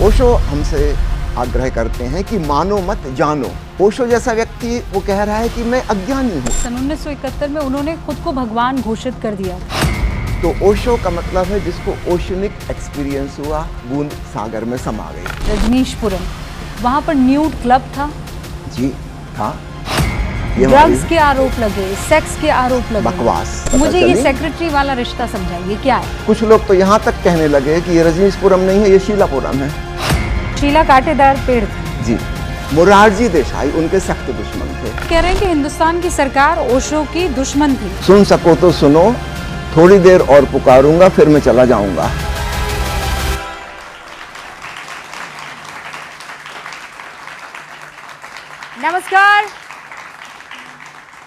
ओशो हमसे आग्रह करते हैं कि मानो मत जानो। ओशो जैसा व्यक्ति वो कह रहा है कि मैं अज्ञानी हूँ। सन 1971 में उन्होंने खुद को भगवान घोषित कर दिया। तो ओशो का मतलब है जिसको ओशनिक एक्सपीरियंस हुआ, बूंद सागर में समा गई। रजनीशपुरम, वहाँ पर न्यूड क्लब था। जी था। ड्रग्स के आरोप लगे, सेक्स के आरोप लगे। बकवास। मुझे ये सेक्रेटरी वाला रिश्ता समझाइए, क्या है? कुछ लोग तो यहाँ तक कहने लगे कि ये रजनीशपुरम नहीं है, ये शीलापुरम है। शीला कांटेदार पेड़ थे। जी। मोरारजी देसाई उनके सख्त दुश्मन थे। कह रहे हैं कि हिंदुस्तान की सरकार ओशो की दुश्मन थी। सुन सको तो सुनो, थोड़ी देर और पुकारूंगा, फिर मैं चला जाऊंगा। नमस्कार,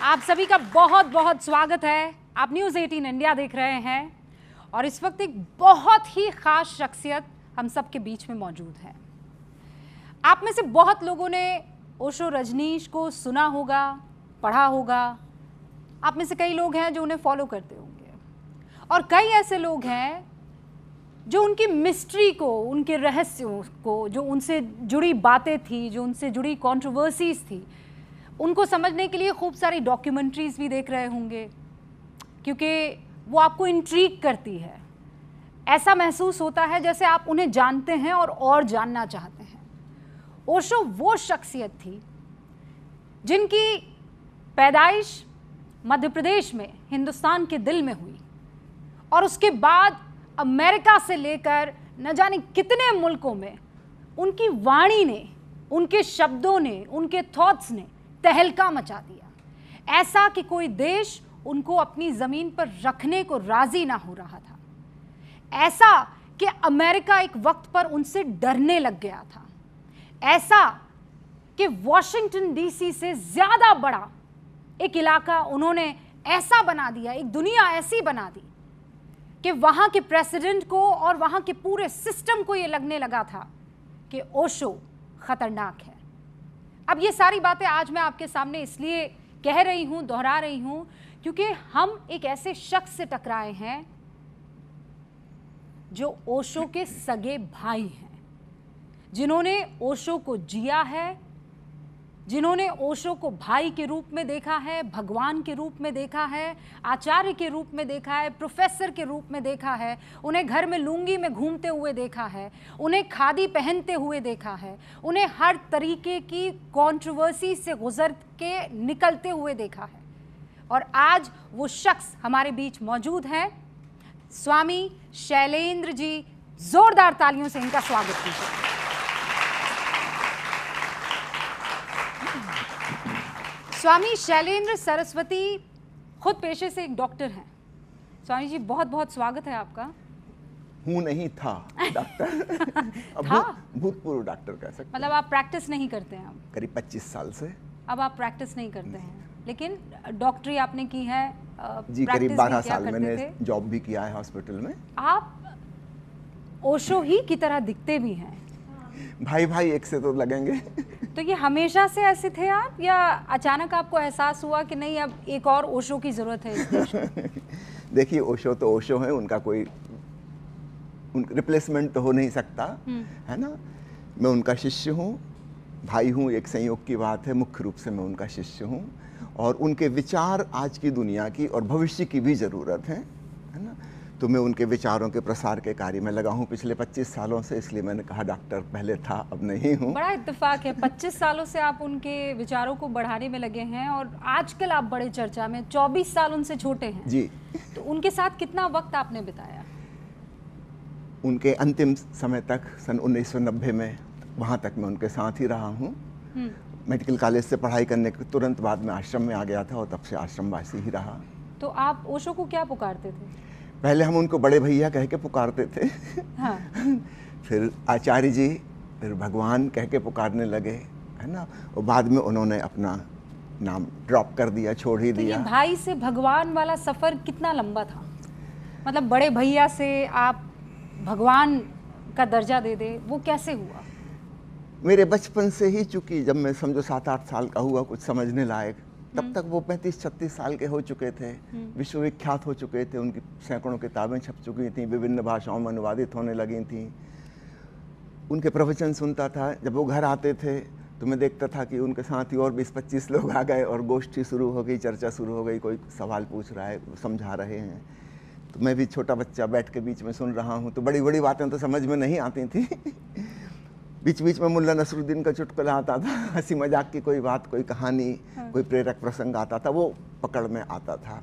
आप सभी का बहुत बहुत स्वागत है। आप न्यूज़ 18 इंडिया देख रहे हैं और इस वक्त एक बहुत ही खास शख्सियत हम सब के बीच में मौजूद है। आप में से बहुत लोगों ने ओशो रजनीश को सुना होगा, पढ़ा होगा। आप में से कई लोग हैं जो उन्हें फॉलो करते होंगे और कई ऐसे लोग हैं जो उनकी मिस्ट्री को, उनके रहस्यों को, जो उनसे जुड़ी बातें थी, जो उनसे जुड़ी कंट्रोवर्सीज थी, उनको समझने के लिए खूब सारी डॉक्यूमेंट्रीज भी देख रहे होंगे, क्योंकि वो आपको इंट्रीग करती है। ऐसा महसूस होता है जैसे आप उन्हें जानते हैं और जानना चाहते हैं। ओशो वो शख्सियत थी जिनकी पैदाइश मध्य प्रदेश में, हिंदुस्तान के दिल में हुई और उसके बाद अमेरिका से लेकर न जाने कितने मुल्कों में उनकी वाणी ने, उनके शब्दों ने, उनके थॉट्स ने तहलका मचा दिया। ऐसा कि कोई देश उनको अपनी ज़मीन पर रखने को राज़ी ना हो रहा था। ऐसा कि अमेरिका एक वक्त पर उनसे डरने लग गया था। ऐसा कि वॉशिंगटन डीसी से ज़्यादा बड़ा एक इलाका उन्होंने ऐसा बना दिया, एक दुनिया ऐसी बना दी कि वहाँ के प्रेसिडेंट को और वहाँ के पूरे सिस्टम को ये लगने लगा था कि ओशो ख़तरनाक है। अब ये सारी बातें आज मैं आपके सामने इसलिए कह रही हूँ, दोहरा रही हूँ, क्योंकि हम एक ऐसे शख्स से टकराए हैं जो ओशो के सगे भाई हैं, जिन्होंने ओशो को जिया है, जिन्होंने ओशो को भाई के रूप में देखा है, भगवान के रूप में देखा है, आचार्य के रूप में देखा है, प्रोफेसर के रूप में देखा है, उन्हें घर में लुंगी में घूमते हुए देखा है, उन्हें खादी पहनते हुए देखा है, उन्हें हर तरीके की कंट्रोवर्सी से गुजर के निकलते हुए देखा है। और आज वो शख्स हमारे बीच मौजूद हैं, स्वामी शैलेंद्र जी। जोरदार तालियों से इनका स्वागत कीजिए। स्वामी शैलेंद्र सरस्वती खुद पेशे से एक डॉक्टर हैं। स्वामी जी, बहुत बहुत स्वागत है आपका। हूँ नहीं, था डॉक्टर। अब था? भूतपूर्व डॉक्टर कह सकते हैं। मतलब आप प्रैक्टिस नहीं करते हैं अब? करीब 25 साल से। अब आप प्रैक्टिस नहीं करते हैं, लेकिन डॉक्टरी आपने की है। जी, करीब 12 साल मैंने जॉब भी किया है हॉस्पिटल में। आप ओशो ही की तरह दिखते भी हैं। भाई भाई एक से तो लगेंगे। तो ये हमेशा से ऐसे थे आप, या अचानक आपको एहसास हुआ कि नहीं, अब एक और ओशो की जरूरत है इस देश में? देखिए, ओशो तो ओशो है, उनका कोई रिप्लेसमेंट तो हो नहीं सकता, है ना। मैं उनका शिष्य हूँ, भाई हूँ, एक संयोग की बात है। मुख्य रूप से मैं उनका शिष्य हूँ और उनके विचार आज की दुनिया की और भविष्य की भी ज़रूरत है ना। तो मैं उनके विचारों के प्रसार के कार्य में लगा हूँ पिछले 25 सालों से, इसलिए मैंने कहा डॉक्टर पहले था, अब नहीं हूँ। बड़ा इत्तेफाक है, 25 सालों से आप उनके विचारों को बढ़ाने में लगे हैं और आजकल आप बड़े चर्चा में। 24 साल उनसे छोटे हैं जी। तो उनके साथ कितना वक्त आपने बिताया? उनके अंतिम समय तक, सन 1990 में, वहाँ तक मैं उनके साथ ही रहा हूँ। मेडिकल कॉलेज से पढ़ाई करने के तुरंत बाद में आश्रम में आ गया था और तब से आश्रमवासी ही रहा। तो आप ओशो को क्या पुकारते थे? पहले हम उनको बड़े भैया कह के पुकारते थे। हाँ। फिर आचार्य जी, फिर भगवान कह के पुकारने लगे, है ना। और बाद में उन्होंने अपना नाम ड्रॉप कर दिया, छोड़ ही दिया। ये भाई से भगवान वाला सफ़र कितना लंबा था? मतलब बड़े भैया से आप भगवान का दर्जा दे दे, वो कैसे हुआ? मेरे बचपन से ही, चूँकि जब मैं समझो 7-8 साल का हुआ, कुछ समझने लायक, तब तक वो 35-36 साल के हो चुके थे, विश्वविख्यात हो चुके थे, उनकी सैकड़ों किताबें छप चुकी थी, विभिन्न भाषाओं में अनुवादित होने लगी थी। उनके प्रवचन सुनता था। जब वो घर आते थे तो मैं देखता था कि उनके साथ ही और 20-25 लोग आ गए और गोष्ठी शुरू हो गई, चर्चा शुरू हो गई, कोई सवाल पूछ रहा है, समझा रहे हैं। तो मैं भी छोटा बच्चा बैठ के बीच में सुन रहा हूँ, तो बड़ी बड़ी बातें तो समझ में नहीं आती थी। बीच बीच में मुल्ला नसरुद्दीन का चुटकुला आता था, हंसी मजाक की कोई बात, कोई कहानी, कोई प्रेरक प्रसंग आता था, वो पकड़ में आता था।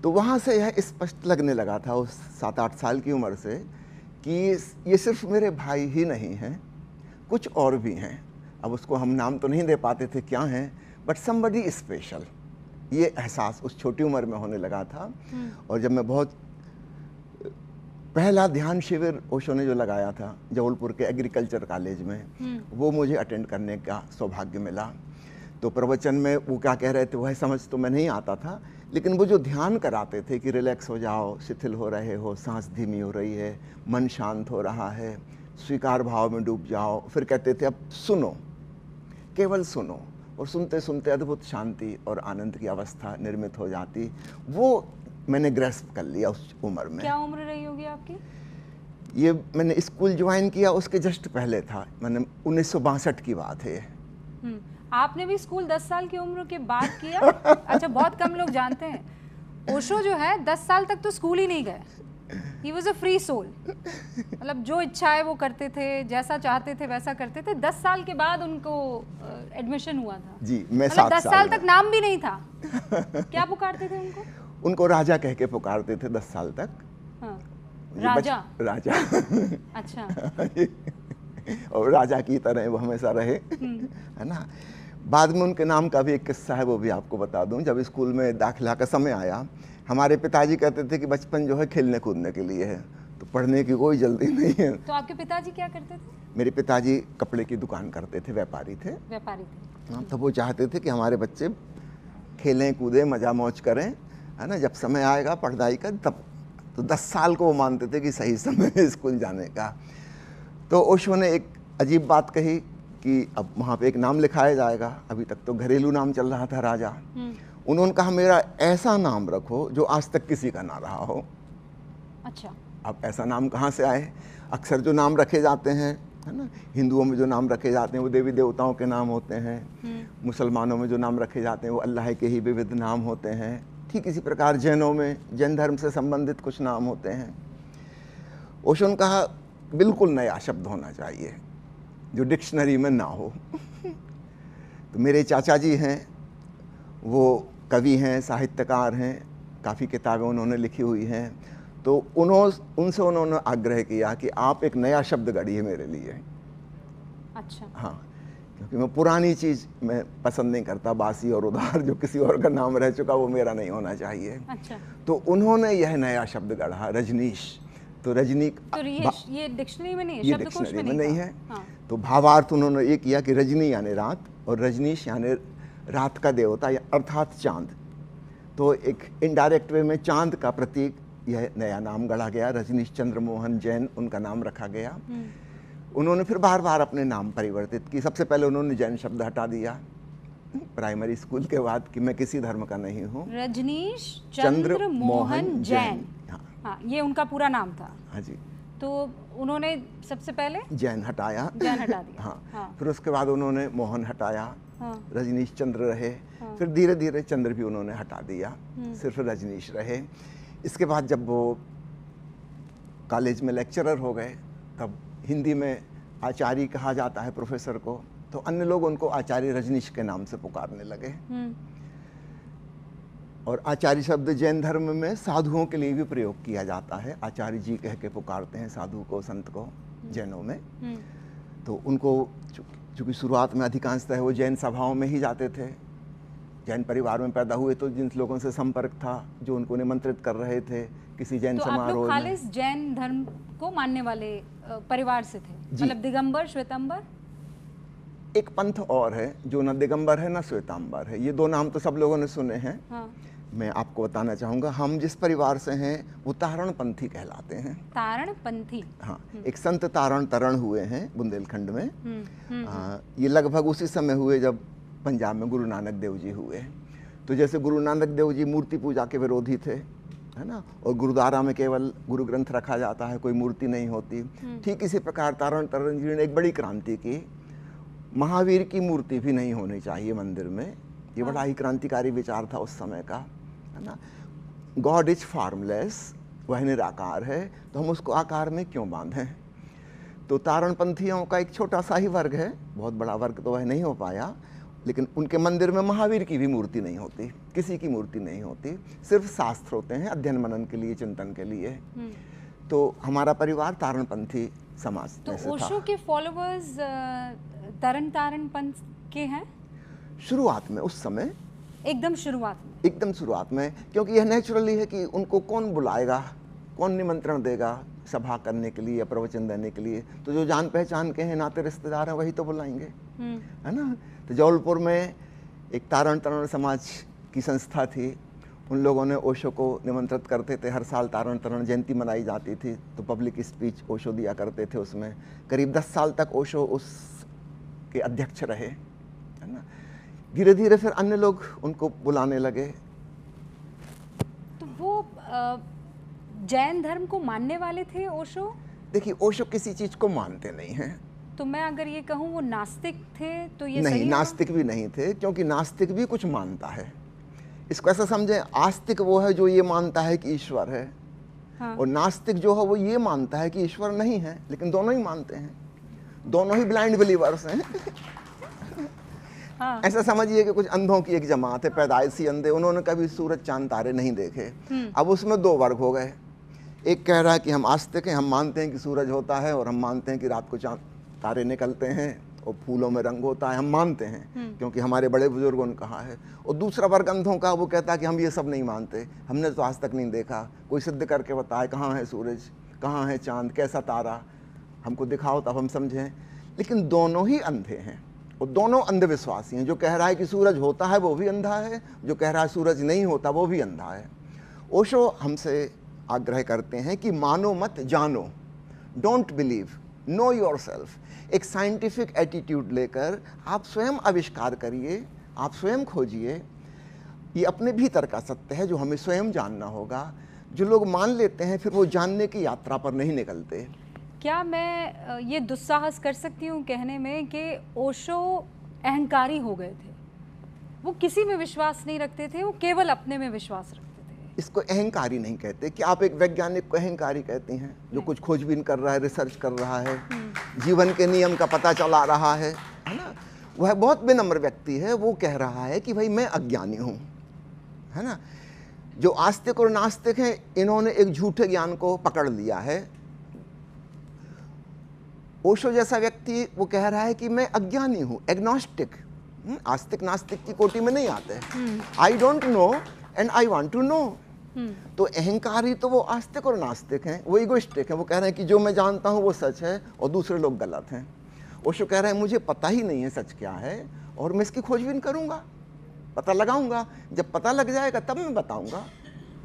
तो वहाँ से यह स्पष्ट लगने लगा था उस 7-8 साल की उम्र से कि ये सिर्फ मेरे भाई ही नहीं हैं, कुछ और भी हैं। अब उसको हम नाम तो नहीं दे पाते थे क्या हैं, बट समबडी स्पेशल, ये एहसास उस छोटी उम्र में होने लगा था। और जब मैं बहुत पहला ध्यान शिविर ओशो ने जो लगाया था जबलपुर के एग्रीकल्चर कॉलेज में, वो मुझे अटेंड करने का सौभाग्य मिला। तो प्रवचन में वो क्या कह रहे थे वह समझ तो मैं नहीं आता था, लेकिन वो जो ध्यान कराते थे कि रिलैक्स हो जाओ, शिथिल हो रहे हो, सांस धीमी हो रही है, मन शांत हो रहा है, स्वीकार भाव में डूब जाओ, फिर कहते थे अब सुनो, केवल सुनो, और सुनते सुनते अद्भुत शांति और आनंद की अवस्था निर्मित हो जाती। वो मैंने ग्रैस्प कर लिया उस उम्र में। क्या उम्र रही होगी आपकी? ये मैंने स्कूल ज्वाइन किया उसके जस्ट पहले था, मैंने 1962 की बात है। आपने भी स्कूल 10 साल की उम्र के बाद किया? अच्छा, बहुत कम लोग जानते हैं ओशो जो है 10 साल तक तो स्कूल ही नहीं गए। He was a free soul, मतलब जो इच्छा है वो करते थे, जैसा चाहते थे वैसा करते थे। 10 साल के बाद उनको एडमिशन हुआ था। जी, मैं मतलब 7 10 साल तक नाम भी नहीं था। क्या पुकारते थे उनको? उनको राजा कह के पुकारते थे 10 साल तक। हाँ, राजा? राजा। अच्छा। और राजा की तरह वो हमेशा रहे, है ना। बाद में उनके नाम का भी एक किस्सा है, वो भी आपको बता दूं। जब स्कूल में दाखिला का समय आया, हमारे पिताजी कहते थे कि बचपन जो है खेलने कूदने के लिए है, तो पढ़ने की कोई जल्दी नहीं है। तो आपके पिताजी क्या करते थे? मेरे पिताजी कपड़े की दुकान करते थे, व्यापारी थे। व्यापारी थे। हाँ, तो वो चाहते थे कि हमारे बच्चे खेलें कूदें, मजा मौज करें, है ना, जब समय आएगा पढ़ाई का तब। तो 10 साल को वो मानते थे कि सही समय है स्कूल जाने का। तो ओशो ने एक अजीब बात कही कि अब वहाँ पे एक नाम लिखाया जाएगा। अभी तक तो घरेलू नाम चल रहा था राजा। उन्होंने कहा मेरा ऐसा नाम रखो जो आज तक किसी का ना रहा हो। अच्छा। अब ऐसा नाम कहाँ से आए? अक्सर जो नाम रखे जाते हैं, है ना, हिंदुओं में जो नाम रखे जाते हैं वो देवी देवताओं के नाम होते हैं। मुसलमानों में जो नाम रखे जाते हैं वो अल्लाह के ही विविध नाम होते हैं। ठीक इसी प्रकार जैनों में जैन धर्म से संबंधित कुछ नाम होते हैं। ओशो ने कहा बिल्कुल नया शब्द होना चाहिए जो डिक्शनरी में ना हो। तो मेरे चाचा जी हैं, वो कवि हैं, साहित्यकार हैं, काफ़ी किताबें उन्होंने लिखी हुई हैं। तो उनसे उन्होंने आग्रह किया कि आप एक नया शब्द गढ़िए मेरे लिए। अच्छा। हाँ, क्योंकि मैं पुरानी चीज़ मैं पसंद नहीं करता, बासी और उधार जो किसी और का नाम रह चुका वो मेरा नहीं होना चाहिए। अच्छा। तो उन्होंने यह नया शब्द गढ़ा, रजनीश। तो रजनी तो ये डिक्शनरी में नहीं है, ये शब्दकोश डिक्शनरी में में नहीं है। हाँ। तो भावार्थ उन्होंने ये किया कि रजनी यानी रात और रजनीश यानी रात का देवता या अर्थात चांद। तो एक इनडायरेक्ट वे में चांद का प्रतीक यह नया नाम गढ़ा गया। रजनीश चंद्र मोहन जैन उनका नाम रखा गया। उन्होंने फिर बार बार अपने नाम परिवर्तित की। सबसे पहले उन्होंने जैन शब्द हटा दिया प्राइमरी स्कूल के बाद कि मैं किसी धर्म का नहीं हूँ। रजनीश चंद्र मोहन जैन। हाँ, ये उनका पूरा नाम था। हाँ जी। तो उन्होंने सबसे पहले जैन हटाया। जैन हटा दिया। हाँ। फिर उसके बाद उन्होंने मोहन हटाया। हाँ। रजनीश चंद्र रहे। फिर धीरे धीरे चंद्र भी उन्होंने हटा दिया, सिर्फ रजनीश रहे। इसके बाद जब वो कॉलेज में लेक्चरर हो गए तब हिंदी में आचार्य कहा जाता है प्रोफेसर को, तो अन्य लोग उनको आचार्य रजनीश के नाम से पुकारने लगे। और आचार्य शब्द जैन धर्म में साधुओं के लिए भी प्रयोग किया जाता है। आचार्य जी कह के पुकारते हैं साधु को, संत को जैनों में। तो उनको चूँकि शुरुआत में अधिकांशतः वो जैन सभाओं में ही जाते थे, जैन परिवार में पैदा हुए, तो जिन लोगों से संपर्क था जो उनको निमंत्रित कर रहे थे किसी जैन समारोह में। तो आप लोग खालिस जैन धर्म को मानने वाले परिवार से थे? मतलब दिगंबर, श्वेतांबर? एक पंथ और है जो न दिगंबर है न श्वेतांबर है। ये दो नाम तो सब लोगों ने सुने हैं। हाँ। मैं आपको बताना चाहूँगा, हम जिस परिवार से हैं वो तारण पंथी कहलाते हैं। तारण पंथी? हाँ। एक संत तारण तरण हुए हैं बुंदेलखंड में। ये लगभग उसी समय हुए जब पंजाब में गुरु नानक देव जी हुए। तो जैसे गुरु नानक देव जी मूर्ति पूजा के विरोधी थे, है ना, और गुरुद्वारा में केवल गुरु ग्रंथ रखा जाता है, कोई मूर्ति नहीं होती। ठीक इसी प्रकार तारण तरण जी ने एक बड़ी क्रांति की, महावीर की मूर्ति भी नहीं होनी चाहिए मंदिर में। ये बड़ा ही क्रांतिकारी विचार था उस समय का, है ना। गॉड इज फॉर्मलेस, वह निराकार है, तो हम उसको आकार में क्यों बांधें। तो तारणपंथियों का एक छोटा सा ही वर्ग है, बहुत बड़ा वर्ग तो वह नहीं हो पाया, लेकिन उनके मंदिर में महावीर की भी मूर्ति नहीं होती, किसी की मूर्ति नहीं होती, सिर्फ शास्त्र होते हैं अध्ययन मनन के लिए, चिंतन के लिए। तो हमारा परिवार तारणपंथी समाज में से था। तो ओशो के फॉलोअर्स तारण पंथ के हैं शुरुआत में, उस समय एकदम शुरुआत में, एकदम शुरुआत में, क्योंकि यह नेचुरली है कि उनको कौन बुलाएगा, कौन निमंत्रण देगा सभा करने के लिए या प्रवचन देने के लिए। तो जो जान पहचान के हैं, नाते रिश्तेदार हैं, वही तो बुलाएंगे, है ना। तो जबलपुर में एक तारण तरण समाज की संस्था थी, उन लोगों ने ओशो को निमंत्रित करते थे। हर साल तारण तरण जयंती मनाई जाती थी, तो पब्लिक स्पीच ओशो दिया करते थे उसमें। करीब 10 साल तक ओशो उसके अध्यक्ष रहे, है ना। धीरे धीरे फिर अन्य लोग उनको बुलाने लगे। तो वो जैन धर्म को मानने वाले थे ओशो? देखिए, ओशो किसी चीज को मानते नहीं हैं। तो मैं अगर ये कहूँ वो नास्तिक थे तो ये नहीं, सही नास्तिक भी नहीं थे, क्योंकि नास्तिक भी कुछ मानता है। इसको ऐसा समझें, आस्तिक वो है जो ये मानता है कि ईश्वर है, हाँ। और नास्तिक जो है वो ये मानता है कि ईश्वर नहीं है, लेकिन दोनों ही मानते हैं, दोनों ही ब्लाइंड बिलीवर्स हैं। हाँ। ऐसा समझिए कि कुछ अंधों की एक जमात है, पैदाइशी अंधे, उन्होंने कभी सूरज चांद तारे नहीं देखे। अब उसमें 2 वर्ग हो गए। एक कह रहा है कि हम आस्तिक हैं, हम मानते हैं कि सूरज होता है, और हम मानते हैं कि रात को चांद तारे निकलते हैं और फूलों में रंग होता है, हम मानते हैं क्योंकि हमारे बड़े बुजुर्गों ने कहा है। और दूसरा वर्ग अंधों का, वो कहता है कि हम ये सब नहीं मानते, हमने तो आज तक नहीं देखा, कोई सिद्ध करके बताए कहाँ है सूरज, कहाँ है चांद, कैसा तारा, हमको दिखाओ तब हम समझें। लेकिन दोनों ही अंधे हैं और दोनों अंधविश्वासी हैं। जो कह रहा है कि सूरज होता है वो भी अंधा है, जो कह रहा है सूरज नहीं होता वो भी अंधा है। ओशो हमसे आग्रह करते हैं कि मानो मत जानो, डोंट बिलीव, नो योरसेल्फ। एक साइंटिफिक एटीट्यूड लेकर आप स्वयं आविष्कार करिए, आप स्वयं खोजिए। ये अपने भीतर का सत्य है जो हमें स्वयं जानना होगा। जो लोग मान लेते हैं फिर वो जानने की यात्रा पर नहीं निकलते। क्या मैं ये दुस्साहस कर सकती हूँ कहने में कि ओशो अहंकारी हो गए थे? वो किसी में विश्वास नहीं रखते थे, वो केवल अपने में विश्वास रखते थे। इसको अहंकारी नहीं कहते। कि आप एक वैज्ञानिक को अहंकारी कहते हैं जो कुछ खोजबीन कर रहा है, रिसर्च कर रहा है, जीवन के नियम का पता चला रहा है ना। वह बहुत विनम्र व्यक्ति है, वो कह रहा है कि भाई मैं अज्ञानी हूँ, है ना। जो आस्तिक और नास्तिक हैं, इन्होंने एक झूठे ज्ञान को पकड़ लिया है। ओशो जैसा व्यक्ति वो कह रहा है कि मैं अज्ञानी हूँ, एग्नोस्टिक। आस्तिक नास्तिक की कोटि में नहीं आते। I don't know and I want to know. तो अहंकारी तो वो आस्तिक और नास्तिक हैं, वो इगोइस्टिक हैं। वो कह रहे हैं कि जो मैं जानता हूँ वो सच है और दूसरे लोग गलत हैं। ओशो कह रहे हैं मुझे पता ही नहीं है सच क्या है, और मैं इसकी खोजबीन करूँगा, पता लगाऊंगा। जब पता लग जाएगा तब मैं बताऊंगा,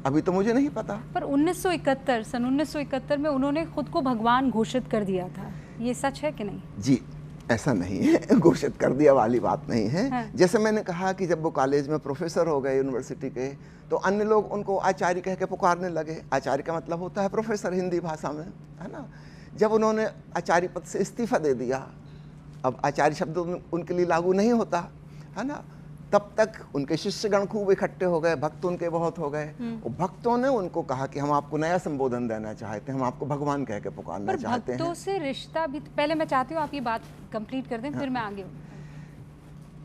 अभी तो मुझे नहीं पता। पर सन 1971 में उन्होंने खुद को भगवान घोषित कर दिया था, ये सच है कि नहीं? जी, ऐसा नहीं है, घोषित कर दिया वाली बात नहीं है। हाँ। जैसे मैंने कहा कि जब वो कॉलेज में प्रोफेसर हो गए यूनिवर्सिटी के, तो अन्य लोग उनको आचार्य कह के पुकारने लगे। आचार्य का मतलब होता है प्रोफेसर हिंदी भाषा में, है ना। जब उन्होंने आचार्य पद से इस्तीफा दे दिया, अब आचार्य शब्द उनके लिए लागू नहीं होता, है ना। तब तक उनके शिष्यगण खूब इकट्ठे हो गए, भक्त उनके बहुत हो गए। और भक्तों ने उनको कहा कि हम आपको नया संबोधन देना चाहते हैं, हम आपको भगवान कह के पुकारना चाहते हैं। भक्तों से रिश्ता भी, पहले मैं चाहती हूँ आप ये बात कंप्लीट कर दें, फिर मैं आगे।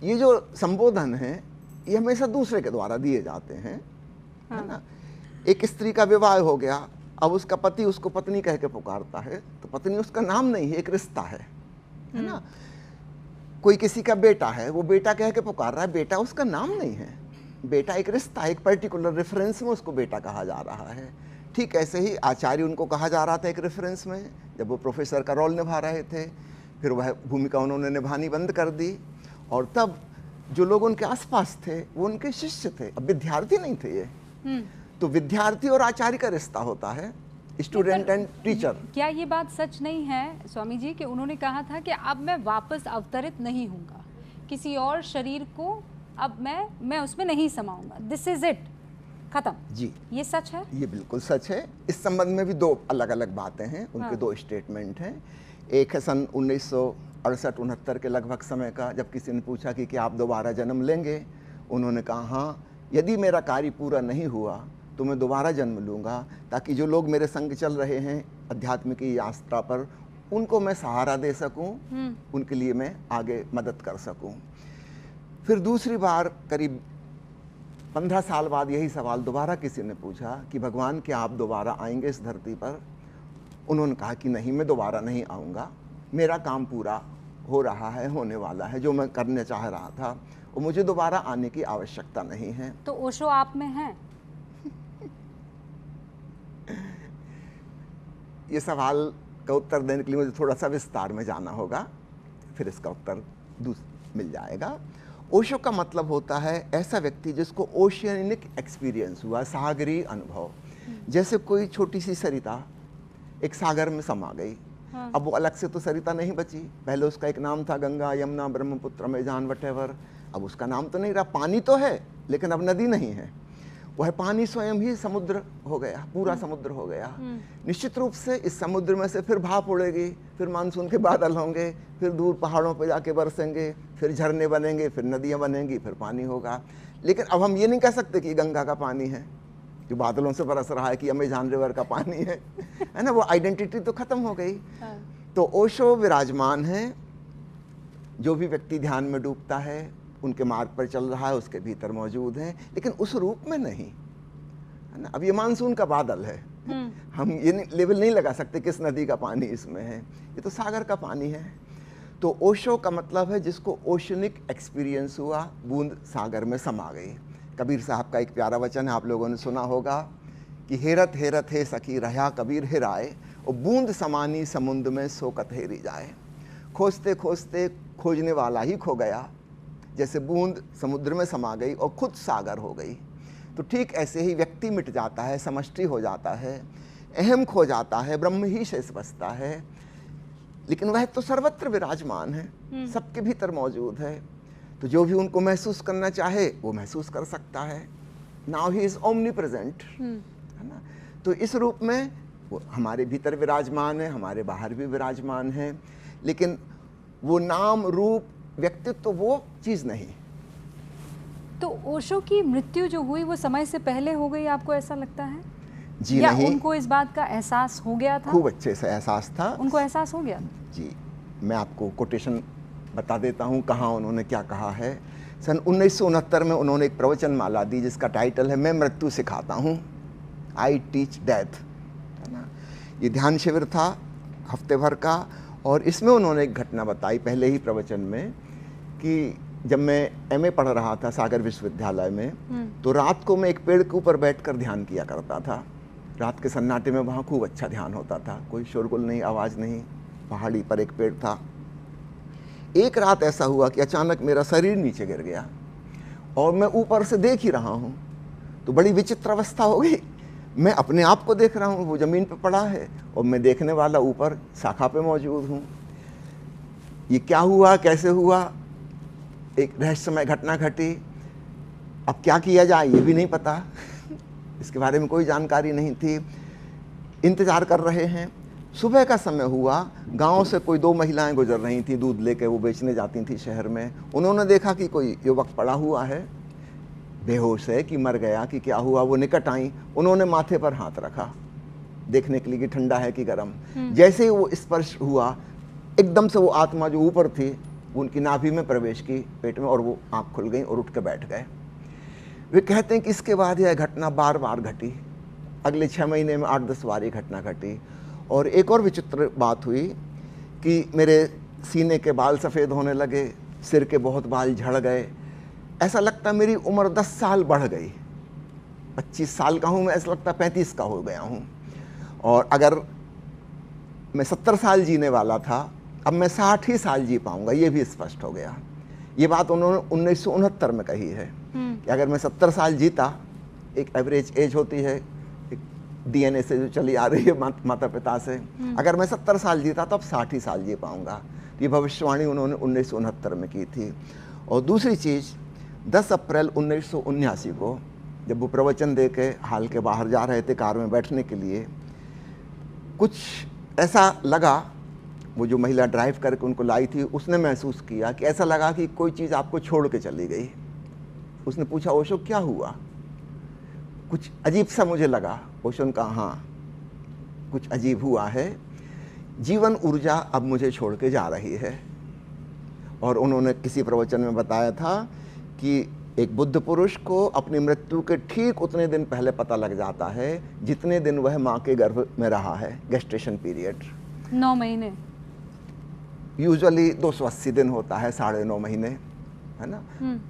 ये जो संबोधन है ये हमेशा दूसरे के द्वारा दिए जाते हैं, है ना। एक स्त्री का विवाह हो गया, अब उसका पति उसको पत्नी कह के पुकारता है, तो पत्नी उसका नाम नहीं है, एक रिश्ता है ना। कोई किसी का बेटा है, वो बेटा कह के पुकार रहा है, बेटा उसका नाम नहीं है, बेटा एक रिश्ता, एक पर्टिकुलर रेफरेंस में उसको बेटा कहा जा रहा है। ठीक ऐसे ही आचार्य उनको कहा जा रहा था एक रेफरेंस में, जब वो प्रोफेसर का रोल निभा रहे थे। फिर वह भूमिका उन्होंने निभानी बंद कर दी, और तब जो लोग उनके आसपास थे वो उनके शिष्य थे, अब विद्यार्थी नहीं थे ये। तो विद्यार्थी और आचार्य का रिश्ता होता है, स्टूडेंट एंड टीचर। क्या ये बात सच नहीं है स्वामी जी कि उन्होंने कहा था कि अब मैं वापस अवतरित नहीं होऊंगा, किसी और शरीर को अब मैं उसमें नहीं समाऊंगा, दिस इज इट? खत्म। जी, ये सच है? ये बिल्कुल सच है। इस संबंध में भी दो अलग अलग बातें हैं, उनके दो स्टेटमेंट हैं। एक है सन 1968-69 के लगभग समय का, जब किसी ने पूछा कि क्या आप दोबारा जन्म लेंगे। उन्होंने कहा हाँ, यदि मेरा कार्य पूरा नहीं हुआ तो मैं दोबारा जन्म लूँगा, ताकि जो लोग मेरे संग चल रहे हैं आध्यात्मिक यात्रा पर, उनको मैं सहारा दे सकूं, उनके लिए मैं आगे मदद कर सकूं। फिर दूसरी बार करीब 15 साल बाद यही सवाल दोबारा किसी ने पूछा कि भगवान क्या आप दोबारा आएंगे इस धरती पर। उन्होंने कहा कि नहीं, मैं दोबारा नहीं आऊँगा, मेरा काम पूरा हो रहा है, होने वाला है, जो मैं करने चाह रहा था, और मुझे दोबारा आने की आवश्यकता नहीं है। तो ओशो आप में है? ये सवाल का उत्तर देने के लिए मुझे थोड़ा सा विस्तार में जाना होगा, फिर इसका उत्तर मिल जाएगा। ओशो का मतलब होता है ऐसा व्यक्ति जिसको ओशियनिक एक्सपीरियंस हुआ, सागरीय अनुभव। जैसे कोई छोटी सी सरिता एक सागर में समा गई। अब वो अलग से तो सरिता नहीं बची, पहले उसका एक नाम था, गंगा, यमुना, ब्रह्मपुत्र, मेजान, वटेवर। अब उसका नाम तो नहीं रहा, पानी तो है लेकिन अब नदी नहीं है, वह पानी स्वयं ही समुद्र हो गया, पूरा समुद्र हो गया। निश्चित रूप से इस समुद्र में से फिर भाप उड़ेगी, फिर मानसून के बादल होंगे, फिर दूर पहाड़ों पर जाके बरसेंगे, फिर झरने बनेंगे, फिर नदियाँ बनेंगी, फिर पानी होगा। लेकिन अब हम ये नहीं कह सकते कि गंगा का पानी है जो बादलों से बरस रहा है, कि अमेज़न रिवर का पानी है ना, वो आइडेंटिटी तो खत्म हो गई। तो ओशो विराजमान है। जो भी व्यक्ति ध्यान में डूबता है, उनके मार्ग पर चल रहा है, उसके भीतर मौजूद हैं, लेकिन उस रूप में नहीं, है ना। अब ये मानसून का बादल है, हम ये लेवल नहीं लगा सकते किस नदी का पानी इसमें है, ये तो सागर का पानी है। तो ओशो का मतलब है जिसको ओशनिक एक्सपीरियंस हुआ, बूंद सागर में समा गई। कबीर साहब का एक प्यारा वचन है, आप लोगों ने सुना होगा कि हेरत हेरत हे सखी रहा कबीर हेराए, और बूंद समानी समुद्र में सोकत हेरी जाए। खोजते खोजते खोजने वाला ही खो गया, जैसे बूंद समुद्र में समा गई और खुद सागर हो गई। तो ठीक ऐसे ही व्यक्ति मिट जाता है, समष्टि हो जाता है, अहम खो जाता है, ब्रह्म ही शेष बचता है। लेकिन वह तो सर्वत्र विराजमान है, सबके भीतर मौजूद है। तो जो भी उनको महसूस करना चाहे वो महसूस कर सकता है। Now he is omni present, है ना। तो इस रूप में वो हमारे भीतर विराजमान है, हमारे बाहर भी विराजमान है, लेकिन वो नाम रूप व्यक्तित्व तो वो चीज नहीं। तो ओशो की मृत्यु जो हुई वो समय से पहले हो गई, आपको ऐसा लगता है? जी या नहीं, उनको इस बात का एहसास हो गया था? खूब अच्छे से एहसास था उनको, एहसास हो गया जी। मैं आपको कोटेशन बता देता हूँ कहाँ उन्होंने क्या कहा है। सन 1969 में उन्होंने एक प्रवचन माला दी जिसका टाइटल है मैं मृत्यु सिखाता हूँ, आई टीच डेथ, है ना। ये ध्यान शिविर था हफ्ते भर का, और इसमें उन्होंने एक घटना बताई पहले ही प्रवचन में कि जब मैं एमए पढ़ रहा था सागर विश्वविद्यालय में, तो रात को मैं एक पेड़ के ऊपर बैठकर ध्यान किया करता था। रात के सन्नाटे में वहाँ खूब अच्छा ध्यान होता था, कोई शोरगुल नहीं, आवाज़ नहीं, पहाड़ी पर एक पेड़ था। एक रात ऐसा हुआ कि अचानक मेरा शरीर नीचे गिर गया और मैं ऊपर से देख ही रहा हूँ, तो बड़ी विचित्र अवस्था हो गई। मैं अपने आप को देख रहा हूँ, वो ज़मीन पे पड़ा है और मैं देखने वाला ऊपर शाखा पे मौजूद हूँ। ये क्या हुआ, कैसे हुआ, एक रहस्यमय घटना घटी। अब क्या किया जाए ये भी नहीं पता इसके बारे में कोई जानकारी नहीं थी। इंतज़ार कर रहे हैं। सुबह का समय हुआ, गांव से कोई 2 महिलाएं गुजर रही थी, दूध लेके वो बेचने जाती थी शहर में। उन्होंने देखा कि कोई युवक पड़ा हुआ है, बेहोश है कि मर गया कि क्या हुआ। वो निकट आई, उन्होंने माथे पर हाथ रखा देखने के लिए कि ठंडा है कि गर्म। जैसे ही वो स्पर्श हुआ, एकदम से वो आत्मा जो ऊपर थी वो उनकी नाभि में प्रवेश की, पेट में, और वो आँख खुल गई और उठ के बैठ गए। वे कहते हैं कि इसके बाद यह घटना बार बार घटी। अगले 6 महीने में 8-10 बार ये घटना घटी। और एक और विचित्र बात हुई कि मेरे सीने के बाल सफ़ेद होने लगे, सिर के बहुत बाल झड़ गए। ऐसा लगता मेरी उम्र 10 साल बढ़ गई। 25 साल का हूँ मैं, ऐसा लगता 35 का हो गया हूँ। और अगर मैं 70 साल जीने वाला था, अब मैं 60 ही साल जी पाऊँगा, ये भी स्पष्ट हो गया। ये बात उन्होंने 1969 में कही है कि अगर मैं 70 साल जीता, एक एवरेज एज होती है डीएनए से जो चली आ रही है माता पिता से, अगर मैं 70 साल जीता तो अब 60 ही साल जी पाऊंगा। ये भविष्यवाणी उन्होंने 1969 में की थी। और दूसरी चीज़, 10 अप्रैल 1979 को जब वो प्रवचन दे के हाल के बाहर जा रहे थे कार में बैठने के लिए, कुछ ऐसा लगा, वो जो महिला ड्राइव करके उनको लाई थी उसने महसूस किया कि ऐसा लगा कि कोई चीज़ आपको छोड़ के चली गई। उसने पूछा, ओशो क्या हुआ? कुछ अजीब सा मुझे लगा। ओशो ने कहा, हाँ कुछ अजीब हुआ है, जीवन ऊर्जा अब मुझे छोड़ के जा रही है। और उन्होंने किसी प्रवचन में बताया था कि एक बुद्ध पुरुष को अपनी मृत्यु के ठीक उतने दिन पहले पता लग जाता है जितने दिन वह माँ के गर्भ में रहा है, गेस्टेशन पीरियड। 9 महीने यूजुअली 280 दिन होता है, 9.5 महीने, है ना,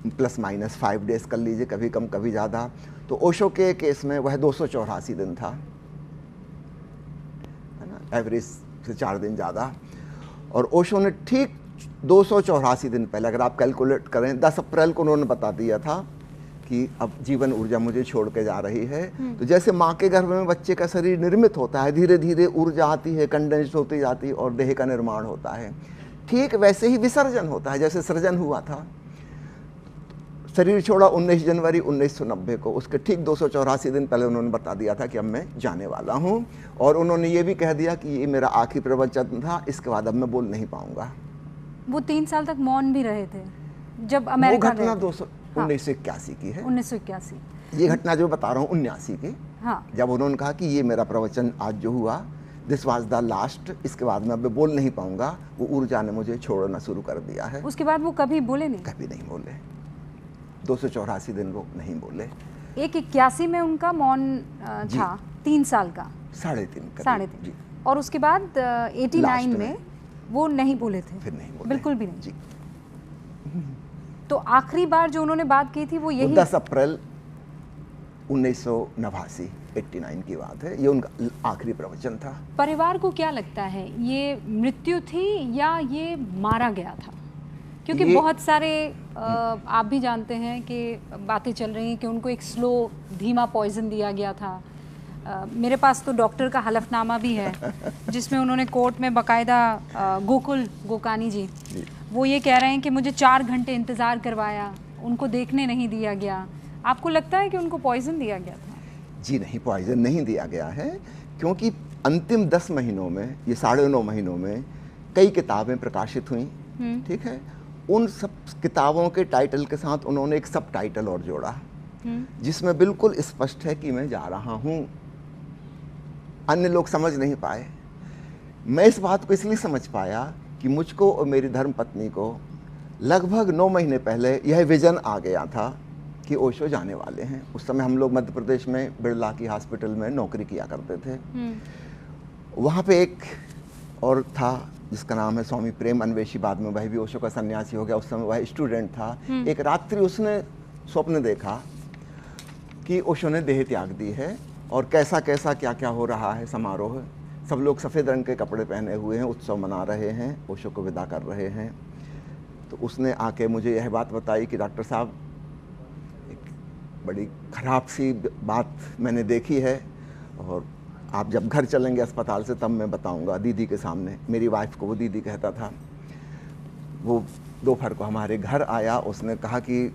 प्लस माइनस 5 डेज कर लीजिए, कभी कम कभी ज़्यादा। तो ओशो के केस में वह 284 दिन था, है ना, एवरेज से 4 दिन ज़्यादा। और ओशो ने ठीक 284 दिन पहले, अगर आप कैलकुलेट करें, 10 अप्रैल को उन्होंने बता दिया था कि अब जीवन ऊर्जा मुझे छोड़ के जा रही है। तो जैसे माँ के गर्भ में बच्चे का शरीर निर्मित होता है, धीरे धीरे ऊर्जा आती है, कंडेंस होती जाती है और देह का निर्माण होता है, ठीक वैसे ही विसर्जन होता है। जैसे सृजन हुआ था, शरीर छोड़ा 19 जनवरी 1990 को, उसके ठीक 284 दिन पहले उन्होंने बता दिया था कि अब मैं जाने वाला हूँ। और उन्होंने ये भी कह दिया कि ये मेरा आखिरी प्रवचन था, इसके बाद अब मैं बोल नहीं पाऊंगा। वो 3 साल तक मौन भी रहे थे जब अमेरिका गए। वो घटना 1981 की है। 1981। ये घटना जो बता रहा हूँ 79 की। हाँ। जब उन्होंने कहा कि ये मेरा प्रवचन आज जो हुआ, दिस वाज द लास्ट, इसके बाद मैं अब बोल नहीं पाऊंगा, वो ऊर्जा ने मुझे छोड़ना शुरू कर दिया है। उसके बाद वो कभी बोले नहीं? कभी नहीं बोले, 284 दिन वो नहीं बोले। एक 81 में उनका मौन था, 3 साल का, 3.5 और उसके बाद 89 में वो नहीं बोले थे? फिर नहीं बोले, बिल्कुल भी नहीं जी। तो आखिरी बार जो उन्होंने बात की थी वो यही 10 अप्रैल 1989, 89 की बात है, ये उनका आखिरी प्रवचन था। परिवार को क्या लगता है, ये मृत्यु थी या ये मारा गया था? क्योंकि बहुत सारे आप भी जानते हैं कि बातें चल रही हैं कि उनको एक स्लो धीमा पॉइजन दिया गया था। मेरे पास तो डॉक्टर का हलफनामा भी है जिसमें उन्होंने कोर्ट में बाकायदा गोकुल गोकानी जी वो ये कह रहे हैं कि मुझे 4 घंटे इंतज़ार करवाया, उनको देखने नहीं दिया गया। आपको लगता है कि उनको पॉइजन दिया गया था? जी नहीं, पॉइजन नहीं दिया गया है, क्योंकि अंतिम 10 महीनों में, ये 9.5 महीनों में कई किताबें प्रकाशित हुई, ठीक है। उन सब किताबों के टाइटल के साथ उन्होंने एक सब टाइटल और जोड़ा जिसमें बिल्कुल स्पष्ट है कि मैं जा रहा हूँ। अन्य लोग समझ नहीं पाए, मैं इस बात को इसलिए समझ पाया कि मुझको और मेरी धर्मपत्नी को लगभग 9 महीने पहले यह विजन आ गया था कि ओशो जाने वाले हैं। उस समय हम लोग मध्य प्रदेश में बिरला की हॉस्पिटल में नौकरी किया करते थे। वहाँ पे एक और था जिसका नाम है स्वामी प्रेम अन्वेषी, बाद में वह भी ओशो का सन्यासी हो गया, उस समय वह स्टूडेंट था। एक रात्रि उसने स्वप्न देखा कि ओशो ने देह त्याग दी है और कैसा कैसा क्या क्या हो रहा है समारोह। सब लोग सफ़ेद रंग के कपड़े पहने हुए हैं, उत्सव मना रहे हैं, ओशो को विदा कर रहे हैं। तो उसने आके मुझे यह बात बताई कि डॉक्टर साहब, एक बड़ी ख़राब सी बात मैंने देखी है और आप जब घर चलेंगे अस्पताल से तब मैं बताऊंगा दीदी के सामने। मेरी वाइफ को वो दीदी कहता था। वो दोपहर को हमारे घर आया, उसने कहा कि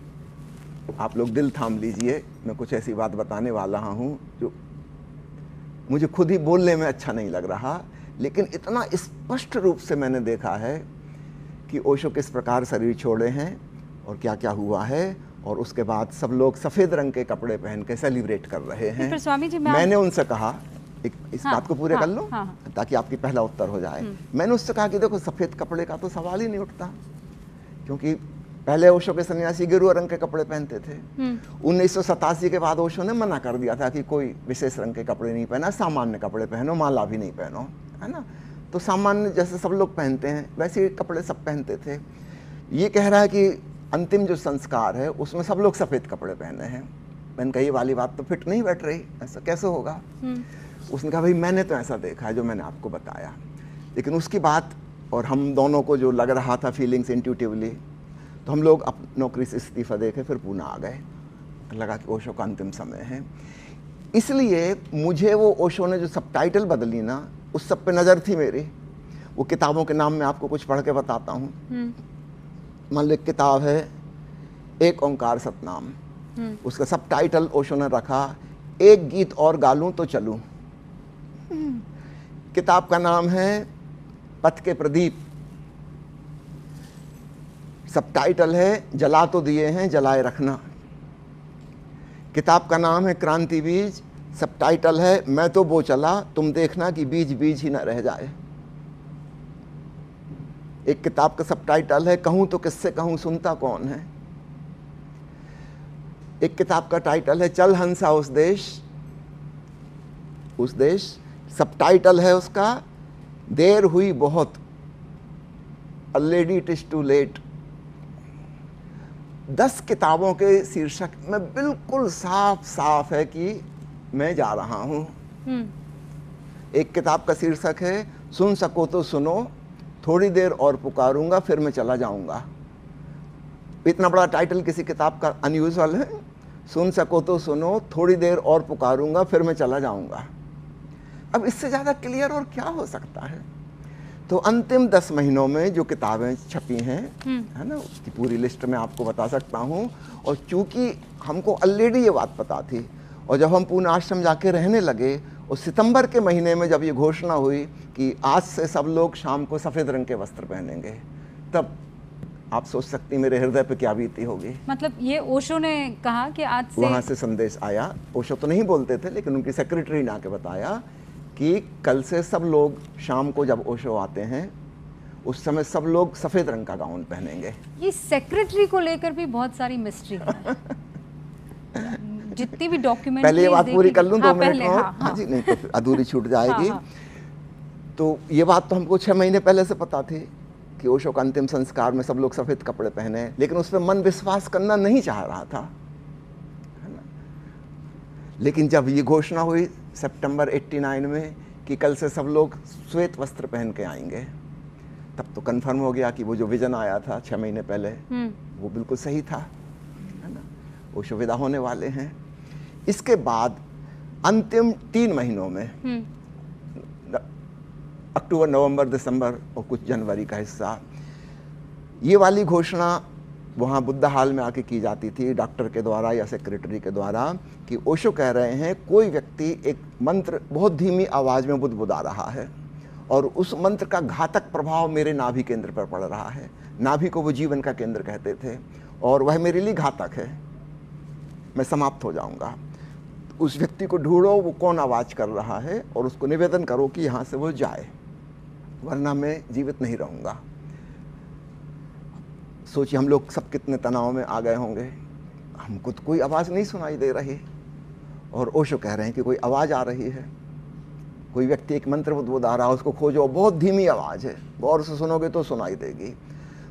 आप लोग दिल थाम लीजिए, मैं कुछ ऐसी बात बताने वाला हूँ जो मुझे खुद ही बोलने में अच्छा नहीं लग रहा, लेकिन इतना स्पष्ट रूप से मैंने देखा है कि ओशो किस प्रकार शरीर छोड़े हैं और क्या क्या हुआ है। और उसके बाद सब लोग सफ़ेद रंग के कपड़े पहन के सेलिब्रेट कर रहे हैं। स्वामी जी, मैंने उनसे कहा, इस बात को पूरे कर लो ताकि आपकी पहला उत्तर हो जाए। मैंने उससे कहा कि देखो, सफ़ेद कपड़े का तो सवाल ही नहीं उठता, क्योंकि पहले ओशो के सन्यासी गेरुआ रंग के कपड़े पहनते थे। 1987 के बाद ओशो ने मना कर दिया था कि कोई विशेष रंग के कपड़े नहीं पहना, सामान्य कपड़े पहनो, माला भी नहीं पहनो, है ना। तो सामान्य जैसे सब लोग पहनते हैं वैसे ही कपड़े सब पहनते थे। ये कह रहा है कि अंतिम जो संस्कार है उसमें सब लोग सफ़ेद कपड़े पहने हैं। मैंने कहा ये वाली बात तो फिट नहीं बैठ रही, ऐसा कैसे होगा। उसने कहा भाई मैंने तो ऐसा देखा है जो मैंने आपको बताया। लेकिन उसकी बात और हम दोनों को जो लग रहा था फीलिंग्स इंट्यूटिवली, तो हम लोग अपनी नौकरी से इस्तीफा देके फिर पुणे आ गए। लगा कि ओशो का अंतिम समय है, इसलिए मुझे वो ओशो ने जो सब टाइटल बदली ना, उस सब पे नज़र थी मेरी। वो किताबों के नाम मैं आपको कुछ पढ़ के बताता हूँ। मान लो एक किताब है एक ओंकार सतनाम, उसका सब टाइटल ओशो ने रखा, एक गीत और गा लूं तो चलूं। किताब का नाम है पथ के प्रदीप, सब टाइटल है जला तो दिए हैं जलाए रखना। किताब का नाम है क्रांति बीज, सब टाइटल है मैं तो वो चला तुम देखना कि बीज बीज ही ना रह जाए। एक किताब का सब टाइटल है कहूं तो किससे कहूं सुनता कौन है। एक किताब का टाइटल है चल हंसा उस देश, सब टाइटल है उसका देर हुई बहुत, already it is too late. 10 किताबों के शीर्षक में बिल्कुल साफ साफ है कि मैं जा रहा हूं। एक किताब का शीर्षक है सुन सको तो सुनो, थोड़ी देर और पुकारूंगा फिर मैं चला जाऊंगा। इतना बड़ा टाइटल किसी किताब का अनयूजुअल है, सुन सको तो सुनो, थोड़ी देर और पुकारूंगा फिर मैं चला जाऊंगा। अब इससे ज्यादा क्लियर और क्या हो सकता है। तो अंतिम 10 महीनों में जो किताबें छपी हैं, है ना, उसकी पूरी लिस्ट में आपको बता सकता हूं। और चूंकि हमको ऑलरेडी ये बात पता थी, और जब हम पूर्ण आश्रम जाके रहने लगे और सितंबर के महीने में जब ये घोषणा हुई कि आज से सब लोग शाम को सफ़ेद रंग के वस्त्र पहनेंगे, तब आप सोच सकती मेरे हृदय पे क्या बीती होगी। मतलब ये ओशो ने कहा कि आज से वहाँ से संदेश आया, ओशो तो नहीं बोलते थे लेकिन उनकी सेक्रेटरी ने आके बताया कि कल से सब लोग शाम को जब ओशो आते हैं उस समय सब लोग सफ़ेद रंग का गाउन पहनेंगे। ये सेक्रेटरी को लेकर भी बहुत सारी मिस्ट्री है। जितनी भी डॉक्यूमेंट पहले ये बात पूरी कर लूं 2 मिनट और। हाँ जी नहीं तो फिर अधूरी छूट जाएगी। हाँ। तो ये बात तो हमको 6 महीने पहले से पता थी कि ओशो का अंतिम संस्कार में सब लोग सफ़ेद कपड़े पहने, लेकिन उस पर मन विश्वास करना नहीं चाह रहा था, है ना। लेकिन जब ये घोषणा हुई सितंबर 89 में कि कल से सब लोग श्वेत वस्त्र पहन के आएंगे, तब तो कंफर्म हो गया कि वो जो विजन आया था 6 महीने पहले वो बिल्कुल सही था, है ना। ओशो विदा होने वाले हैं। इसके बाद अंतिम 3 महीनों में अक्टूबर, नवंबर, दिसंबर और कुछ जनवरी का हिस्सा, ये वाली घोषणा वहाँ बुद्ध हाल में आके की जाती थी डॉक्टर के द्वारा या सेक्रेटरी के द्वारा कि ओशो कह रहे हैं कोई व्यक्ति एक मंत्र बहुत धीमी आवाज़ में बुदबुदा रहा है और उस मंत्र का घातक प्रभाव मेरे नाभि केंद्र पर पड़ रहा है। नाभि को वो जीवन का केंद्र कहते थे और वह मेरे लिए घातक है, मैं समाप्त हो जाऊंगा। उस व्यक्ति को ढूंढो वो कौन आवाज़ कर रहा है और उसको निवेदन करो कि यहाँ से वो जाए, वरना मैं जीवित नहीं रहूँगा। सोचिए हम लोग सब कितने तनाव में आ गए होंगे, हमको तो कोई आवाज़ नहीं सुनाई दे रही और ओशो कह रहे हैं कि कोई आवाज़ आ रही है, कोई व्यक्ति एक मंत्र बुदबुदा रहा है, उसको खोजो, बहुत धीमी आवाज़ है, गौर से सुनोगे तो सुनाई देगी।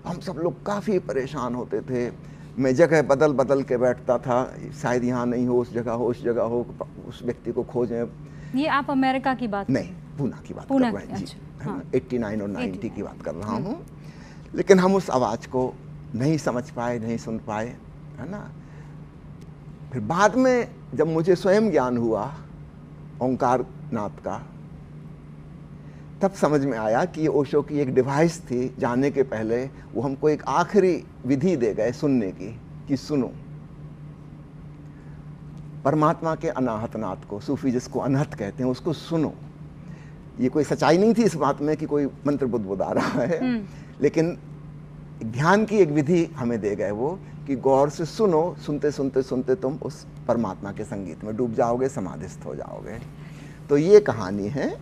हम सब लोग काफ़ी परेशान होते थे। मैं जगह बदल बदल के बैठता था, शायद यहाँ नहीं हो, उस जगह हो, उस जगह हो, उस व्यक्ति को खोजें। ये आप अमेरिका की बात नहीं, पूना की बात कर रहे हैं जी, अच्छा, हाँ। 89 और 90 की बात कर रहा हूँ। लेकिन हम उस आवाज़ को नहीं समझ पाए, नहीं सुन पाए, है ना। फिर बाद में जब मुझे स्वयं ज्ञान हुआ ओंकार नाथ का, तब समझ में आया कि ये ओशो की एक डिवाइस थी। जाने के पहले वो हमको एक आखिरी विधि दे गए सुनने की कि सुनो। परमात्मा के अनाहत नाथ को, सूफी जिसको अनहत कहते हैं, उसको सुनो। ये कोई सच्चाई नहीं थी इस बात में कि कोई मंत्र बुदबुदा रहा है, लेकिन ध्यान की एक विधि हमें दे गए वो कि गौर से सुनो, सुनते सुनते सुनते तुम उस परमात्मा के संगीत में डूब जाओगे, समाधिस्थ हो जाओगे। तो ये कहानी है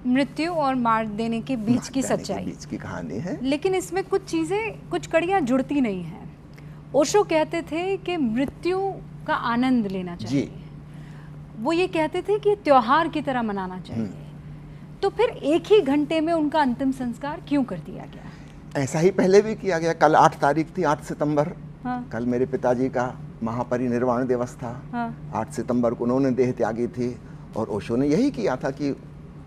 मृत्यु और मार देने के बीच की सच्चाई, बीच की कहानी है। लेकिन इसमें कुछ चीज़ें, कुछ कड़ियाँ जुड़ती नहीं हैं। ओशो कहते थे कि मृत्यु का आनंद लेना चाहिए जी। वो ये कहते थे कि त्योहार की तरह मनाना चाहिए। तो फिर एक ही घंटे में उनका अंतिम संस्कार क्यों कर दिया गया? ऐसा ही पहले भी किया गया। कल 8 तारीख थी, 8 सितंबर। हाँ। कल मेरे पिताजी का महापरिनिर्वाण दिवस था। हाँ। 8 सितंबर को उन्होंने देह त्यागी थी और ओशो ने यही किया था कि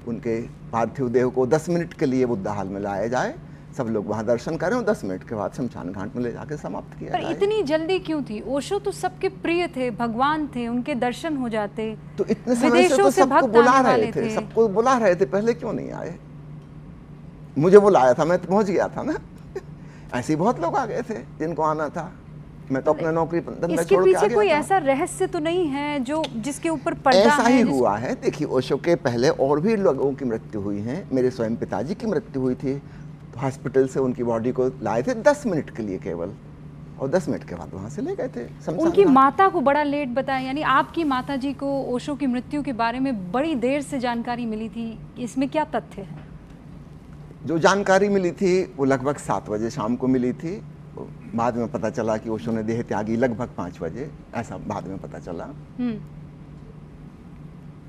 उनके पार्थिव देह को 10 मिनट के लिए बुद्ध हाल में लाया जाए, सब लोग वहाँ दर्शन करें और 10 मिनट के बाद शमशान घाट में ले जाके समाप्त किया जाए। इतनी जल्दी क्यों थी? ओशो तो सबके प्रिय थे, भगवान थे, उनके दर्शन हो जाते। तो इतने समय से तो सबको बुला रहे थे, सबको बुला रहे थे, पहले क्यों नहीं आए? मुझे बुलाया था, मैं तो पहुंच गया था ना। ऐसे बहुत लोग आ गए थे जिनको आना था। मैं तो अपना नौकरी धंधा इसके छोड़ के आ पीछे गया कोई था। ऐसा रहस्य तो नहीं है जो जिसके ऊपर पर्दा ऐसा है ही हुआ है। देखिए, ओशो के पहले और भी लोगों की मृत्यु हुई है। मेरे स्वयं पिताजी की मृत्यु हुई थी, तो हॉस्पिटल से उनकी बॉडी को लाए थे 10 मिनट के लिए केवल, और 10 मिनट के बाद वहाँ से ले गए थे शमशान उनकी घाट। माता को बड़ा लेट बताया, यानी आपकी माता जी को ओशो की मृत्यु के बारे में बड़ी देर से जानकारी मिली थी, इसमें क्या तथ्य है? जो जानकारी मिली थी वो लगभग 7 बजे शाम को मिली थी। बाद में पता चला कि ओशो ने देह त्यागी लगभग 5 बजे, ऐसा बाद में पता चला।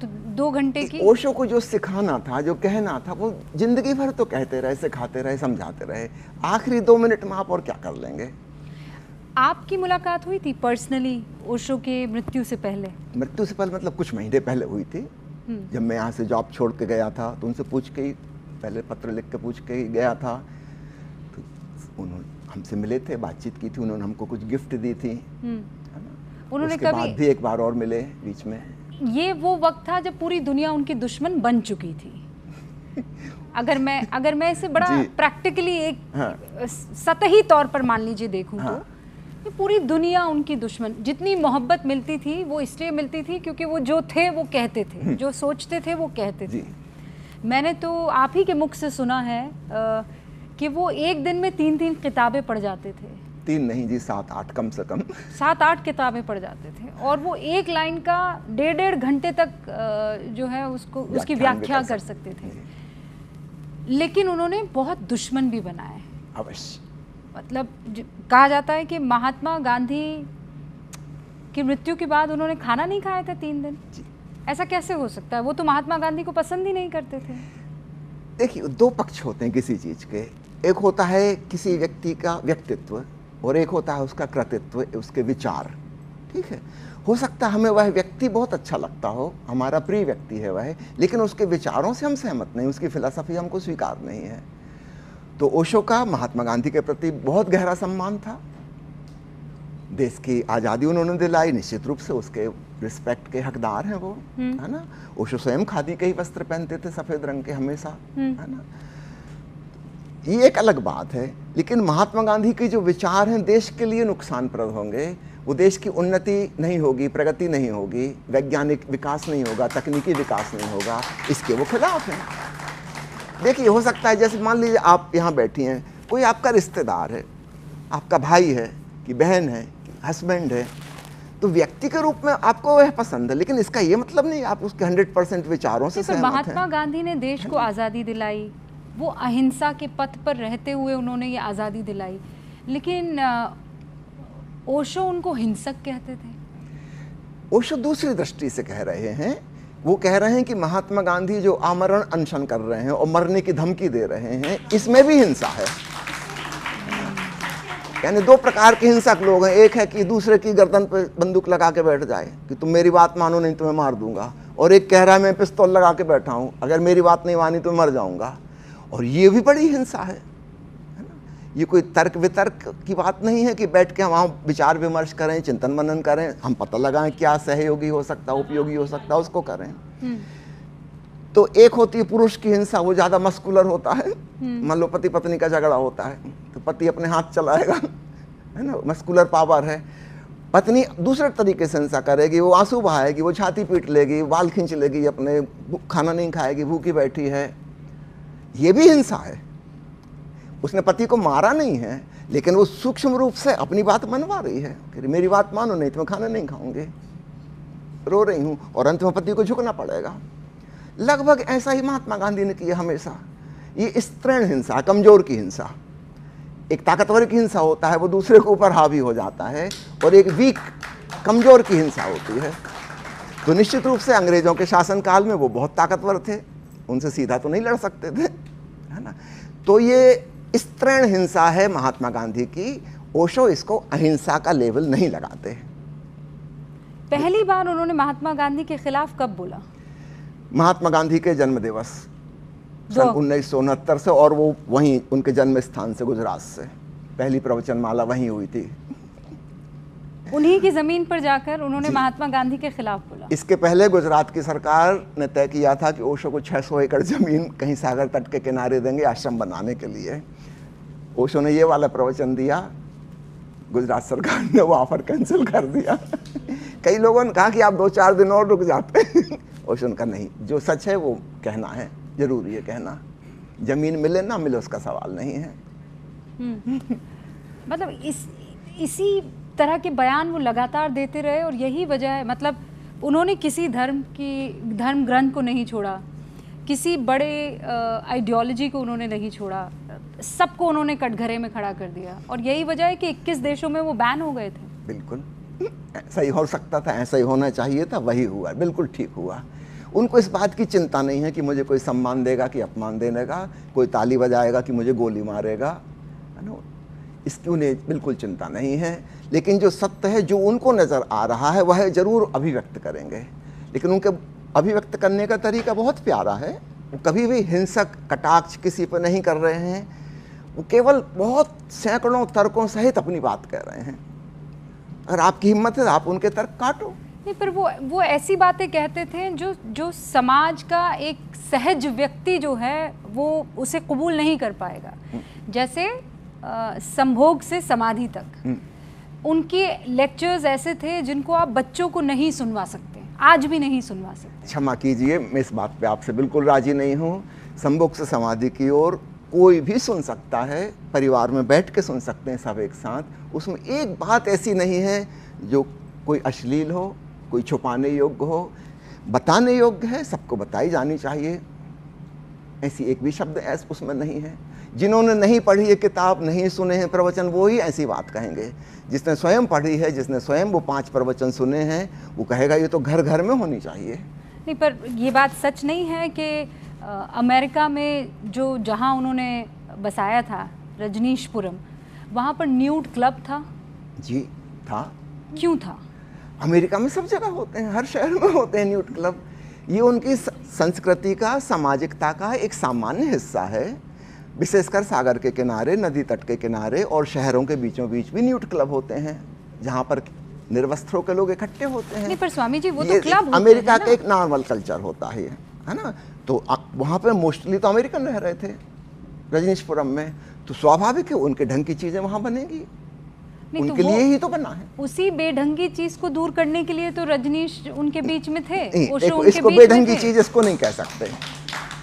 तो 2 घंटे की ओशो को जो सिखाना था, जो कहना था, वो जिंदगी भर तो कहते रहे, सिखाते रहे, समझाते रहे। आखिरी 2 मिनट में आप और क्या कर लेंगे? आपकी मुलाकात हुई थी पर्सनली ओशो के मृत्यु से पहले? मृत्यु से पहले मतलब कुछ महीने पहले हुई थी। जब मैं यहाँ से जॉब छोड़ के गया था तो उनसे पूछ के ही, पहले पत्र लिख के पूछ के ही गया था। तो उन्होंने हमसे मिले थे, बातचीत की थी, उन्होंने हमको कुछ गिफ्ट दी थी, है ना? उन्होंने उसके बाद भी एक बार और मिले बीच में। ये वो वक्त था जब पूरी दुनिया उनकी दुश्मन बन चुकी थी। अगर मैं इसे बड़ा प्रैक्टिकली एक सतही तौर पर मान लीजिए देखूं तो ये पूरी दुनिया उनकी दुश्मन। जितनी मोहब्बत मिलती थी वो इसलिए मिलती थी क्योंकि वो जो थे वो कहते थे, जो सोचते थे वो कहते थे। मैंने तो आप ही के मुख से सुना है कि वो एक दिन में 3-3 किताबें पढ़ जाते थे। 3 नहीं जी, 7-8 कम से कम। 7-8 किताबें पढ़ जाते थे, और वो एक लाइन का 1.5 घंटे तक जो है उसकी व्याख्या कर सकते थे। लेकिन उन्होंने बहुत दुश्मन भी बनाए। अवश्य। मतलब कहा जाता है कि महात्मा गांधी की मृत्यु के बाद उन्होंने खाना नहीं खाया था 3 दिन। ऐसा कैसे हो सकता है? वो तो महात्मा गांधी को पसंद ही नहीं करते थे। देखिए, 2 पक्ष होते हैं किसी चीज के। एक होता है किसी व्यक्ति का व्यक्तित्व, और एक होता है उसका कृतित्व, उसके विचार। ठीक है, हो सकता है हमें वह व्यक्ति बहुत अच्छा लगता हो, हमारा प्रिय व्यक्ति है वह, लेकिन उसके विचारों से हम सहमत नहीं, उसकी फिलॉसफी हमको स्वीकार नहीं है। तो ओशो का महात्मा गांधी के प्रति बहुत गहरा सम्मान था। देश की आज़ादी उन्होंने दिलाई, निश्चित रूप से उसके रिस्पेक्ट के हकदार हैं वो, है ना? ओशो स्वयं खादी के ही वस्त्र पहनते थे, सफ़ेद रंग के हमेशा, है ना? ये एक अलग बात है। लेकिन महात्मा गांधी के जो विचार हैं देश के लिए नुकसानप्रद होंगे। वो देश की उन्नति नहीं होगी, प्रगति नहीं होगी, वैज्ञानिक विकास नहीं होगा, तकनीकी विकास नहीं होगा, इसके वो खिलाफ हैं। देखिए, हो सकता है जैसे मान लीजिए आप यहाँ बैठी हैं, कोई आपका रिश्तेदार है, आपका भाई है कि बहन है कि हस्बैंड है, तो व्यक्ति के रूप में आपको वह पसंद है, लेकिन इसका ये मतलब नहीं आप उसके 100% विचारों से सहमत हैं। महात्मा गांधी ने देश को आज़ादी दिलाई, वो अहिंसा के पथ पर रहते हुए उन्होंने ये आज़ादी दिलाई, लेकिन ओशो उनको हिंसक कहते थे। ओशो दूसरी दृष्टि से कह रहे हैं। वो कह रहे हैं कि महात्मा गांधी जो आमरण अनशन कर रहे हैं और मरने की धमकी दे रहे हैं, इसमें भी हिंसा है। यानी 2 प्रकार के हिंसक लोग हैं। एक है कि दूसरे की गर्दन पे बंदूक लगा के बैठ जाए कि तुम मेरी बात मानो नहीं तो मैं मार दूंगा, और एक कह रहा है मैं पिस्तौल लगा के बैठा हूं, अगर मेरी बात नहीं मानी तो मर जाऊंगा। और ये भी बड़ी हिंसा है ना? ये कोई तर्क वितर्क की बात नहीं है कि बैठ के हम वहाँ विचार विमर्श करें, चिंतन मनन करें, हम पता लगाएं क्या सहयोगी हो सकता है, उपयोगी हो सकता है, उसको करें। तो एक होती है पुरुष की हिंसा, वो ज़्यादा मस्कुलर होता है। मान लो पति पत्नी का झगड़ा होता है तो पति अपने हाथ चलाएगा, है ना, मस्कुलर पावर है। पत्नी दूसरे तरीके से हिंसा करेगी, वो आंसू बहाएगी, वो छाती पीट लेगी, बाल खींच लेगी अपने, खाना नहीं खाएगी, भूखी बैठी है, ये भी हिंसा है। उसने पति को मारा नहीं है, लेकिन वो सूक्ष्म रूप से अपनी बात मनवा रही है कि मेरी बात मानो नहीं तो मैं खाना नहीं खाऊंगी, रो रही हूं, और अंत में पति को झुकना पड़ेगा। लगभग ऐसा ही महात्मा गांधी ने किया हमेशा। ये स्त्रीण हिंसा, कमजोर की हिंसा। एक ताकतवर की हिंसा होता है, वो दूसरे के ऊपर हावी हो जाता है, और एक वीक, कमजोर की हिंसा होती है। तो निश्चित रूप से अंग्रेजों के शासनकाल में वो बहुत ताकतवर थे, उनसे सीधा तो नहीं लड़ सकते थे, है ना? तो ये स्त्रीण हिंसा है महात्मा गांधी की। ओशो इसको अहिंसा का लेवल नहीं लगाते। पहली बार उन्होंने महात्मा गांधी के खिलाफ कब बोला? महात्मा गांधी के जन्म दिवस सन 1969 से, और वो वहीं उनके जन्म स्थान से, गुजरात से पहली प्रवचनमाला वहीं हुई थी। उन्हीं की जमीन पर जाकर उन्होंने महात्मा गांधी के खिलाफ बोला। इसके पहले गुजरात की सरकार ने तय किया था कि ओशो को 600 एकड़ जमीन कहीं सागर तट के किनारे देंगे आश्रम बनाने के लिए। ओशो ने ये वाला प्रवचन दिया गुजरात सरकार ने वो ऑफर कैंसिल कर दिया। कई लोगों ने कहा कि आप 2-4 दिन और रुक जाते हैं। ओशो ने कहा नहीं, जो सच है वो कहना है, जरूरी है कहना। जमीन मिले ना मिले उसका सवाल नहीं है। मतलब इसी तरह के बयान वो लगातार देते रहे और यही वजह है, मतलब उन्होंने किसी धर्म ग्रंथ को नहीं छोड़ा, किसी बड़े आइडियोलॉजी को उन्होंने नहीं छोड़ा, सबको उन्होंने कटघरे में खड़ा कर दिया और यही वजह है कि 21 देशों में वो बैन हो गए थे। बिल्कुल सही हो सकता था, ऐसा ही होना चाहिए था, वही हुआ, बिल्कुल ठीक हुआ। उनको इस बात की चिंता नहीं है कि मुझे कोई सम्मान देगा कि अपमान देगा, कोई ताली बजाएगा कि मुझे गोली मारेगा, है ना, इसकी उन्हें बिल्कुल चिंता नहीं है। लेकिन जो सत्य है, जो उनको नज़र आ रहा है, वह जरूर अभिव्यक्त करेंगे। लेकिन उनके अभिव्यक्त करने का तरीका बहुत प्यारा है। वो कभी भी हिंसक कटाक्ष किसी पर नहीं कर रहे हैं, वो केवल बहुत सैकड़ों तर्कों सहित अपनी बात कह रहे हैं। अगर आपकी हिम्मत है आप उनके तर्क काटो। नहीं, पर वो ऐसी बातें कहते थे जो समाज का एक सहज व्यक्ति जो है वो उसे कबूल नहीं कर पाएगा। जैसे संभोग से समाधि तक उनके लेक्चर्स ऐसे थे जिनको आप बच्चों को नहीं सुनवा सकते, आज भी नहीं सुनवा सकते। क्षमा कीजिए, मैं इस बात पे आपसे बिल्कुल राजी नहीं हूँ। संभोग से समाधि की ओर कोई भी सुन सकता है, परिवार में बैठ के सुन सकते हैं सब एक साथ। उसमें एक बात ऐसी नहीं है जो कोई अश्लील हो, कोई छुपाने योग्य हो, बताने योग्य है, सबको बताई जानी चाहिए। ऐसी एक भी शब्द ऐसा उसमें नहीं है। जिन्होंने नहीं पढ़ी है किताब, नहीं सुने हैं प्रवचन, वो ही ऐसी बात कहेंगे। जिसने स्वयं पढ़ी है, जिसने स्वयं वो 5 प्रवचन सुने हैं, वो कहेगा ये तो घर घर में होनी चाहिए। नहीं, पर ये बात सच नहीं है कि अमेरिका में जहाँ उन्होंने बसाया था रजनीशपुरम, वहाँ पर न्यूड क्लब था? जी था। क्यों था? अमेरिका में सब जगह होते हैं, हर शहर में होते हैं न्यूड क्लब। ये उनकी संस्कृति का, सामाजिकता का एक सामान्य हिस्सा है। विशेषकर सागर के किनारे, नदी तट के किनारे और शहरों के बीचों बीच भी न्यूड क्लब होते हैं, जहाँ पर निर्वस्त्रों के लोग इकट्ठे होते हैं। नहीं, पर स्वामी जी वो तो क्लब अमेरिका का एक नॉर्मल कल्चर होता है ना। तो वहाँ पर मोस्टली तो अमेरिकन रह रहे थे रजनीशपुरम में, तो स्वाभाविक है उनके ढंग की चीज़ें वहाँ बनेगी, उनके लिए ही तो बना है। उसी बेढंगी चीज को दूर करने के लिए तो रजनीश उनके बीच में थे। देखो, इसको बेढंगी चीज इसको नहीं कह सकते,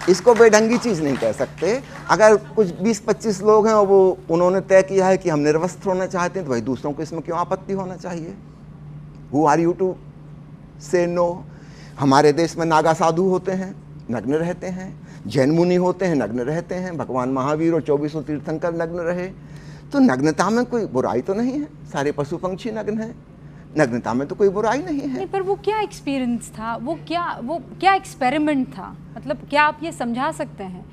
इसको बेढंगी चीज नहीं कह सकते। अगर कुछ 20-25 लोग हैं और वो उन्होंने तय किया है कि हम निर्वस्त्र होना चाहते हैं, तो भाई दूसरों को इसमें क्यों आपत्ति होना चाहिए? हु आर यू टू से नो? हमारे देश में नागा साधु होते हैं, नग्न रहते हैं, जैन मुनि होते हैं, नग्न रहते हैं, भगवान महावीर और 24 तीर्थंकर नग्न रहे। तो नग्नता में कोई बुराई तो नहीं है, सारे पशु पंक्षी नग्न हैं, नग्नता में तो कोई बुराई नहीं है। नहीं, पर वो क्या एक्सपीरियंस था, वो क्या एक्सपेरिमेंट था? मतलब क्या आप ये समझा सकते हैं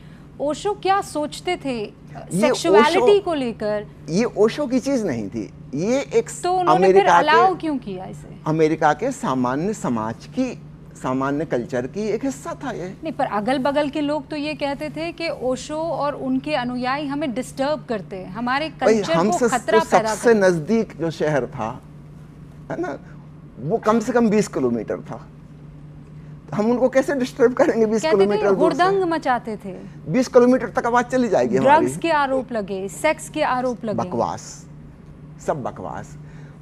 ओशो क्या सोचते थे सेक्सुअलिटी को लेकर? ये ओशो की चीज नहीं थी, ये एक तो उन्होंने फिर अलाउ क्यों किया इसे? अमेरिका के सामान्य समाज की, सामान्य कल्चर की एक हिस्सा था ये। नहीं, पर अगल बगल के लोग तो ये कहते थे कि ओशो और उनके अनुयायी हमें डिस्टर्ब करते हैं, हमारे कल्चर को खतरा पैदा करते हैं। सबसे नजदीक जो शहर था, है ना, वो कम से कम 20 किलोमीटर था। हम उनको कैसे डिस्टर्ब करेंगे 20 किलोमीटर? हुड़दंग मचाते थे। 20 किलोमीटर तक आवाज चली जाएगी हमारी। ड्रग्स के आरोप लगे, सेक्स के आरोप लगे, बकवास, सब बकवास।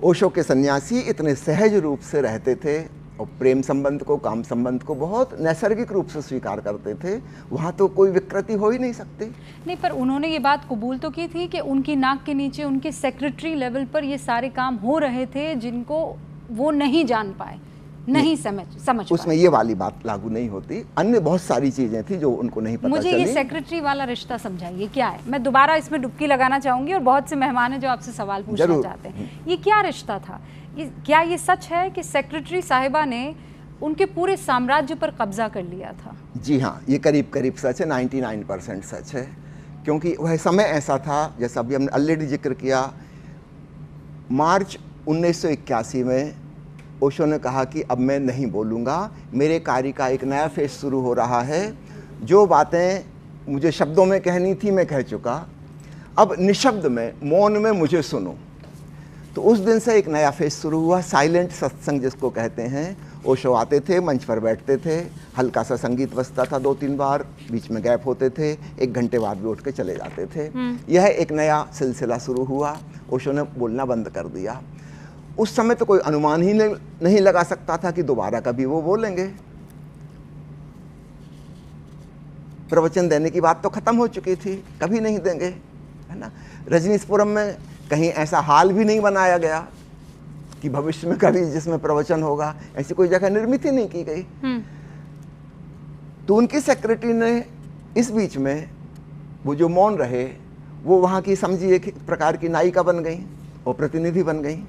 ओशो के सन्यासी इतने सहज रूप से रहते थे और प्रेम संबंध को, काम संबंध को बहुत नैसर्गिक रूप से स्वीकार करते थे। वहाँ तो कोई विकृति हो ही नहीं सकती। नहीं, पर उन्होंने ये बात कबूल तो की थी कि उनकी नाक के नीचे उनके सेक्रेटरी लेवल पर ये सारे काम हो रहे थे जिनको वो नहीं जान पाए, नहीं समझ उसमें ये वाली बात लागू नहीं होती। अन्य बहुत सारी चीजें थी जो उनको नहीं पता मुझे चली। ये सेक्रेटरी वाला रिश्ता समझाइए क्या है? मैं दोबारा इसमें डुबकी लगाना चाहूंगी और बहुत से मेहमान हैं जो आपसे सवाल पूछना चाहते हैं। ये क्या रिश्ता था? क्या ये सच है कि सेक्रेटरी साहिबा ने उनके पूरे साम्राज्य पर कब्जा कर लिया था? जी हाँ, ये करीब करीब सच है, 99% सच है। क्योंकि वह समय ऐसा था, जैसा अभी हमने ऑलरेडी जिक्र किया, मार्च 1981 में ओशो ने कहा कि अब मैं नहीं बोलूँगा, मेरे कार्य का एक नया फेज शुरू हो रहा है। जो बातें मुझे शब्दों में कहनी थी मैं कह चुका, अब निशब्द में, मौन में मुझे सुनो। तो उस दिन से एक नया फेज शुरू हुआ, साइलेंट सत्संग जिसको कहते हैं, ओशो आते थे, मंच पर बैठते थे, हल्का सा संगीत बजता था 2-3 बार, बीच में गैप होते थे, 1 घंटे बाद भी उठ के चले जाते थे। यह एक नया सिलसिला शुरू हुआ। ओशो ने बोलना बंद कर दिया। उस समय तो कोई अनुमान ही नहीं लगा सकता था कि दोबारा कभी वो बोलेंगे। प्रवचन देने की बात तो खत्म हो चुकी थी, कभी नहीं देंगे, है ना। रजनीशपुरम में कहीं ऐसा हाल भी नहीं बनाया गया कि भविष्य में कभी जिसमें प्रवचन होगा, ऐसी कोई जगह निर्मित ही नहीं की गई। तो उनकी सेक्रेटरी ने इस बीच में वो जो मौन रहे, वो वहाँ की समझिए एक प्रकार की नायिका बन गई और प्रतिनिधि बन गई।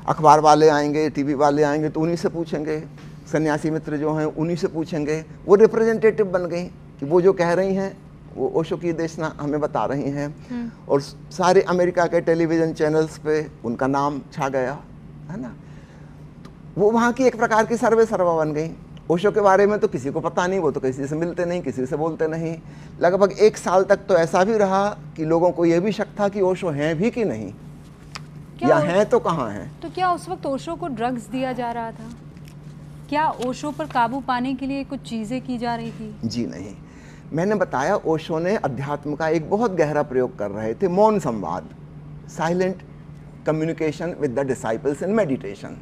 अखबार वाले आएंगे, टीवी वाले आएंगे तो उन्हीं से पूछेंगे, सन्यासी मित्र जो हैं उन्हीं से पूछेंगे। वो रिप्रेजेंटेटिव बन गई कि वो जो कह रही हैं वो ओशो की देशना हमें बता रही हैं। और सारे अमेरिका के टेलीविज़न चैनल्स पे उनका नाम छा गया, है ना। तो वो वहाँ की एक प्रकार की सर्वे सर्वा बन गई। ओशो के बारे में तो किसी को पता नहीं, वो तो किसी से मिलते नहीं, किसी से बोलते नहीं। लगभग 1 साल तक तो ऐसा भी रहा कि लोगों को ये भी शक था कि ओशो हैं भी कि नहीं, या हैं तो कहाँ हैं। तो क्या उस वक्त ओशो को ड्रग्स दिया जा रहा था? क्या ओशो पर काबू पाने के लिए कुछ चीज़ें की जा रही थी? जी नहीं, मैंने बताया ओशो ने अध्यात्म का एक बहुत गहरा प्रयोग कर रहे थे, मौन संवाद, silent communication with the disciples in meditation.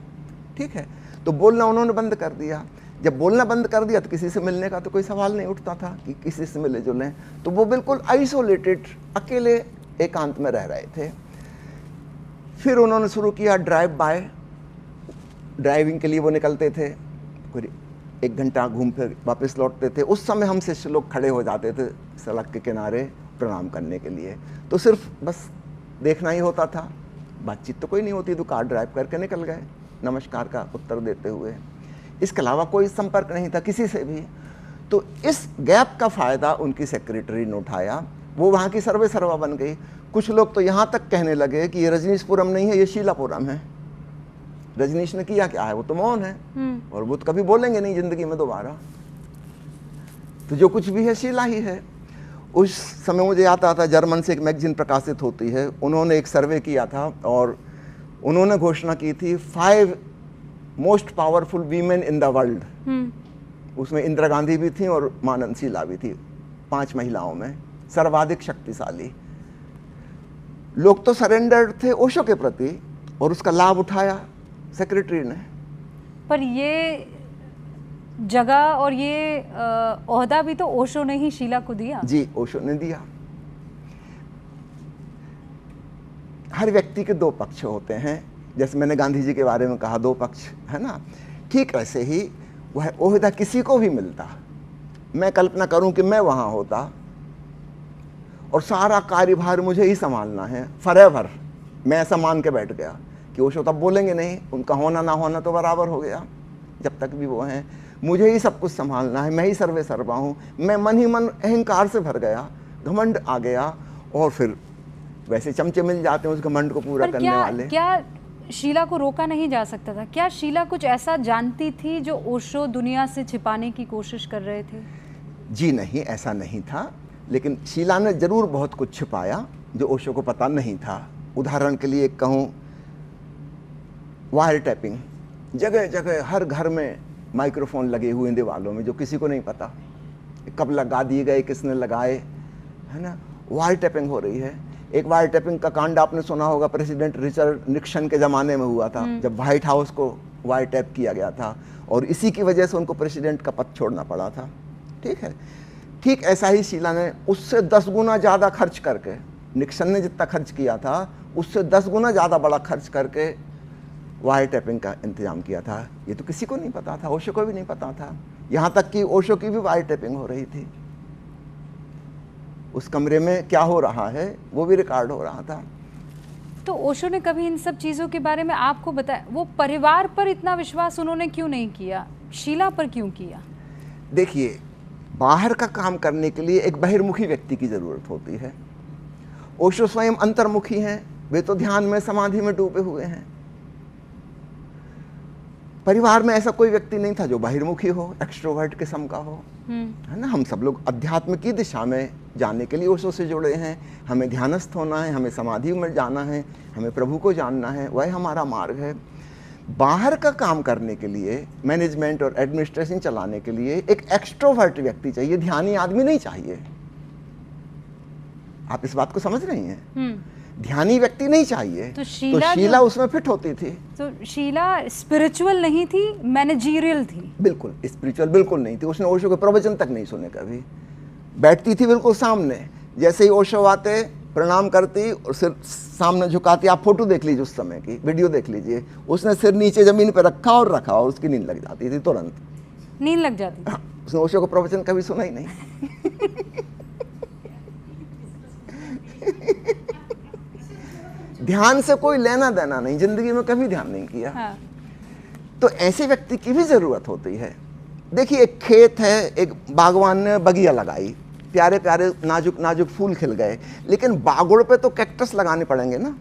ठीक है, तो बोलना उन्होंने बंद कर दिया। जब बोलना बंद कर दिया तो किसी से मिलने का तो कोई सवाल नहीं उठता था कि किसी से मिले जुलें। तो वो बिल्कुल आइसोलेटेड, अकेले एकांत में रह रहे थे। फिर उन्होंने शुरू किया ड्राइव बाय। ड्राइविंग के लिए वो निकलते थे, कोई 1 घंटा घूम फिर वापस लौटते थे। उस समय हम शिष्य लोग खड़े हो जाते थे सड़क के किनारे प्रणाम करने के लिए। तो सिर्फ बस देखना ही होता था, बातचीत तो कोई नहीं होती। तो कार ड्राइव करके निकल गए नमस्कार का उत्तर देते हुए। इसके अलावा कोई संपर्क नहीं था किसी से भी। तो इस गैप का फ़ायदा उनकी सेक्रेटरी ने उठाया। वो वहाँ की सर्वे सर्वा बन गई। कुछ लोग तो यहाँ तक कहने लगे कि ये रजनीशपुरम नहीं है, ये शीलापुरम है। रजनीश ने किया क्या है, वो तो मौन है और वो तो कभी बोलेंगे नहीं जिंदगी में दोबारा। तो जो कुछ भी है शीला ही है। उस समय मुझे आता था, जर्मन से एक मैगजीन प्रकाशित होती है, उन्होंने एक सर्वे किया था और उन्होंने घोषणा की थी 5 most powerful women in the world. उसमें इंदिरा गांधी भी थी और मानन शीला भी थी। 5 महिलाओं में सर्वाधिक शक्तिशाली। लोग तो सरेंडर थे ओशो के प्रति और उसका लाभ उठाया सेक्रेटरी ने। पर ये जगह और ये ओहदा भी तो ओशो ने ही शीला को दिया। जी, ओशो ने दिया। हर व्यक्ति के 2 पक्ष होते हैं। जैसे मैंने गांधी जी के बारे में कहा 2 पक्ष, है ना। ठीक ऐसे ही वह ओहदा किसी को भी मिलता, मैं कल्पना करूं कि मैं वहां होता और सारा कार्यभार मुझे ही संभालना है फॉरएवर, मैं ऐसा मान के बैठ गया कि ओशो तब बोलेंगे नहीं, उनका होना ना होना तो बराबर हो गया। जब तक भी वो हैं मुझे ही सब कुछ संभालना है, मैं ही सर्वे सर्वा हूँ। मैं मन ही मन अहंकार से भर गया, घमंड आ गया। और फिर वैसे चमचे मिल जाते हैं उस घमंड को पूरा करने वाले। क्या शीला को रोका नहीं जा सकता था? क्या शीला कुछ ऐसा जानती थी जो ओशो दुनिया से छिपाने की कोशिश कर रहे थे? जी नहीं, ऐसा नहीं था। लेकिन शीला ने जरूर बहुत कुछ छिपाया जो ओशो को पता नहीं था। उदाहरण के लिए कहूँ, वायर टैपिंग, जगह जगह हर घर में माइक्रोफोन लगे हुए हैं दीवालों में, जो किसी को नहीं पता कब लगा दिए गए, किसने लगाए, है ना। वायर टैपिंग हो रही है। एक वायर टैपिंग का कांड आपने सुना होगा, प्रेसिडेंट रिचर्ड निक्सन के ज़माने में हुआ था, जब व्हाइट हाउस को वायर टैप किया गया था और इसी की वजह से उनको प्रेसिडेंट का पद छोड़ना पड़ा था। ठीक है, ठीक ऐसा ही शीला ने उससे 10 गुना ज़्यादा खर्च करके, निक्सन ने जितना खर्च किया था उससे 10 गुना ज़्यादा बड़ा खर्च करके वायर टैपिंग का इंतजाम किया था। ये तो किसी को नहीं पता था, ओशो को भी नहीं पता था। यहाँ तक कि ओशो की भी वायर टैपिंग हो रही थी। उस कमरे में क्या हो रहा है वो भी रिकॉर्ड हो रहा था। तो ओशो ने कभी इन सब चीज़ों के बारे में आपको बताया? वो परिवार पर इतना विश्वास उन्होंने क्यों नहीं किया, शीला पर क्यों किया? देखिए, बाहर का काम करने के लिए एक बहिर्मुखी व्यक्ति की ज़रूरत होती है। ओशो स्वयं अंतर्मुखी हैं, वे तो ध्यान में, समाधि में डूबे हुए हैं। परिवार में ऐसा कोई व्यक्ति नहीं था जो बहिर्मुखी हो, एक्सट्रोवर्ट किस्म का हो, है ना। हम सब लोग अध्यात्म की दिशा में जाने के लिए ओशो से जुड़े हैं। हमें ध्यानस्थ होना है, हमें समाधि में जाना है, हमें प्रभु को जानना है, वह हमारा मार्ग है। बाहर का काम करने के लिए, मैनेजमेंट और एडमिनिस्ट्रेशन चलाने के लिए एक एक्सट्रोवर्ट व्यक्ति चाहिए, ध्यानी आदमी नहीं चाहिए। आप इस बात को समझ रही हैं? ध्यानी व्यक्ति नहीं चाहिए। तो शीला उसमें फिट होती थी। तो शीला स्पिरिचुअल नहीं थी, मैनेजरियल थी। बिल्कुल स्पिरिचुअल बिल्कुल नहीं थी। उसने ओशो के प्रवचन तक नहीं सुने कभी। बैठती थी बिल्कुल सामने, जैसे ही ओशो आते प्रणाम करती और सिर सामने झुकाती। आप फोटो देख लीजिए, उस समय की वीडियो देख लीजिए। उसने सिर नीचे जमीन पर रखा और उसकी नींद लग जाती थी, तुरंत नींद लग जाती। हाँ, उसने ओशो का प्रवचन कभी सुना ही नहीं। ध्यान से कोई लेना देना नहीं, जिंदगी में कभी ध्यान नहीं किया। हाँ। तो ऐसे व्यक्ति की भी जरूरत होती है। देखिए, एक खेत है, एक बागवान ने बगिया लगाई, प्यारे प्यारे नाजुक नाजुक फूल खिल गए, लेकिन बागुड़ पे तो कैक्टस लगाने पड़ेंगे ना।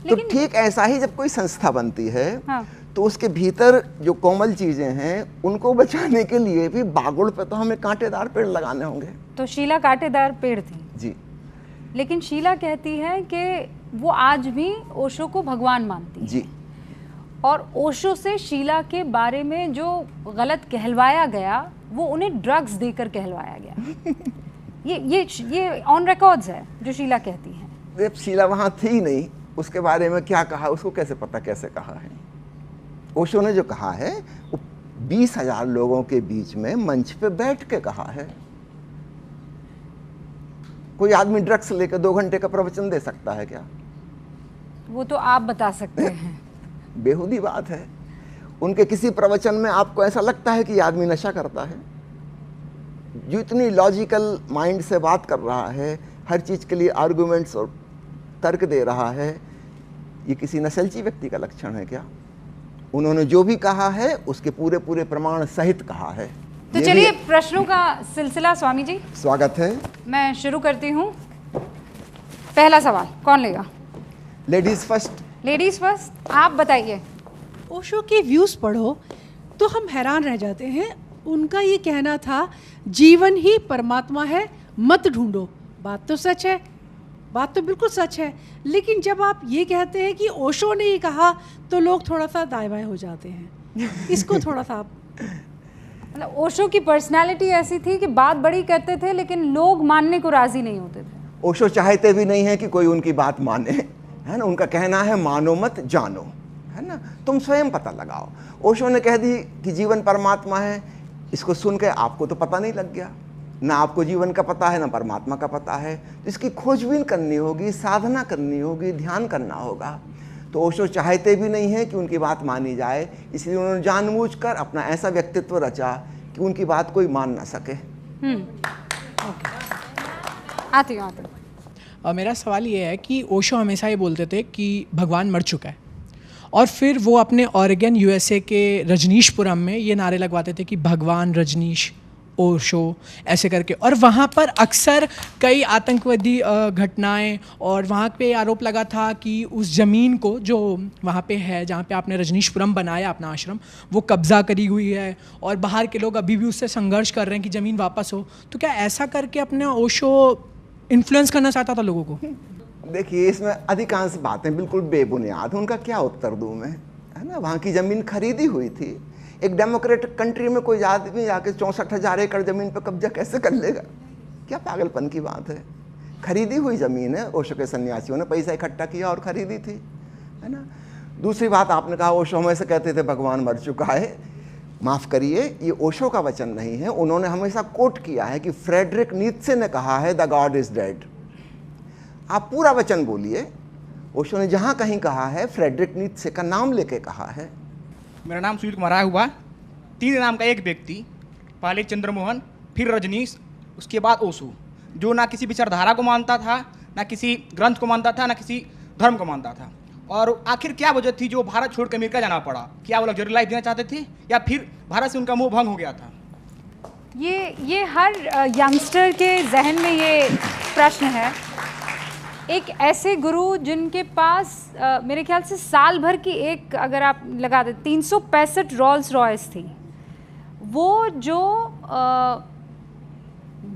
तो ठीक ऐसा ही जब कोई संस्था बनती है, हाँ। तो उसके भीतर जो कोमल चीजें हैं उनको बचाने के लिए भी बागुड़ पे तो हमें कांटेदार पेड़ लगाने होंगे। तो शीला कांटेदार पेड़ थी जी। लेकिन शीला कहती है कि वो आज भी ओशो को भगवान मानती है। जी। और ओशो से शीला के बारे में जो गलत कहलवाया गया वो उन्हें ड्रग्स देकर कहलवाया गया। ये ऑन रिकॉर्ड्स है जो शीला कहती है। शीला वहां थी नहीं, उसके बारे में क्या कहा उसको कैसे पता, कैसे कहा है? ओशो ने जो कहा है वो 20,000 लोगों के बीच में मंच पे बैठ के कहा है। कोई आदमी ड्रग्स लेकर 2 घंटे का प्रवचन दे सकता है क्या? वो तो आप बता सकते हैं। बेहुदी बात है। उनके किसी प्रवचन में आपको ऐसा लगता है कि ये आदमी नशा करता है? जो इतनी लॉजिकल माइंड से बात कर रहा है, हर चीज के लिए आर्गुमेंट्स और तर्क दे रहा है, ये किसी नशलची व्यक्ति का लक्षण है क्या? उन्होंने जो भी कहा है उसके पूरे पूरे प्रमाण सहित कहा है। तो चलिए प्रश्नों का सिलसिला, स्वामी जी स्वागत है। मैं शुरू करती हूँ। पहला सवाल कौन लेगा? Ladies first. लेडीज फर्स्ट, आप बताइए। ओशो के व्यूज पढ़ो तो हम हैरान रह जाते हैं। उनका ये कहना था जीवन ही परमात्मा है, मत ढूंढो। बात तो सच है, बात तो बिल्कुल सच है, लेकिन जब आप ये कहते हैं कि ओशो ने ये कहा तो लोग थोड़ा सा दाएं बाएं हो जाते हैं। इसको थोड़ा सा आप मतलब ओशो की पर्सनालिटी ऐसी थी कि बात बड़ी करते थे लेकिन लोग मानने को राजी नहीं होते थे। ओशो चाहते भी नहीं है कि कोई उनकी बात माने, है ना। उनका कहना है मानो मत जानो, है ना, तुम स्वयं पता लगाओ। ओशो ने कह दी कि जीवन परमात्मा है, इसको सुन के आपको तो पता नहीं लग गया, ना आपको जीवन का पता है ना परमात्मा का पता है। तो इसकी खोजबीन करनी होगी, साधना करनी होगी, ध्यान करना होगा। तो ओशो चाहते भी नहीं है कि उनकी बात मानी जाए, इसलिए उन्होंने जानबूझकर अपना ऐसा व्यक्तित्व रचा कि उनकी बात कोई मान ना सके। आती हूँ। मेरा सवाल ये है कि ओशो हमेशा ये बोलते थे कि भगवान मर चुका है, और फिर वो अपने ऑरेगन यूएसए के रजनीशपुरम में ये नारे लगवाते थे कि भगवान रजनीश ओशो ऐसे करके, और वहाँ पर अक्सर कई आतंकवादी घटनाएं, और वहाँ पे आरोप लगा था कि उस ज़मीन को जो वहाँ पे है जहाँ पे आपने रजनीशपुरम बनाया अपना आश्रम, वो कब्ज़ा करी हुई है और बाहर के लोग अभी भी उससे संघर्ष कर रहे हैं कि ज़मीन वापस हो। तो क्या ऐसा करके अपना ओशो इन्फ्लुएंस करना चाहता था लोगों को? देखिए, इसमें अधिकांश बातें बिल्कुल बेबुनियाद, उनका क्या उत्तर दूँ मैं, है ना। वहाँ की ज़मीन खरीदी हुई थी। एक डेमोक्रेटिक कंट्री में कोई आदमी जाके 64,000 एकड़ ज़मीन पर कब्जा कैसे कर लेगा? क्या पागलपन की बात है। खरीदी हुई ज़मीन है, ओशो के सन्यासियों ने पैसा इकट्ठा किया और ख़रीदी थी, है ना। दूसरी बात, आपने कहा ओशो हमेशा कहते थे भगवान मर चुका है। माफ़ करिए, ये ओशो का वचन नहीं है। उन्होंने हमेशा कोट किया है कि फ्रेडरिक नीत्शे ने कहा है द गॉड इज़ डेड। आप पूरा वचन बोलिए। ओशो ने जहाँ कहीं कहा है फ्रेडरिक नीत्शे का नाम लेके कहा है। मेरा नाम सुनील कुमार हुआ। 3 नाम का एक व्यक्ति, पहले चंद्रमोहन, फिर रजनीश, उसके बाद ओशो, जो ना किसी विचारधारा को मानता था, ना किसी ग्रंथ को मानता था, ना किसी धर्म को मानता था। और आखिर क्या वजह थी जो भारत छोड़ कर अमेरिका जाना पड़ा? क्या वो लग्जरी लाइफ जीना चाहते थे, या फिर भारत से उनका मोह भंग हो गया था? ये हर यंगस्टर के जहन में ये प्रश्न है। एक ऐसे गुरु जिनके पास मेरे ख्याल से साल भर की एक, अगर आप लगा दें, 365 रोल्स रॉयस थी, वो जो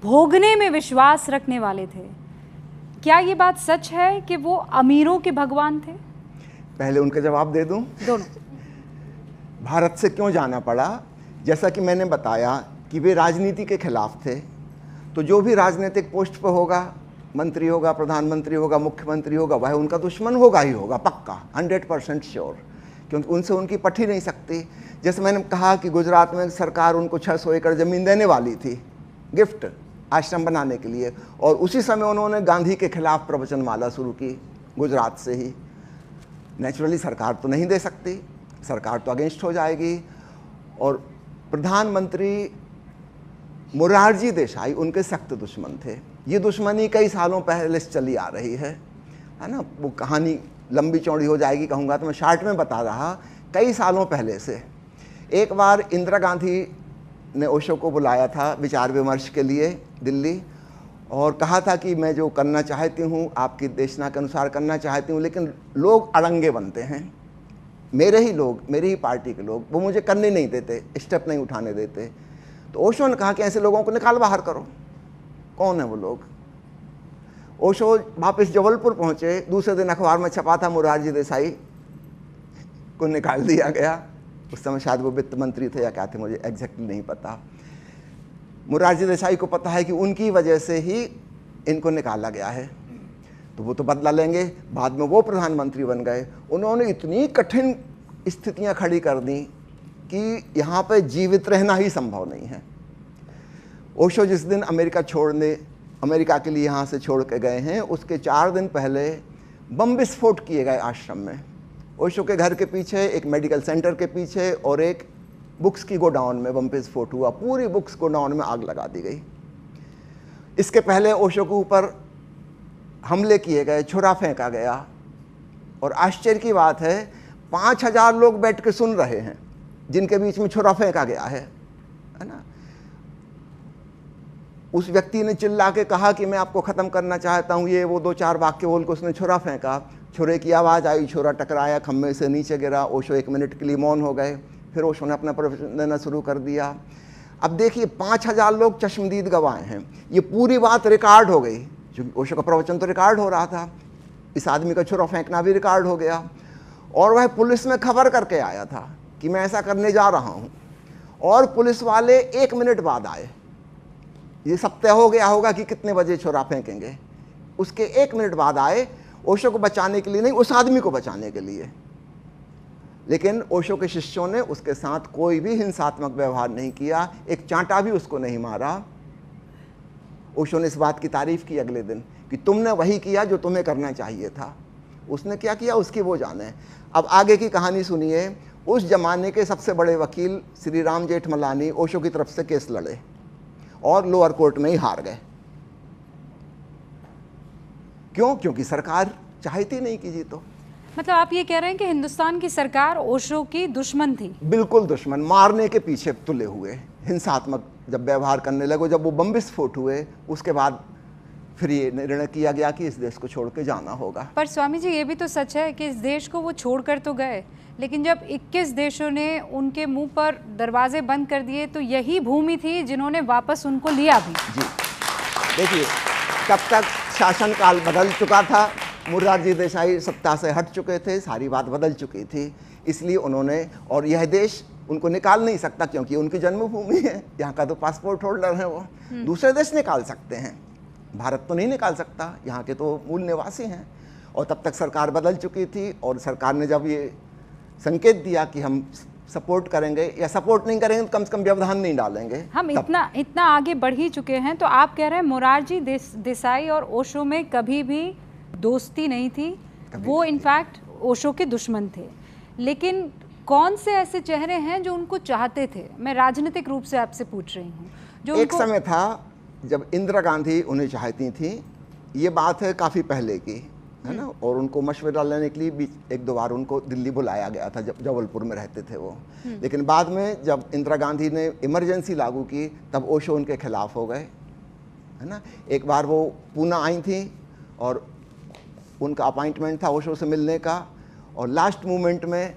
भोगने में विश्वास रखने वाले थे, क्या ये बात सच है कि वो अमीरों के भगवान थे? पहले उनका जवाब दे दूं। दोनों। भारत से क्यों जाना पड़ा? जैसा कि मैंने बताया कि वे राजनीति के खिलाफ थे, तो जो भी राजनीतिक पोस्ट पर होगा, मंत्री होगा, प्रधानमंत्री होगा, मुख्यमंत्री होगा, वह उनका दुश्मन होगा ही होगा, पक्का 100% श्योर, क्योंकि उनसे उनकी पट ही नहीं सकती। जैसे मैंने कहा कि गुजरात में सरकार उनको 600 एकड़ ज़मीन देने वाली थी गिफ्ट आश्रम बनाने के लिए, और उसी समय उन्होंने गांधी के खिलाफ प्रवचनमाला शुरू की गुजरात से ही। नेचुरली सरकार तो नहीं दे सकती, सरकार तो अगेंस्ट हो जाएगी। और प्रधानमंत्री मोरारजी देसाई उनके सख्त दुश्मन थे। ये दुश्मनी कई सालों पहले से चली आ रही है ना। वो कहानी लंबी चौड़ी हो जाएगी कहूँगा तो मैं शार्ट में बता रहा। कई सालों पहले से एक बार इंदिरा गांधी ने ओशो को बुलाया था विचार विमर्श के लिए दिल्ली, और कहा था कि मैं जो करना चाहती हूँ आपकी देशना के अनुसार करना चाहती हूँ, लेकिन लोग अड़ंगे बनते हैं, मेरे ही लोग, मेरी ही पार्टी के लोग, वो मुझे करने नहीं देते, स्टेप नहीं उठाने देते। तो ओशो ने कहा कि ऐसे लोगों को निकाल बाहर करो। कौन है वो लोग? ओशो वापस जबलपुर पहुँचे, दूसरे दिन अखबार में छपा था मोरारजी देसाई को निकाल दिया गया। उस समय शायद वो वित्त मंत्री थे या क्या थे, मुझे एग्जैक्टली नहीं पता। मोरारजी देसाई को पता है कि उनकी वजह से ही इनको निकाला गया है, तो वो तो बदला लेंगे। बाद में वो प्रधानमंत्री बन गए। उन्होंने इतनी कठिन स्थितियां खड़ी कर दी कि यहाँ पे जीवित रहना ही संभव नहीं है। ओशो जिस दिन अमेरिका के लिए यहाँ से छोड़ के गए हैं, उसके 4 दिन पहले बम विस्फोट किए गए आश्रम में। ओशो के घर के पीछे, एक मेडिकल सेंटर के पीछे और एक बुक्स की गोडाउन में बम विस्फोट हुआ। पूरी बुक्स गोडाउन में आग लगा दी गई। इसके पहले ओशो के ऊपर हमले किए गए, छुरा फेंका गया, और आश्चर्य की बात है 5000 लोग बैठ के सुन रहे हैं जिनके बीच में छुरा फेंका गया है ना। उस व्यक्ति ने चिल्ला के कहा कि मैं आपको ख़त्म करना चाहता हूँ, ये वो 2-4 वाक्य बोल के उसने छुरा फेंका। छुरे की आवाज़ आई, छुरा टकराया, खम्भे से नीचे गिरा। ओशो 1 मिनट के लिए मौन हो गए, फिर ओशो ने अपना प्रवचन देना शुरू कर दिया। अब देखिए 5000 लोग चश्मदीद गवाह हैं। ये पूरी बात रिकॉर्ड हो गई, क्योंकि ओशो का प्रवचन तो रिकॉर्ड हो रहा था, इस आदमी का छुरा फेंकना भी रिकॉर्ड हो गया। और वह पुलिस में खबर करके आया था कि मैं ऐसा करने जा रहा हूँ, और पुलिस वाले 1 मिनट बाद आए। ये सब तय हो गया होगा कि कितने बजे छुरा फेंकेंगे। उसके 1 मिनट बाद आए, ओशो को बचाने के लिए नहीं, उस आदमी को बचाने के लिए। लेकिन ओशो के शिष्यों ने उसके साथ कोई भी हिंसात्मक व्यवहार नहीं किया, एक चांटा भी उसको नहीं मारा। ओशो ने इस बात की तारीफ की अगले दिन कि तुमने वही किया जो तुम्हें करना चाहिए था। उसने क्या किया उसकी वो जाने। अब आगे की कहानी सुनिए। उस जमाने के सबसे बड़े वकील श्री राम जेठमलानी ओशो की तरफ से केस लड़े और लोअर कोर्ट में ही हार गए। क्यों? क्योंकि सरकार चाहती नहीं कि जीतो। मतलब आप ये कह रहे हैं कि हिंदुस्तान की सरकार ओशो की दुश्मन थी? बिल्कुल दुश्मन, मारने के पीछे तुले हुए, हिंसात्मक जब व्यवहार करने लगे। जब वो बम विस्फोट हुए उसके बाद फिर ये निर्णय किया गया कि इस देश को छोड़ के जाना होगा। पर स्वामी जी ये भी तो सच है कि इस देश को वो छोड़कर तो गए, लेकिन जब 21 देशों ने उनके मुंह पर दरवाजे बंद कर दिए तो यही भूमि थी जिन्होंने वापस उनको लिया भी। जी देखिए, तब तक शासनकाल बदल चुका था, मोरारजी देसाई सत्ता से हट चुके थे, सारी बात बदल चुकी थी। इसलिए उन्होंने, और यह देश उनको निकाल नहीं सकता क्योंकि उनकी जन्मभूमि है, यहाँ का तो पासपोर्ट होल्डर है वो। दूसरे देश निकाल सकते हैं, भारत तो नहीं निकाल सकता, यहाँ के तो मूल निवासी हैं। और तब तक सरकार बदल चुकी थी, और सरकार ने जब ये संकेत दिया कि हम सपोर्ट करेंगे या सपोर्ट नहीं करेंगे तो कम से कम व्यवधान नहीं डालेंगे, हम इतना आगे बढ़ ही चुके हैं। तो आप कह रहे हैं मोरारजी देसाई और ओशो में कभी भी दोस्ती नहीं थी, वो इनफैक्ट ओशो के दुश्मन थे। लेकिन कौन से ऐसे चेहरे हैं जो उनको चाहते थे? मैं राजनीतिक रूप से आपसे पूछ रही हूँ। जो एक समय था जब इंदिरा गांधी उन्हें चाहती थी, ये बात है काफ़ी पहले की, है ना। और उनको मशवरा लेने के लिए भी 1-2 बार उनको दिल्ली बुलाया गया था, जब जबलपुर में रहते थे वो। लेकिन बाद में जब इंदिरा गांधी ने इमरजेंसी लागू की तब ओशो उनके खिलाफ हो गए, है ना। एक बार वो पूना आई थी और उनका अपॉइंटमेंट था ओशो से मिलने का, और लास्ट मोमेंट में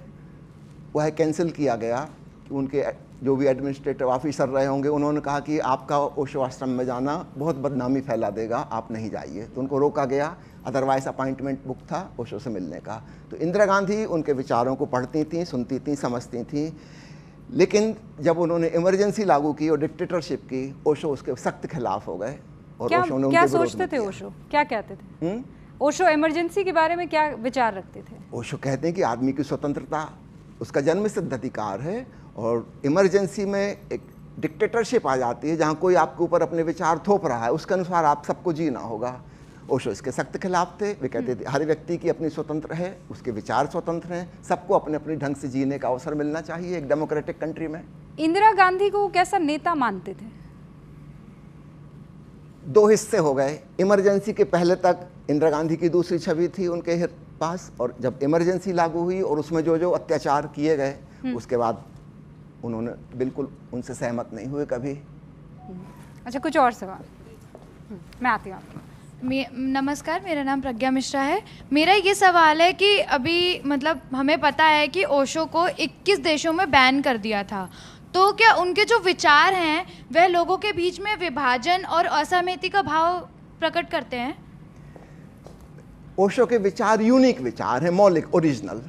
वह कैंसिल किया गया कि उनके जो भी एडमिनिस्ट्रेटिव ऑफिसर रहे होंगे, उन्होंने कहा कि आपका ओशो आश्रम में जाना बहुत बदनामी फैला देगा, आप नहीं जाइए। तो उनको रोका गया, अदरवाइज अपॉइंटमेंट बुक था ओशो से मिलने का। तो इंदिरा गांधी उनके विचारों को पढ़ती थी, सुनती थी, समझती थी, लेकिन जब उन्होंने इमरजेंसी लागू की और डिक्टेटरशिप की, ओशो उसके सख्त खिलाफ हो गए। और क्या ओशो ने क्या उनके विरोध सोचते में थे किया। ओशो, क्या कहते थे ओशो? इमरजेंसी के बारे में क्या विचार रखते थे? ओशो कहते हैं कि आदमी की स्वतंत्रता उसका जन्म सिद्ध अधिकार है, और इमरजेंसी में एक डिक्टेटरशिप आ जाती है जहाँ कोई आपके ऊपर अपने विचार थोप रहा है, उसके अनुसार आप सबको जीना होगा। ओशो इसके सख्त खिलाफ थे। वे कहते थे हर व्यक्ति की अपनी स्वतंत्र है, उसके विचार स्वतंत्र हैं, सबको अपने अपने ढंग से जीने का अवसर मिलना चाहिए एक डेमोक्रेटिक कंट्री में। इंदिरा गांधी को कैसा नेता मानते थे? दो हिस्से हो गए। इमरजेंसी के पहले तक इंदिरा गांधी की दूसरी छवि थी उनके पास, और जब इमरजेंसी लागू हुई और उसमें जो जो अत्याचार किए गए, उसके बाद उन्होंने बिल्कुल उनसे सहमत नहीं हुए कभी। अच्छा, कुछ और सवाल? मैं आती हूँ आपके। नमस्कार, मेरा नाम प्रज्ञा मिश्रा है। मेरा ये सवाल है कि अभी मतलब हमें पता है कि ओशो को 21 देशों में बैन कर दिया था, तो क्या उनके जो विचार हैं वह लोगों के बीच में विभाजन और असहमति का भाव प्रकट करते हैं? ओशो के विचार यूनिक विचार हैं, मौलिक, ओरिजिनल,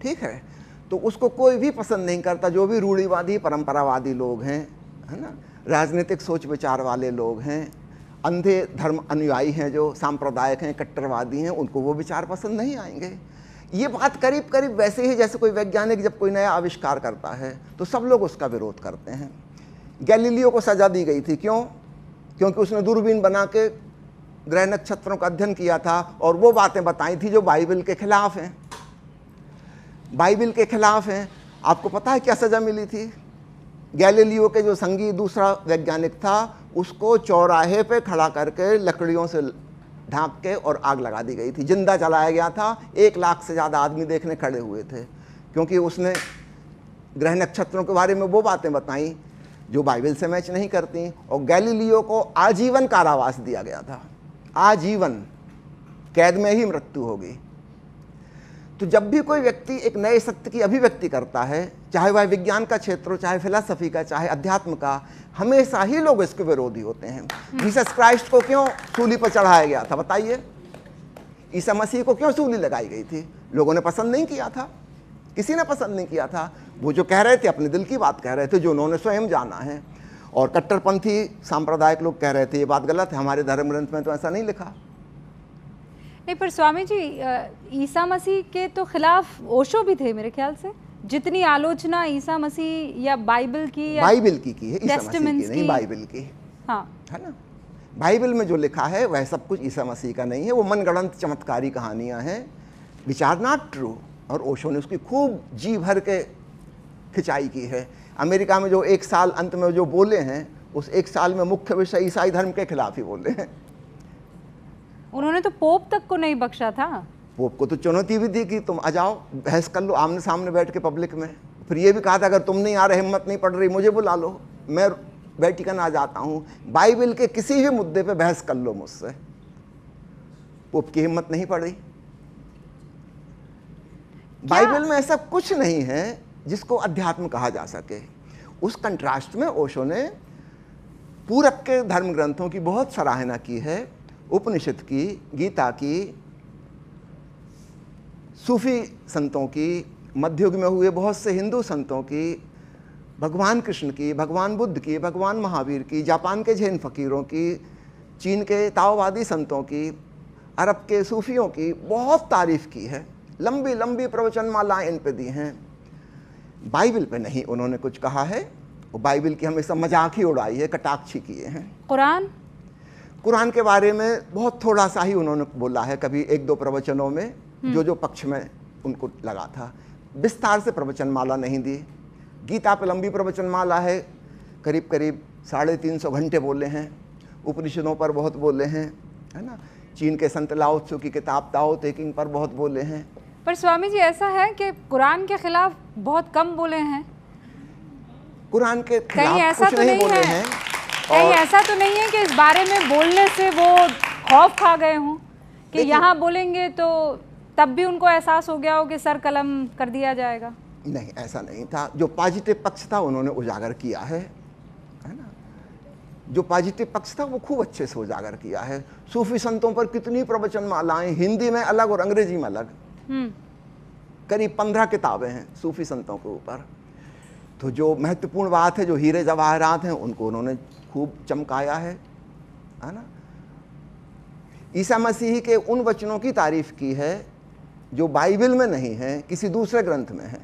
ठीक है। तो उसको कोई भी पसंद नहीं करता। जो भी रूढ़िवादी, परंपरावादी लोग हैं, है ना, राजनीतिक सोच विचार वाले लोग हैं, अंधे धर्म अनुयायी हैं, जो सांप्रदायिक हैं, कट्टरवादी हैं, उनको वो विचार पसंद नहीं आएंगे। ये बात करीब करीब वैसे ही जैसे कोई वैज्ञानिक जब कोई नया आविष्कार करता है तो सब लोग उसका विरोध करते हैं। गैलीलियो को सजा दी गई थी, क्यों? क्योंकि उसने दूरबीन बना के ग्रह नक्षत्रों का अध्ययन किया था और वो बातें बताई थी जो बाइबल के खिलाफ हैं। बाइबल के खिलाफ हैं। आपको पता है क्या सजा मिली थी? गैलीलियो के जो संगी दूसरा वैज्ञानिक था, उसको चौराहे पे खड़ा करके लकड़ियों से ढांक के और आग लगा दी गई थी। जिंदा जलाया गया था। 1 लाख से ज़्यादा आदमी देखने खड़े हुए थे, क्योंकि उसने ग्रह नक्षत्रों के बारे में वो बातें बताई जो बाइबल से मैच नहीं करती। और गैलीलियो को आजीवन कारावास दिया गया था, आजीवन कैद में ही मृत्यु होगी। तो जब भी कोई व्यक्ति एक नए सत्य की अभिव्यक्ति करता है, चाहे वह विज्ञान का क्षेत्र हो, चाहे फिलॉसफी का, चाहे अध्यात्म का, हमेशा ही लोग इसके विरोधी होते हैं। जीसस क्राइस्ट को क्यों सूली पर चढ़ाया गया था, बताइए? ईसा मसीह को क्यों सूली लगाई गई थी? लोगों ने पसंद नहीं किया था, किसी ने पसंद नहीं किया था। वो जो कह रहे थे अपने दिल की बात कह रहे थे, जो उन्होंने स्वयं जाना है। और कट्टरपंथी सांप्रदायिक लोग कह रहे थे ये बात गलत है, हमारे धर्म ग्रंथ में तो ऐसा नहीं लिखा। नहीं, पर स्वामी जी, ईसा मसीह के तो खिलाफ ओशो भी थे मेरे ख्याल से। जितनी आलोचना ईसा मसीह या बाइबल की है, ईसा मसीह की नहीं, बाइबल की, हाँ, है ना। बाइबल में जो लिखा है वह सब कुछ ईसा मसीह का नहीं है। वो मनगढ़ंत चमत्कारी कहानियां हैं, विच आर नॉट ट्रू। और ओशो ने उसकी खूब जी भर के खिंचाई की है। अमेरिका में जो 1 साल अंत में जो बोले हैं, उस 1 साल में मुख्य विषय ईसाई धर्म के खिलाफ ही बोले हैं। उन्होंने तो पोप तक को नहीं बख्शा था। पोप को तो चुनौती भी दी कि तुम आ जाओ, बहस कर लो आमने सामने बैठ के पब्लिक में। फिर ये भी कहा था अगर तुम नहीं आ रहे, हिम्मत नहीं पड़ रही, मुझे बुला लो, मैं वेटिकन आ जाता हूँ, बाइबल के किसी भी मुद्दे पे बहस कर लो मुझसे। पोप की हिम्मत नहीं पड़ी। बाइबल में ऐसा कुछ नहीं है जिसको अध्यात्म कहा जा सके। उस कंट्रास्ट में ओशो ने पूरब के धर्म ग्रंथों की बहुत सराहना की है, उपनिषद की, गीता की, सूफी संतों की, मध्ययुग में हुए बहुत से हिंदू संतों की, भगवान कृष्ण की, भगवान बुद्ध की, भगवान महावीर की, जापान के जैन फकीरों की, चीन के ताओवादी संतों की, अरब के सूफियों की बहुत तारीफ की है। लंबी लंबी प्रवचन मालाएं इन पे दी हैं। बाइबल पे नहीं उन्होंने कुछ कहा है। वो बाइबल की हमेशा मजाक ही उड़ाई है, कटाक्षी किए हैं। कुरान के बारे में बहुत थोड़ा सा ही उन्होंने बोला है, कभी 1-2 प्रवचनों में जो पक्ष में उनको लगा था। विस्तार से प्रवचन माला नहीं दी। गीता पे लंबी प्रवचन माला है, करीब करीब 350 घंटे बोले हैं। उपनिषदों पर बहुत बोले हैं, है ना। चीन के संत लाओ त्सु की किताब ताओ ते किंग पर बहुत बोले हैं। पर स्वामी जी ऐसा है कि कुरान के खिलाफ बहुत कम बोले हैं। कुरान के खिलाफ ऐसा कुछ तो नहीं बोले हैं। कहीं ऐसा तो नहीं है कि इस बारे में बोलने से वो खौफ खा गए हों कि यहाँ बोलेंगे तो तब भी उनको एहसास हो गया हो कि सर कलम कर दिया जाएगा? नहीं, ऐसा नहीं था। जो पॉजिटिव पक्ष था उन्होंने उजागर किया है ना। जो पॉजिटिव पक्ष था वो खूब अच्छे से उजागर किया है। सूफी संतों पर कितनी प्रवचन मालाएं, हिंदी में अलग और अंग्रेजी में अलग, करीब 15 किताबें हैं सूफी संतों के ऊपर। तो जो महत्वपूर्ण बात है, जो हीरे जवाहरात हैं, उनको उन्होंने खूब चमकाया है ना। ईसा मसीह के उन वचनों की तारीफ की है जो बाइबल में नहीं है, किसी दूसरे ग्रंथ में है।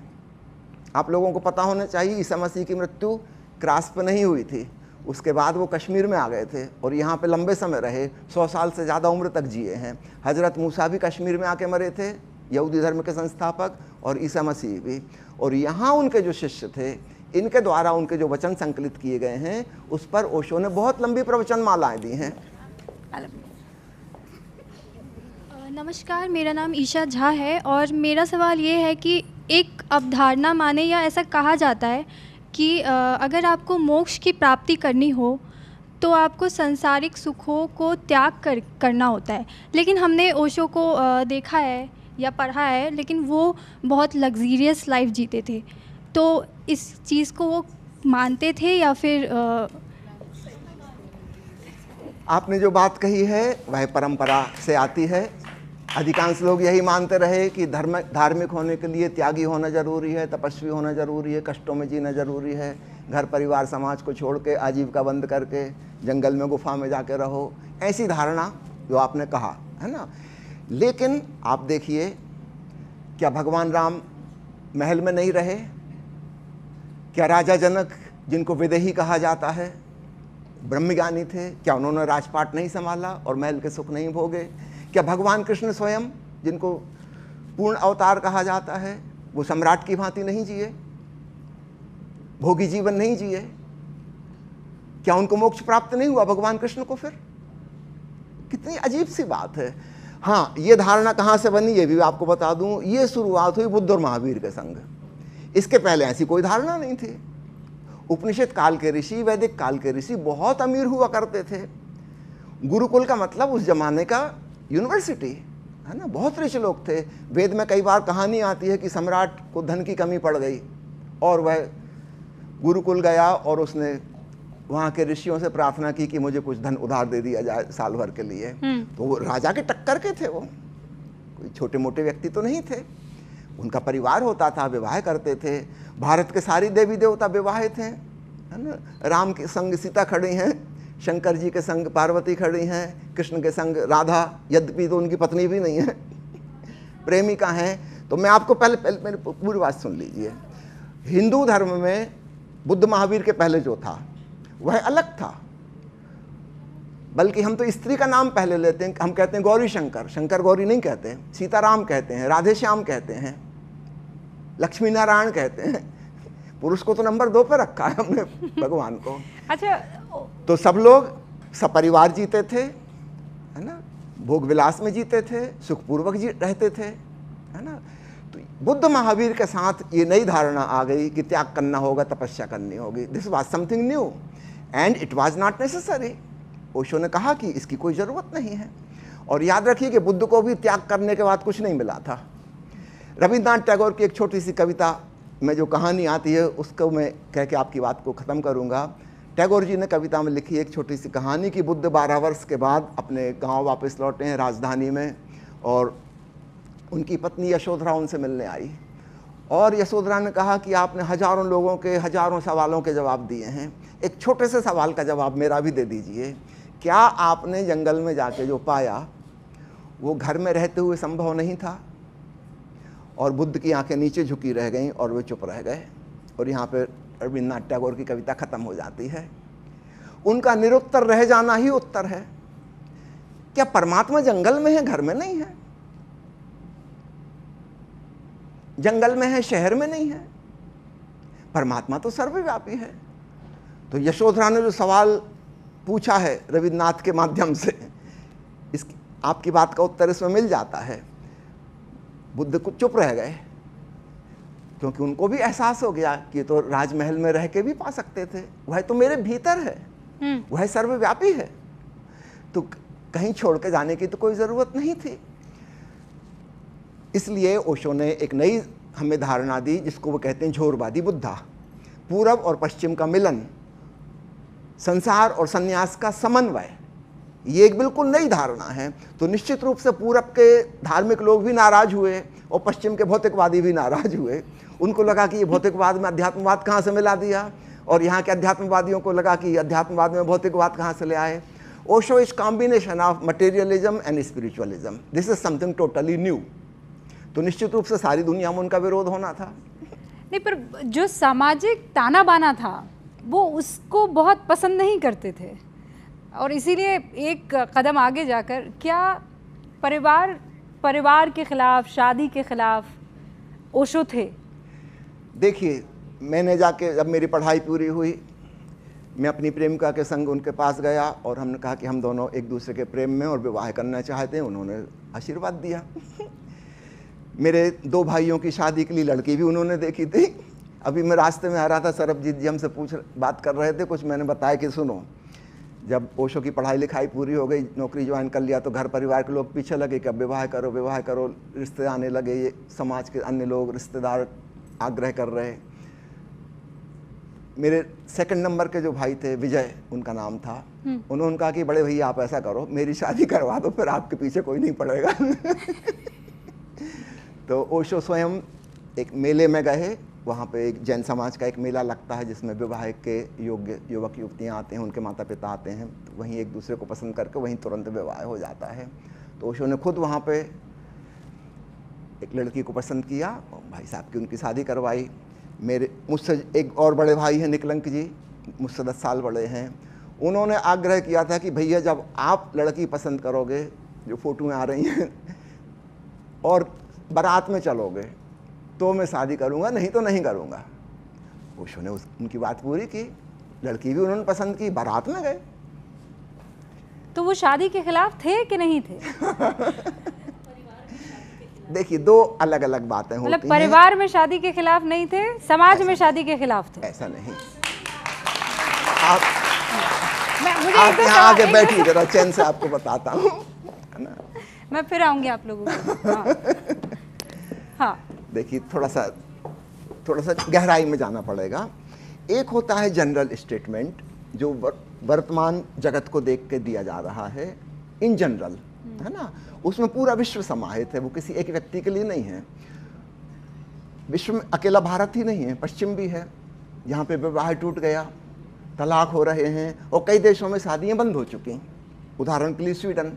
आप लोगों को पता होना चाहिए ईसा मसीह की मृत्यु क्रॉस पर नहीं हुई थी, उसके बाद वो कश्मीर में आ गए थे और यहाँ पे लंबे समय रहे, 100 साल से ज़्यादा उम्र तक जिए हैं। हजरत मूसा भी कश्मीर में आके मरे थे, यहूदी धर्म के संस्थापक, और ईसा मसीह भी। और यहाँ उनके जो शिष्य थे, इनके द्वारा उनके जो वचन संकलित किए गए हैं, उस पर ओशो ने बहुत लंबी प्रवचन मालाएं दी हैं। नमस्कार, मेरा नाम ईशा झा है और मेरा सवाल ये है कि एक अवधारणा माने या ऐसा कहा जाता है कि अगर आपको मोक्ष की प्राप्ति करनी हो तो आपको सांसारिक सुखों को त्याग करना होता है। लेकिन हमने ओशो को देखा है या पढ़ा है, लेकिन वो बहुत लग्जीरियस लाइफ जीते थे। तो इस चीज़ को वो मानते थे या फिर आपने जो बात कही है वह परंपरा से आती है। अधिकांश लोग यही मानते रहे कि धार्मिक होने के लिए त्यागी होना ज़रूरी है, तपस्वी होना ज़रूरी है, कष्टों में जीना ज़रूरी है, घर परिवार समाज को छोड़ के आजीविका बंद करके जंगल में गुफा में जाके रहो, ऐसी धारणा जो आपने कहा है ना। लेकिन आप देखिए, क्या भगवान राम महल में नहीं रहे? क्या राजा जनक, जिनको विदेही कहा जाता है, ब्रह्मज्ञानी थे? क्या उन्होंने राजपाट नहीं संभाला और महल के सुख नहीं भोगे? क्या भगवान कृष्ण स्वयं, जिनको पूर्ण अवतार कहा जाता है, वो सम्राट की भांति नहीं जिए, भोगी जीवन नहीं जिए? क्या उनको मोक्ष प्राप्त नहीं हुआ भगवान कृष्ण को? फिर कितनी अजीब सी बात है। हाँ, ये धारणा कहाँ से बनी ये भी आपको बता दूं। ये शुरुआत हुई बुद्ध और महावीर के संग। इसके पहले ऐसी कोई धारणा नहीं थी। उपनिषद काल के ऋषि, वैदिक काल के ऋषि बहुत अमीर हुआ करते थे। गुरुकुल का मतलब उस जमाने का यूनिवर्सिटी है ना, बहुत रिच लोग थे। वेद में कई बार कहानी आती है कि सम्राट को धन की कमी पड़ गई और वह गुरुकुल गया और उसने वहाँ के ऋषियों से प्रार्थना की कि मुझे कुछ धन उधार दे दिया जाए साल भर के लिए। तो वो राजा के टक्कर के थे, वो कोई छोटे मोटे व्यक्ति तो नहीं थे। उनका परिवार होता था, विवाह करते थे। भारत के सारी देवी देवता विवाहित हैं, है ना। राम के संग सीता खड़ी हैं, शंकर जी के संग पार्वती खड़ी हैं, कृष्ण के संग राधा, यद्यपि तो उनकी पत्नी भी नहीं है, प्रेमिका हैं। तो मैं आपको पहले मेरी पूरी बात सुन लीजिए। हिंदू धर्म में बुद्ध महावीर के पहले जो था वह अलग था। बल्कि हम तो स्त्री का नाम पहले लेते हैं, हम कहते हैं गौरी शंकर, शंकर गौरी नहीं कहते, सीताराम कहते हैं, राधे श्याम कहते हैं, लक्ष्मी नारायण कहते हैं। पुरुष को तो नंबर 2 पे रखा है हमने भगवान को। अच्छा, तो सब लोग सपरिवार जीते थे, है ना, भोग विलास में जीते थे, सुखपूर्वक रहते थे, है ना। तो बुद्ध महावीर के साथ ये नई धारणा आ गई कि त्याग करना होगा, तपस्या करनी होगी। This was something new and it was not necessary. Osho ने कहा कि इसकी कोई ज़रूरत नहीं है। और याद रखिए कि बुद्ध को भी त्याग करने के बाद कुछ नहीं मिला था। रविन्द्रनाथ टैगोर की एक छोटी सी कविता में जो कहानी आती है उसको मैं कह के आपकी बात को ख़त्म करूँगा। टैगोर जी ने कविता में लिखी एक छोटी सी कहानी कि बुद्ध 12 वर्ष के बाद अपने गांव वापस लौटे हैं राजधानी में, और उनकी पत्नी यशोधरा उनसे मिलने आई। और यशोधरा ने कहा कि आपने हजारों लोगों के हजारों सवालों के जवाब दिए हैं, एक छोटे से सवाल का जवाब मेरा भी दे दीजिए। क्या आपने जंगल में जाके जो पाया वो घर में रहते हुए संभव नहीं था? और बुद्ध की आंखें नीचे झुकी रह गईं और वे चुप रह गए। और यहाँ पे रविन्द्रनाथ टैगोर की कविता खत्म हो जाती है। उनका निरुत्तर रह जाना ही उत्तर है। क्या परमात्मा जंगल में है, घर में नहीं है? जंगल में है, शहर में नहीं है। परमात्मा तो सर्वव्यापी है। तो यशोधरा ने जो सवाल पूछा है रविन्द्रनाथ के माध्यम से, इसकी आपकी बात का उत्तर इसमें मिल जाता है। बुद्ध कुछ चुप रह गए क्योंकि उनको भी एहसास हो गया कि तो राजमहल में रह के भी पा सकते थे, वह तो मेरे भीतर है, वह सर्वव्यापी है, तो कहीं छोड़ के जाने की तो कोई ज़रूरत नहीं थी। इसलिए ओशो ने एक नई हमें धारणा दी जिसको वो कहते हैं झोरवादी बुद्धा, पूरब और पश्चिम का मिलन, संसार और संन्यास का समन्वय, ये एक बिल्कुल नई धारणा है। तो निश्चित रूप से पूरब के धार्मिक लोग भी नाराज हुए और पश्चिम के भौतिकवादी भी नाराज हुए। उनको लगा कि ये भौतिकवाद में अध्यात्मवाद कहाँ से मिला दिया, और यहाँ के अध्यात्मवादियों को लगा कि अध्यात्मवाद में भौतिकवाद कहाँ से ले आए। Osho is combination of materialism and spiritualism, this is something totally new. तो निश्चित रूप से सारी दुनिया में उनका विरोध होना था। नहीं, पर जो सामाजिक ताना बाना था वो उसको बहुत पसंद नहीं करते थे, और इसीलिए एक कदम आगे जाकर क्या परिवार के खिलाफ, शादी के खिलाफ ओशो थे? देखिए, मैंने जाके जब मेरी पढ़ाई पूरी हुई, मैं अपनी प्रेमिका के संग उनके पास गया और हमने कहा कि हम दोनों एक दूसरे के प्रेम में और विवाह करना चाहते हैं। उन्होंने आशीर्वाद दिया। मेरे 2 भाइयों की शादी के लिए लड़की भी उन्होंने देखी थी। अभी मैं रास्ते में आ रहा था, सरबजीत जी हमसे बात कर रहे थे, कुछ मैंने बताया कि सुनो, जब ओशो की पढ़ाई लिखाई पूरी हो गई, नौकरी ज्वाइन कर लिया, तो घर परिवार के लोग पीछे लगे कि अब विवाह करो, रिश्ते आने लगे। ये समाज के अन्य लोग, रिश्तेदार आग्रह कर रहे। मेरे 2nd नंबर के जो भाई थे, विजय उनका नाम था, उन्होंने कहा कि बड़े भैया आप ऐसा करो, मेरी शादी करवा दो, फिर आपके पीछे कोई नहीं पड़ेगा। तो ओशो स्वयं एक मेले में गए। वहाँ पे एक जैन समाज का एक मेला लगता है जिसमें विवाह के योग्य युवक युवतियाँ आते हैं, उनके माता पिता आते हैं, तो वहीं एक दूसरे को पसंद करके वहीं तुरंत विवाह हो जाता है। तो ओशो ने खुद वहाँ पे एक लड़की को पसंद किया और भाई साहब की उनकी शादी करवाई। मुझसे एक और बड़े भाई हैं, निकलंक जी, मुझसे 10 साल बड़े हैं। उन्होंने आग्रह किया था कि भैया जब आप लड़की पसंद करोगे, जो फोटो में आ रही हैं, और बारात में चलोगे तो मैं शादी करूंगा, नहीं तो नहीं करूंगा। ओशो ने उनकी बात पूरी की, लड़की भी उन्होंने पसंद की, बारात में गए। तो वो शादी के खिलाफ थे कि नहीं थे? देखिए, 2 अलग अलग बातें होती हैं। मतलब परिवार में शादी के खिलाफ नहीं थे, समाज में शादी के खिलाफ थे? ऐसा नहीं। आप यहाँ आके बैठिए जरा, चैन से आपको बताता हूँ, है ना। मैं फिर आऊंगी आप लोगों को। हाँ। देखिए, थोड़ा सा गहराई में जाना पड़ेगा। एक होता है जनरल स्टेटमेंट जो वर्तमान जगत को देख के दिया जा रहा है, इन जनरल, है ना। उसमें पूरा विश्व समाहित है, वो किसी एक व्यक्ति के लिए नहीं है। विश्व में अकेला भारत ही नहीं है, पश्चिम भी है, जहाँ पे विवाह टूट गया, तलाक हो रहे हैं, और कई देशों में शादियाँ बंद हो चुकी। उदाहरण के लिए स्वीडन,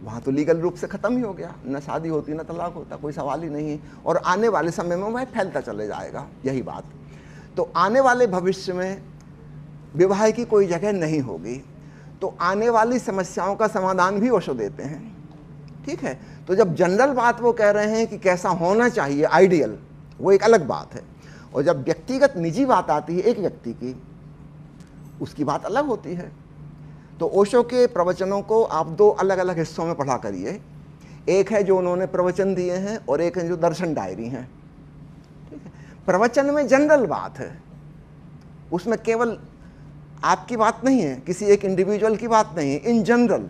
वहाँ तो लीगल रूप से ख़त्म ही हो गया, न शादी होती न तलाक होता, कोई सवाल ही नहीं है। और आने वाले समय में वह फैलता चले जाएगा, यही बात। तो आने वाले भविष्य में विवाह की कोई जगह नहीं होगी। तो आने वाली समस्याओं का समाधान भी ओशो देते हैं, ठीक है। तो जब जनरल बात वो कह रहे हैं कि कैसा होना चाहिए आइडियल, वो एक अलग बात है। और जब व्यक्तिगत निजी बात आती है एक व्यक्ति की, उसकी बात अलग होती है। तो ओशो के प्रवचनों को आप 2 अलग अलग हिस्सों में पढ़ा करिए। एक है जो उन्होंने प्रवचन दिए हैं और एक है जो दर्शन डायरी हैं, ठीक है। प्रवचन में जनरल बात है, उसमें केवल आपकी बात नहीं है, किसी एक इंडिविजुअल की बात नहीं है, इन जनरल,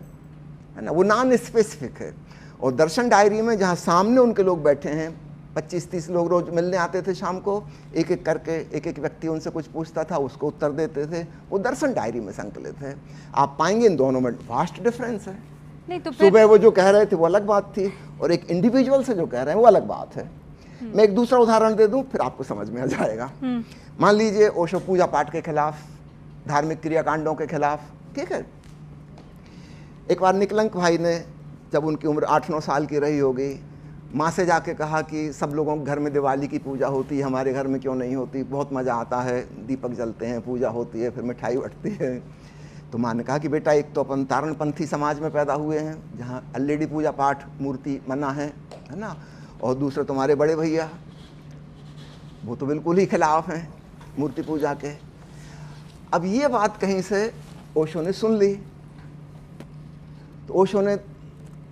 है ना, वो नॉन स्पेसिफिक है। और दर्शन डायरी में जहाँ सामने उनके लोग बैठे हैं, 25-30 लोग रोज मिलने आते थे शाम को, एक एक करके एक एक व्यक्ति उनसे कुछ पूछता था, उसको उत्तर देते थे, वो दर्शन डायरी में संकलित है। आप पाएंगे इन दोनों में वास्ट डिफरेंस है। नहीं तो सुबह वो जो कह रहे थे वो अलग बात थी, और एक इंडिविजुअल से जो कह रहे हैं वो अलग बात है। मैं एक दूसरा उदाहरण दे दूं, फिर आपको समझ में आ जाएगा। मान लीजिए ओशो पूजा पाठ के खिलाफ, धार्मिक क्रियाकांडों के खिलाफ, ठीक है। एक बार निकलंक भाई ने, जब उनकी उम्र 8-9 साल की रही होगी, माँ से जाके कहा कि सब लोगों के घर में दिवाली की पूजा होती है, हमारे घर में क्यों नहीं होती, बहुत मज़ा आता है, दीपक जलते हैं, पूजा होती है, फिर मिठाई बटती है। तो माँ ने कहा कि बेटा, एक तो अपन तारणपंथी समाज में पैदा हुए हैं जहाँ ऑलरेडी पूजा पाठ मूर्ति मना है ना, और दूसरे तुम्हारे बड़े भैया वो तो बिल्कुल ही खिलाफ हैं मूर्ति पूजा के। अब ये बात कहीं से ओशो ने सुन ली, तो ओशो ने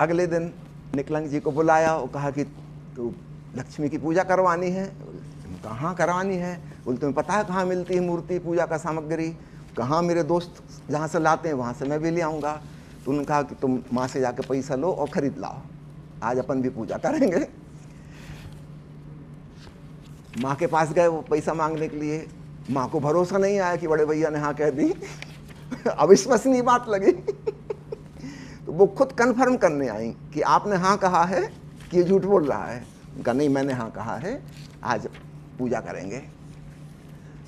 अगले दिन निकलंक जी को बुलाया और कहा कि तो लक्ष्मी की पूजा करवानी है। कहाँ करवानी है? बोले तुम्हें पता है कहाँ मिलती है मूर्ति पूजा का सामग्री? कहाँ? मेरे दोस्त जहाँ से लाते हैं वहाँ से मैं भी ले आऊँगा। तो उन्होंने कहा कि तुम माँ से जाके पैसा लो और ख़रीद लाओ, आज अपन भी पूजा करेंगे। माँ के पास गए वो पैसा मांगने के लिए, माँ को भरोसा नहीं आया कि बड़े भैया ने हाँ कह दी अविश्वसनीय बात लगी तो वो खुद कन्फर्म करने आई कि आपने हाँ कहा है कि ये झूठ बोल रहा है। उनका नहीं, मैंने हाँ कहा है, आज पूजा करेंगे।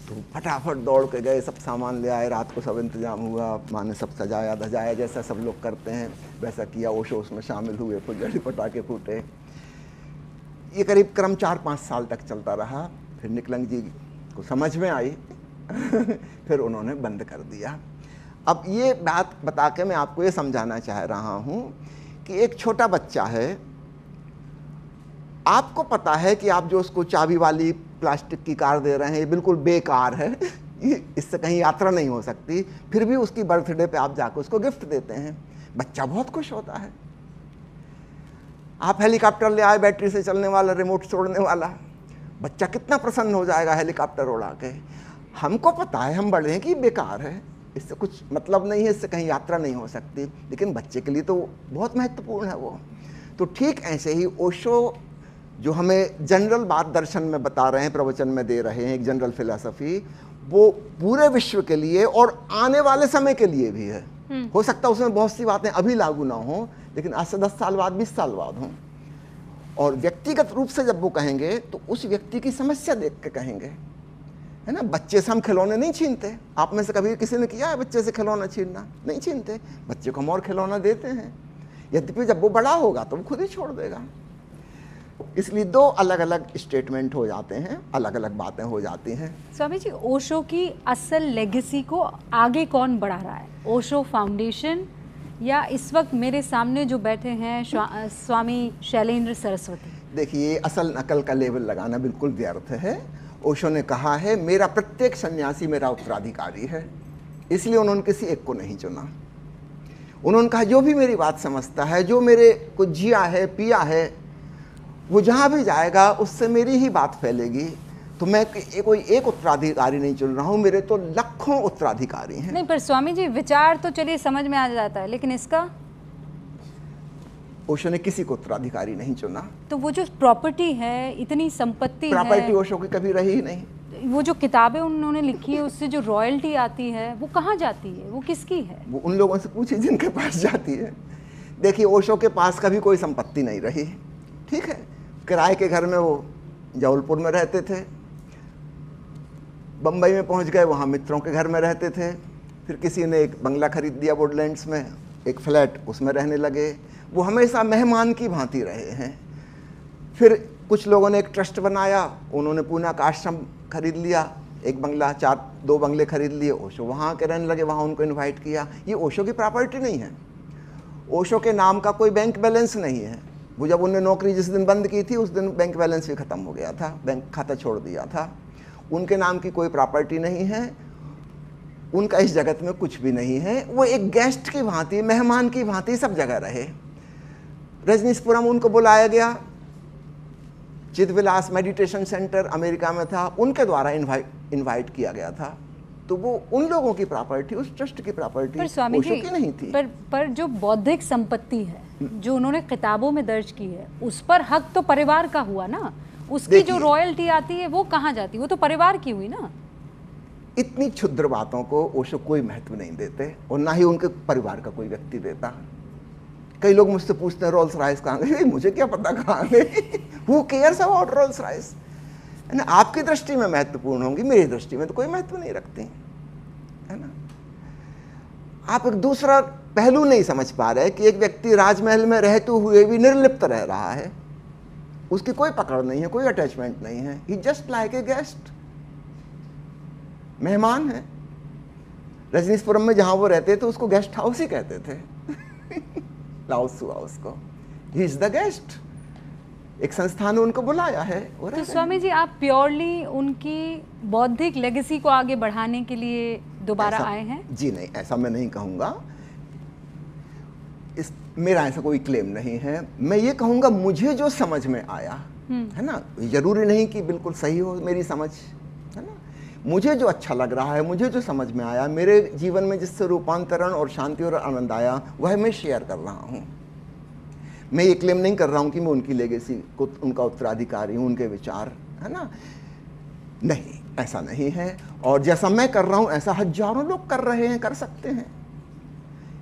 तो फटाफट दौड़ के गए, सब सामान ले आए, रात को सब इंतजाम हुआ, माँ ने सब सजाया धजाया, जैसा सब लोग करते हैं वैसा किया। ओशो उसमें शामिल हुए, फुलझड़ी पटाखे फूटे। ये करीब क्रम 4-5 साल तक चलता रहा। फिर निकलंग जी को समझ में आई फिर उन्होंने बंद कर दिया। अब ये बात बता के मैं आपको ये समझाना चाह रहा हूँ कि एक छोटा बच्चा है, आपको पता है कि आप जो उसको चाबी वाली प्लास्टिक की कार दे रहे हैं ये बिल्कुल बेकार है, इससे कहीं यात्रा नहीं हो सकती, फिर भी उसकी बर्थडे पे आप जाकर उसको गिफ्ट देते हैं। बच्चा बहुत खुश होता है। आप हेलीकॉप्टर ले आए, बैटरी से चलने वाला, रिमोट छोड़ने वाला, बच्चा कितना प्रसन्न हो जाएगा हेलीकॉप्टर उड़ा के। हमको पता है, हम बड़े हैं कि बेकार है, इससे कुछ मतलब नहीं है, इससे कहीं यात्रा नहीं हो सकती, लेकिन बच्चे के लिए तो बहुत महत्वपूर्ण है वो। तो ठीक ऐसे ही ओशो जो हमें जनरल बात दर्शन में बता रहे हैं, प्रवचन में दे रहे हैं, एक जनरल फिलॉसफी, वो पूरे विश्व के लिए और आने वाले समय के लिए भी है। हो सकता है उसमें बहुत सी बातें अभी लागू ना हो, लेकिन आज से 10 साल बाद, 20 साल बाद हों। और व्यक्तिगत रूप से जब वो कहेंगे तो उस व्यक्ति की समस्या देख के कहेंगे, है ना। बच्चे से हम खिलौने नहीं छीनते। आप में से कभी किसी ने किया है बच्चे से खिलौना छीनना? नहीं छीनते। बच्चे को हम और खिलौना देते हैं, यद्यपि जब वो बड़ा होगा तो वो खुद ही छोड़ देगा। इसलिए 2 अलग अलग स्टेटमेंट हो जाते हैं, अलग अलग बातें हो जाती हैं। स्वामी जी, ओशो की असल लेगेसी को आगे कौन बढ़ा रहा है? ओशो फाउंडेशन या इस वक्त मेरे सामने जो बैठे हैं स्वामी शैलेंद्र सरस्वती? देखिए, असल नकल का लेबल लगाना बिल्कुल व्यर्थ है। ओशो ने कहा है मेरा प्रत्येक सन्यासी मेरा उत्तराधिकारी है, इसलिए उन्होंने किसी एक को नहीं चुना। उन्होंने कहा जो भी मेरी बात समझता है, जो मेरे को जिया है पिया है, वो जहाँ भी जाएगा उससे मेरी ही बात फैलेगी। तो मैं कोई एक उत्तराधिकारी नहीं चुन रहा हूँ, मेरे तो लाखों उत्तराधिकारी हैं। नहीं, पर स्वामी जी विचार तो चलिए समझ में आ जाता है, लेकिन इसका? ओशो ने किसी को उत्तराधिकारी नहीं चुना। तो वो जो प्रॉपर्टी है, इतनी संपत्ति प्रॉपर्टी ओशो की कभी रही ही नहीं। वो जो किताबें उन्होंने लिखी है उससे जो रॉयल्टी आती है वो कहाँ जाती है, वो किसकी है? वो उन लोगों से पूछिए जिनके पास जाती है। देखिए, ओशो के पास कभी कोई संपत्ति नहीं रही, ठीक है। किराए के घर में वो जबलपुर में रहते थे, बम्बई में पहुंच गए, वहाँ मित्रों के घर में रहते थे। फिर किसी ने एक बंगला खरीद दिया वुडलैंड्स में, एक फ्लैट, उसमें रहने लगे। वो हमेशा मेहमान की भांति रहे हैं। फिर कुछ लोगों ने एक ट्रस्ट बनाया, उन्होंने पूना का आश्रम खरीद लिया, एक बंगला, 2 बंगले खरीद लिए। ओशो वहाँ के रहने लगे, वहाँ उनको इन्वाइट किया। ये ओशो की प्रॉपर्टी नहीं है। ओशो के नाम का कोई बैंक बैलेंस नहीं है। वो जब उन्होंने नौकरी जिस दिन बंद की थी उस दिन बैंक बैलेंस भी ख़त्म हो गया था, बैंक खाता छोड़ दिया था। उनके नाम की कोई प्रॉपर्टी नहीं है, उनका इस जगत में कुछ भी नहीं है। वो एक गेस्ट की भांति, मेहमान की भांति सब जगह रहे। रजनीशपुरम उनको बुलाया गया, चिदविलास मेडिटेशन सेंटर अमेरिका में था, उनके द्वारा इनवाइट किया गया था। तो वो उन लोगों की प्रॉपर्टी, उस ट्रस्ट की प्रॉपर्टी ओशो की नहीं थी। पर जो बौद्धिक संपत्ति है जो उन्होंने किताबों में दर्ज की है, उस पर हक तो परिवार का हुआ ना। उसकी जो रॉयल्टी आती है वो कहाँ जाती है? वो तो परिवार की हुई ना। इतनी क्षुद्र बातों को ओशो कोई महत्व नहीं देते, और ना ही उनके परिवार का कोई व्यक्ति देता। कई लोग मुझसे पूछते हैं रोल्स रॉयस कहाँ गए? मुझे क्या पता कहाँ गए। Who cares about Rolls Royce? है ना, आपकी दृष्टि में महत्वपूर्ण होंगी, मेरी दृष्टि में तो कोई महत्व नहीं रखती, है ना। आप एक दूसरा पहलू नहीं समझ पा रहे कि एक व्यक्ति राजमहल में रहते हुए भी निर्लिप्त रह रहा है, उसकी कोई पकड़ नहीं है, कोई अटैचमेंट नहीं है। ही जस्ट लाइक ए गेस्ट, मेहमान है। रजनीशपुरम में जहां वो रहते थे उसको गेस्ट हाउस ही कहते थे लाओस हाउस को। He is the guest. एक संस्थान ने उनको बुलाया है। तो स्वामी जी, आप प्योरली उनकी बौद्धिक लेगेसी को आगे बढ़ाने के लिए दोबारा आए हैं? जी नहीं, ऐसा मैं नहीं कहूँगा। मेरा ऐसा कोई क्लेम नहीं है। मैं ये कहूँगा मुझे जो समझ में आया, है ना, जरूरी नहीं कि बिल्कुल सही हो मेरी समझ, है ना। मुझे जो अच्छा लग रहा है, मुझे जो समझ में आया, मेरे जीवन में जिससे रूपांतरण और शांति और आनंद आया, वह मैं शेयर कर रहा हूँ। मैं ये क्लेम नहीं कर रहा हूँ कि मैं उनकी लेगेसी को, उनका उत्तराधिकारी हूँ, उनके विचार, है ना। नहीं, ऐसा नहीं है। और जैसा मैं कर रहा हूं ऐसा हजारों लोग कर रहे हैं, कर सकते हैं।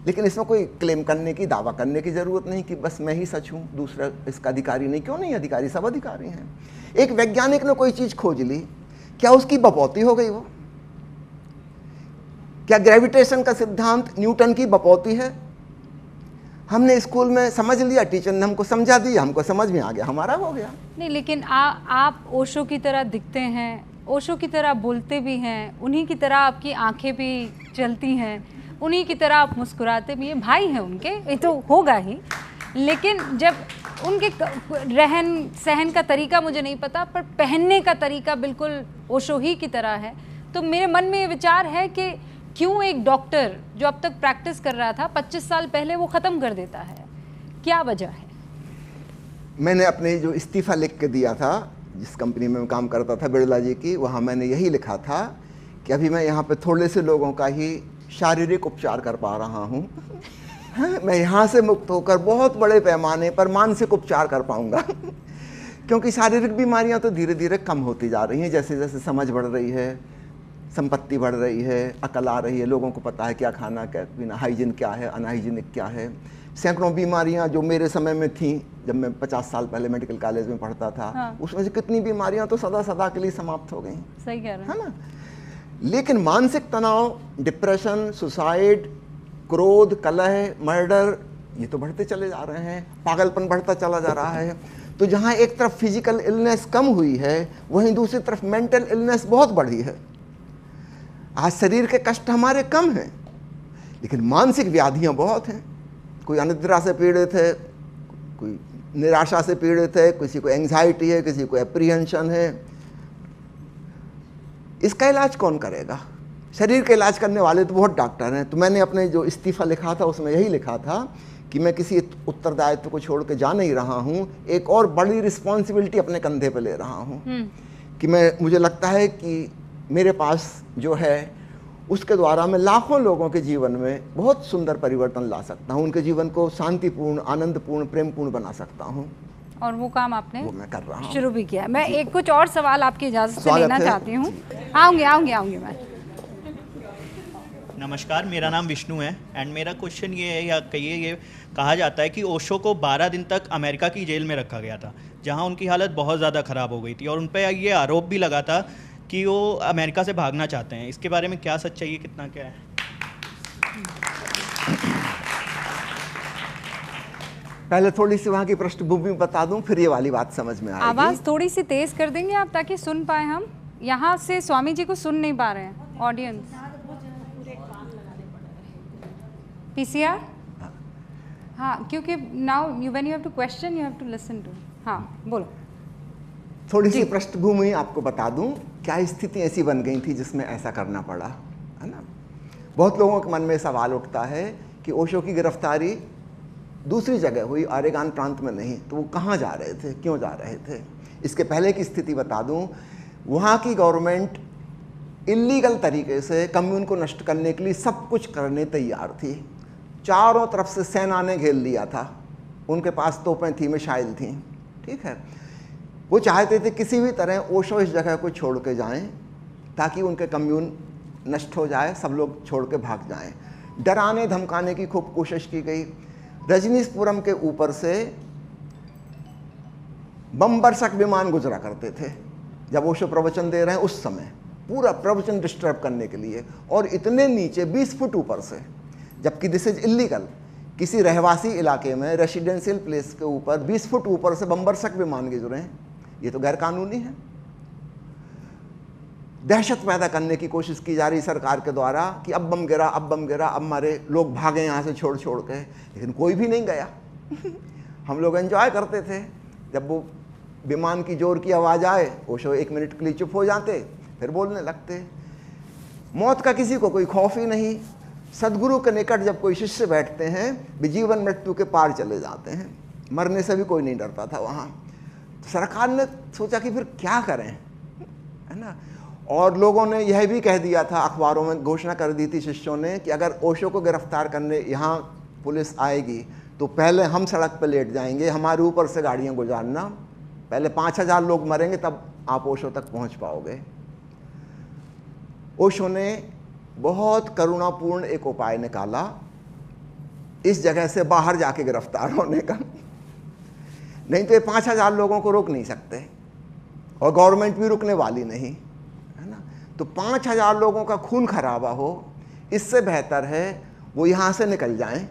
लेकिन इसमें कोई क्लेम करने की, दावा करने की जरूरत नहीं कि बस मैं ही सच हूं, दूसरा इसका अधिकारी नहीं। क्यों नहीं अधिकारी? सब अधिकारी हैं। एक वैज्ञानिक ने कोई चीज खोज ली, क्या उसकी बपौती हो गई वो? क्या ग्रेविटेशन का सिद्धांत न्यूटन की बपौती है? हमने स्कूल में समझ लिया, टीचर ने हमको समझा दिया, हमको समझ में आ गया, हमारा हो गया। नहीं, लेकिन आप ओशो की तरह दिखते हैं, ओशो की तरह बोलते भी हैं, उन्हीं की तरह आपकी आंखें भी चलती हैं, उन्हीं की तरह आप मुस्कुराते भी हैं। भाई हैं उनके, ये तो होगा ही। लेकिन जब उनके रहन सहन का तरीका मुझे नहीं पता, पर पहनने का तरीका बिल्कुल ओशो ही की तरह है। तो मेरे मन में ये विचार है कि क्यों एक डॉक्टर जो अब तक प्रैक्टिस कर रहा था 25 साल पहले, वो ख़त्म कर देता है? क्या वजह है? मैंने अपने जो इस्तीफ़ा लिख के दिया था, जिस कंपनी में मैं काम करता था बिरला जी की, वहाँ मैंने यही लिखा था कि अभी मैं यहाँ पे थोड़े से लोगों का ही शारीरिक उपचार कर पा रहा हूँ। मैं यहाँ से मुक्त होकर बहुत बड़े पैमाने पर मानसिक उपचार कर पाऊँगा। क्योंकि शारीरिक बीमारियाँ तो धीरे धीरे कम होती जा रही हैं, जैसे जैसे समझ बढ़ रही है, संपत्ति बढ़ रही है, अकल आ रही है, लोगों को पता है क्या खाना, क्या पीना, हाइजीन क्या है, अनहाइजीनिक क्या है। सैकड़ों बीमारियां जो मेरे समय में थी, जब मैं 50 साल पहले मेडिकल कॉलेज में पढ़ता था, हाँ। उसमें से कितनी बीमारियां तो सदा सदा के लिए समाप्त हो गई। सही कह रहे हैं। है ना? लेकिन मानसिक तनाव, डिप्रेशन, सुसाइड, क्रोध, कलह, मर्डर, ये तो बढ़ते चले जा रहे हैं, पागलपन बढ़ता चला जा रहा है। तो जहाँ एक तरफ फिजिकल इलनेस कम हुई है, वहीं दूसरी तरफ मेंटल इलनेस बहुत बढ़ी है। आज शरीर के कष्ट हमारे कम हैं, लेकिन मानसिक व्याधियां बहुत हैं। कोई अनिद्रा से पीड़ित है, कोई निराशा से पीड़ित है, किसी को एंग्जाइटी है, किसी को एप्रीहेंशन है। इसका इलाज कौन करेगा? शरीर का इलाज करने वाले तो बहुत डॉक्टर हैं। तो मैंने अपने जो इस्तीफ़ा लिखा था उसमें यही लिखा था कि मैं किसी उत्तरदायित्व को छोड़ के जा नहीं रहा हूँ, एक और बड़ी रिस्पॉन्सिबिलिटी अपने कंधे पे ले रहा हूँ। कि मुझे लगता है कि मेरे पास जो है उसके द्वारा मैं लाखों लोगों के जीवन में बहुत सुंदर परिवर्तन ला सकता हूँ, उनके जीवन को शांतिपूर्ण, आनंदपूर्ण, प्रेमपूर्ण बना सकता हूँ। और वो काम आपने वो मैं कर रहा हूँ, शुरू भी किया है। मैं एक कुछ और सवाल आपकी इजाज़त से लेना चाहती हूँ। आऊँगी मैं। नमस्कार, मेरा नाम विष्णु है एंड मेरा क्वेश्चन ये है, या कहिए ये कहा जाता है कि ओशो को 12 दिन तक अमेरिका की जेल में रखा गया था, जहाँ उनकी हालत बहुत ज़्यादा ख़राब हो गई थी और उन पर ये आरोप भी लगा था कि वो अमेरिका से भागना चाहते हैं। इसके बारे में क्या सच्चाई है, कितना क्या है? पहले थोड़ी सी वहाँ की पृष्ठभूमि बता दूं, फिर ये वाली बात समझ में आएगी। आवाज़ थोड़ी सी तेज़ कर देंगे आप ताकि सुन पाए हम? यहाँ से स्वामी जी को सुन नहीं पा रहे हैं ऑडियंस। पीसीआर? हाँ, क्योंकि now when you have to question you have to listen to. हाँ, बोलो। थोड़ी सी पृष्ठभूमि आपको बता दूं, क्या स्थिति ऐसी बन गई थी जिसमें ऐसा करना पड़ा, है ना? बहुत लोगों के मन में सवाल उठता है कि ओशो की गिरफ्तारी दूसरी जगह हुई, ओरेगन प्रांत में नहीं, तो वो कहाँ जा रहे थे, क्यों जा रहे थे? इसके पहले की स्थिति बता दूं, वहाँ की गवर्नमेंट इल्लीगल तरीके से कम्यून को नष्ट करने के लिए सब कुछ करने तैयार थी। चारों तरफ से सेना ने घेर लिया था, उनके पास तोपें थी, मिसाइल थी, ठीक है? वो चाहते थे किसी भी तरह ओशो इस जगह को छोड़ के जाएं ताकि उनके कम्यून नष्ट हो जाए, सब लोग छोड़ के भाग जाएं। डराने धमकाने की खूब कोशिश की गई। रजनीशपुरम के ऊपर से बमबरसक विमान गुजरा करते थे जब ओशो प्रवचन दे रहे हैं, उस समय पूरा प्रवचन डिस्टर्ब करने के लिए, और इतने नीचे 20 फुट ऊपर से, जबकि दिस इज इलीगल। किसी रहवासी इलाके में रेसिडेंशियल प्लेस के ऊपर 20 फुट ऊपर से बमबरसक विमान गुजरे हैं, ये तो गैरकानूनी है। दहशत पैदा करने की कोशिश की जा रही सरकार के द्वारा कि अब बम गिरा, अब बम गिरा, अब हमारे लोग भागे यहाँ से छोड़ छोड़ के, लेकिन कोई भी नहीं गया। हम लोग एंजॉय करते थे, जब वो विमान की जोर की आवाज़ आए, ओशो 1 मिनट के लिए चुप हो जाते, फिर बोलने लगते। मौत का किसी को कोई खौफ ही नहीं। सदगुरु के निकट जब कोई शिष्य बैठते हैं, वे जीवन मृत्यु के पार चले जाते हैं, मरने से भी कोई नहीं डरता था वहाँ। तो सरकार ने सोचा कि फिर क्या करें, है ना? और लोगों ने यह भी कह दिया था, अखबारों में घोषणा कर दी थी शिष्यों ने कि अगर ओशो को गिरफ्तार करने यहाँ पुलिस आएगी तो पहले हम सड़क पर लेट जाएंगे, हमारे ऊपर से गाड़ियाँ गुजारना, पहले 5000 लोग मरेंगे तब आप ओशो तक पहुँच पाओगे। ओशो ने बहुत करुणापूर्ण एक उपाय निकाला इस जगह से बाहर जाके गिरफ्तार होने का। नहीं तो ये 5000 लोगों को रोक नहीं सकते और गवर्नमेंट भी रुकने वाली नहीं, है ना। तो 5000 लोगों का खून खराबा हो, इससे बेहतर है वो यहाँ से निकल जाएं।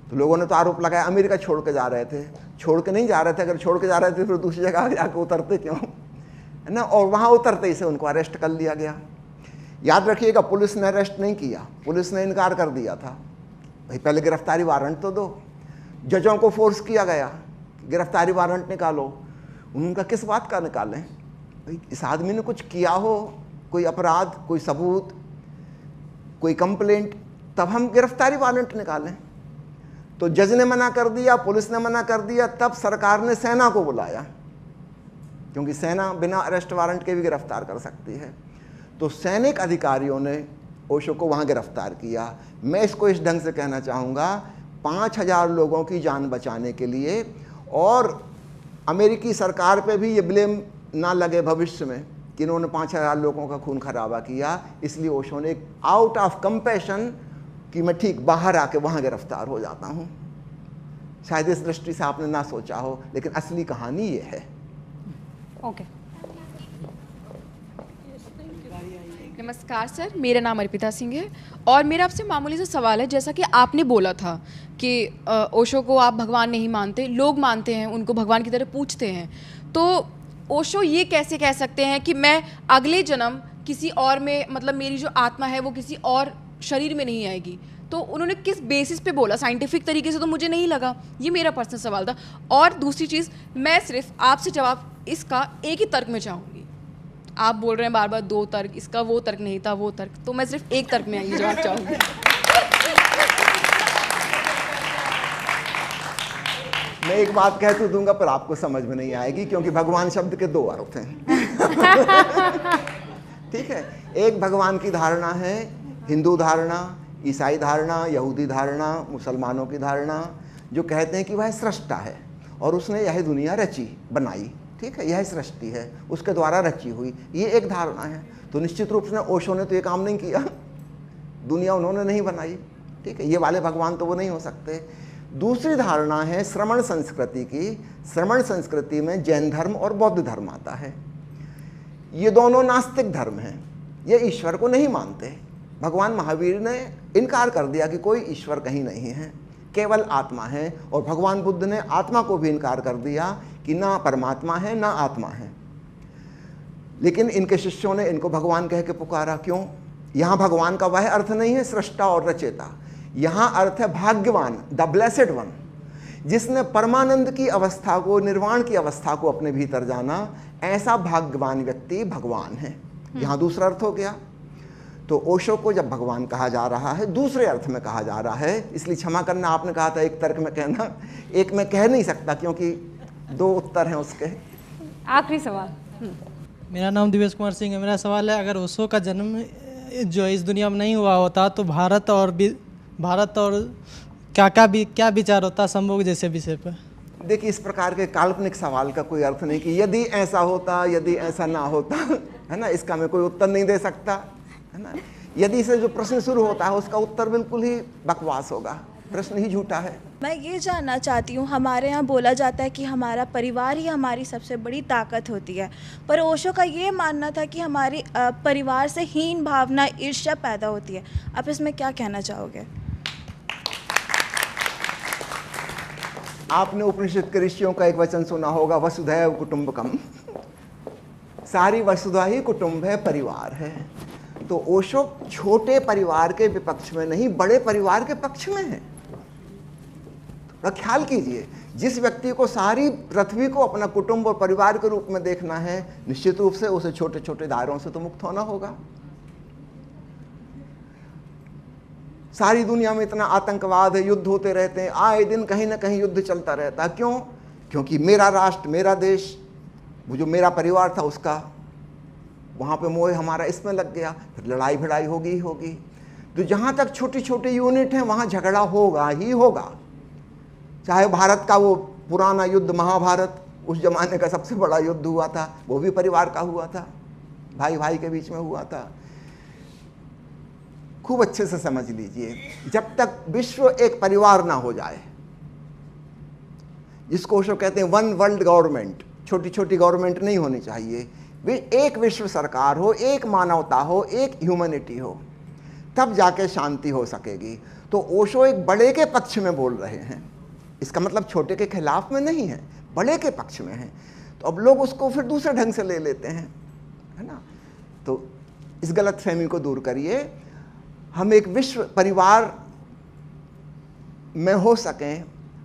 तो लोगों ने तो आरोप लगाया अमेरिका छोड़ के जा रहे थे। छोड़ के नहीं जा रहे थे, अगर छोड़ के जा रहे थे फिर दूसरी जगह जाके उतरते क्यों, है ना। और वहाँ उतरते ही से उनको अरेस्ट कर लिया गया। याद रखिएगा, पुलिस ने अरेस्ट नहीं किया, पुलिस ने इनकार कर दिया था। भाई पहले गिरफ्तारी वारंट तो दो। जजों को फोर्स किया गया गिरफ्तारी वारंट निकालो। उनका किस बात का निकालें? भाई इस आदमी ने कुछ किया हो, कोई अपराध, कोई सबूत, कोई कंप्लेंट, तब हम गिरफ्तारी वारंट निकालें। तो जज ने मना कर दिया, पुलिस ने मना कर दिया, तब सरकार ने सेना को बुलाया, क्योंकि सेना बिना अरेस्ट वारंट के भी गिरफ्तार कर सकती है। तो सैनिक अधिकारियों ने ओशो को वहाँ गिरफ्तार किया। मैं इसको इस ढंग से कहना चाहूँगा, 5000 लोगों की जान बचाने के लिए, और अमेरिकी सरकार पे भी ये ब्लेम ना लगे भविष्य में कि इन्होंने 5000 लोगों का खून खराबा किया, इसलिए ओशो ने आउट ऑफ कंपैशन कि मैं ठीक बाहर आके वहाँ गिरफ्तार हो जाता हूँ। शायद इस दृष्टि से आपने ना सोचा हो, लेकिन असली कहानी ये है। ओके। नमस्कार सर, मेरा नाम अर्पिता सिंह है और मेरा आपसे मामूली सा सवाल है। जैसा कि आपने बोला था कि ओशो को आप भगवान नहीं मानते, लोग मानते हैं, उनको भगवान की तरह पूछते हैं, तो ओशो ये कैसे कह सकते हैं कि मैं अगले जन्म किसी और में, मतलब मेरी जो आत्मा है वो किसी और शरीर में नहीं आएगी? तो उन्होंने किस बेसिस पे बोला? साइंटिफिक तरीके से तो मुझे नहीं लगा। ये मेरा पर्सनल सवाल था। और दूसरी चीज़, मैं सिर्फ आपसे जवाब इसका एक ही तर्क में चाहूँगी। आप बोल रहे हैं बार बार 2 तर्क, इसका वो तर्क नहीं था, वो तर्क, तो मैं सिर्फ एक तर्क में आएंगे जवाब चाहूँगी। मैं एक बात कह तो दूंगा पर आपको समझ में नहीं आएगी, क्योंकि भगवान शब्द के 2 अर्थ हैं। ठीक है, एक भगवान की धारणा है हिंदू धारणा, ईसाई धारणा, यहूदी धारणा, मुसलमानों की धारणा, जो कहते हैं कि वह सृष्टा है और उसने यह दुनिया रची बनाई। ठीक है, यह सृष्टि है, उसके द्वारा रची हुई, ये एक धारणा है। तो निश्चित रूप से ओशो ने तो ये काम नहीं किया, दुनिया उन्होंने नहीं बनाई। ठीक है, ये वाले भगवान तो वो नहीं हो सकते। दूसरी धारणा है श्रमण संस्कृति की। श्रमण संस्कृति में जैन धर्म और बौद्ध धर्म आता है। ये दोनों नास्तिक धर्म हैं, ये ईश्वर को नहीं मानते। भगवान महावीर ने इनकार कर दिया कि कोई ईश्वर कहीं नहीं है, केवल आत्मा है। और भगवान बुद्ध ने आत्मा को भी इनकार कर दिया कि ना परमात्मा है ना आत्मा है। लेकिन इनके शिष्यों ने इनको भगवान कह के पुकारा। क्यों? यहाँ भगवान का वह अर्थ नहीं है सृष्टा और रचेता, यहाँ अर्थ है भाग्यवान, द ब्लेसेड वन, जिसने परमानंद की अवस्था को, निर्वाण की अवस्था को अपने भीतर जाना। ऐसा भाग्यवान व्यक्ति भगवान है। यहाँ दूसरा अर्थ हो गया। तो ओशो को जब भगवान कहा जा रहा है, दूसरे अर्थ में कहा जा रहा है। इसलिए क्षमा करना, आपने कहा था एक तर्क में कहना, एक में कह नहीं सकता क्योंकि 2 उत्तर हैं उसके। आखिरी सवाल। मेरा नाम दिवेश कुमार सिंह है। मेरा सवाल है, अगर ओशो का जन्म जो इस दुनिया में नहीं हुआ होता तो भारत और क्या विचार होता संभोग जैसे विषय पर? देखिए, इस प्रकार के काल्पनिक सवाल का कोई अर्थ नहीं कि यदि ऐसा होता, यदि ऐसा ना होता, है ना। इसका मैं कोई उत्तर नहीं दे सकता, है ना। यदि से जो प्रश्न शुरू होता है उसका उत्तर बिल्कुल ही बकवास होगा, प्रश्न ही झूठा है। मैं ये जानना चाहती हूँ, हमारे यहाँ बोला जाता है कि हमारा परिवार ही हमारी सबसे बड़ी ताकत होती है, पर ओशो का ये मानना था कि हमारी परिवार से हीन भावना, ईर्ष्या पैदा होती है। आप इसमें क्या कहना चाहोगे? आपने उपनिषद के ऋषियों का एक वचन सुना होगा, वसुधैव कुटुंबकम। सारी वसुधा ही कुटुंब है, परिवार है। तो ओशो छोटे परिवार के विपक्ष में नहीं, बड़े परिवार के पक्ष में है। थोड़ा ख्याल कीजिए, जिस व्यक्ति को सारी पृथ्वी को अपना कुटुंब और परिवार के रूप में देखना है, निश्चित रूप से उसे छोटे छोटे दायरों से तो मुक्त होना होगा। सारी दुनिया में इतना आतंकवाद है, युद्ध होते रहते हैं, आए दिन कहीं ना कहीं युद्ध चलता रहता है। क्यों? क्योंकि मेरा राष्ट्र, मेरा देश, वो जो मेरा परिवार था उसका वहाँ पे मोह हमारा इसमें लग गया, फिर लड़ाई भिड़ाई होगी ही होगी। तो जहाँ तक छोटे छोटे यूनिट हैं वहाँ झगड़ा होगा ही होगा। चाहे भारत का वो पुराना युद्ध महाभारत, उस जमाने का सबसे बड़ा युद्ध हुआ था, वो भी परिवार का हुआ था। भाई भाई के बीच में हुआ था। खूब अच्छे से समझ लीजिए, जब तक विश्व एक परिवार ना हो जाए, जिसको ओशो कहते हैं वन वर्ल्ड गवर्नमेंट, छोटी छोटी गवर्नमेंट नहीं होनी चाहिए, एक विश्व सरकार हो, एक मानवता हो, एक ह्यूमैनिटी हो, तब जाके शांति हो सकेगी। तो ओशो एक बड़े के पक्ष में बोल रहे हैं, इसका मतलब छोटे के खिलाफ में नहीं है, बड़े के पक्ष में है। तो अब लोग उसको फिर दूसरे ढंग से ले लेते हैं, है ना। तो इस गलतफहमी को दूर करिए, हम एक विश्व परिवार में हो सकें,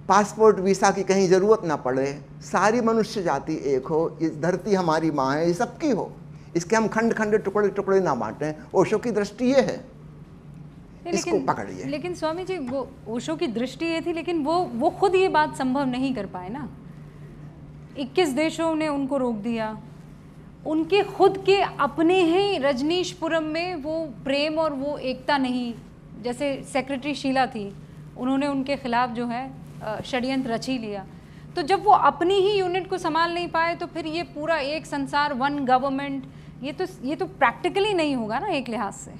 पासपोर्ट वीसा की कहीं ज़रूरत ना पड़े, सारी मनुष्य जाति एक हो, इस धरती हमारी माँ है, ये सबकी हो, इसके हम खंड खंड टुकड़े टुकड़े ना बांटें। ओशो की दृष्टि ये है, इसको पकड़िए। लेकिन स्वामी जी, वो ओशो की दृष्टि ये थी, लेकिन वो खुद ये बात संभव नहीं कर पाए ना। 21 देशों ने उनको रोक दिया, उनके खुद के अपने ही रजनीशपुरम में वो प्रेम और वो एकता नहीं, जैसे सेक्रेटरी शीला थी, उन्होंने उनके खिलाफ जो है षड्यंत्र रच ही लिया। तो जब वो अपनी ही यूनिट को संभाल नहीं पाए, तो फिर ये पूरा एक संसार, वन गवर्नमेंट, ये तो प्रैक्टिकली नहीं होगा ना एक लिहाज से।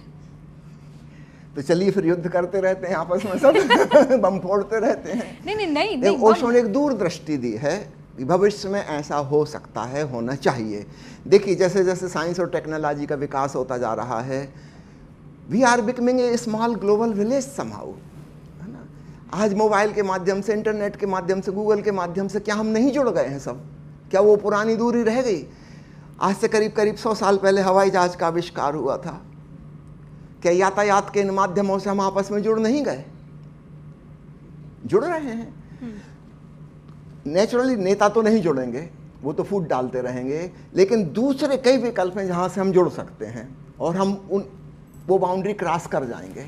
तो चलिए फिर युद्ध करते रहते हैं आपस में सब बम फोड़ते रहते हैं। नहीं, ओशो ने एक दूरदृष्टि दी है, भविष्य में ऐसा हो सकता है, होना चाहिए। देखिए जैसे जैसे साइंस और टेक्नोलॉजी का विकास होता जा रहा है, we are becoming a small global village somehow, है ना। आज मोबाइल के माध्यम से, इंटरनेट के माध्यम से, गूगल के माध्यम से क्या हम नहीं जुड़ गए हैं सब? क्या वो पुरानी दूरी रह गई? आज से करीब करीब 100 साल पहले हवाई जहाज का आविष्कार हुआ था। क्या यातायात के इन माध्यमों से हम आपस में जुड़ नहीं गए? जुड़ रहे हैं। नेचुरली नेता तो नहीं जुड़ेंगे, वो तो फूट डालते रहेंगे, लेकिन दूसरे कई विकल्प हैं जहाँ से हम जुड़ सकते हैं और हम वो बाउंड्री क्रॉस कर जाएंगे।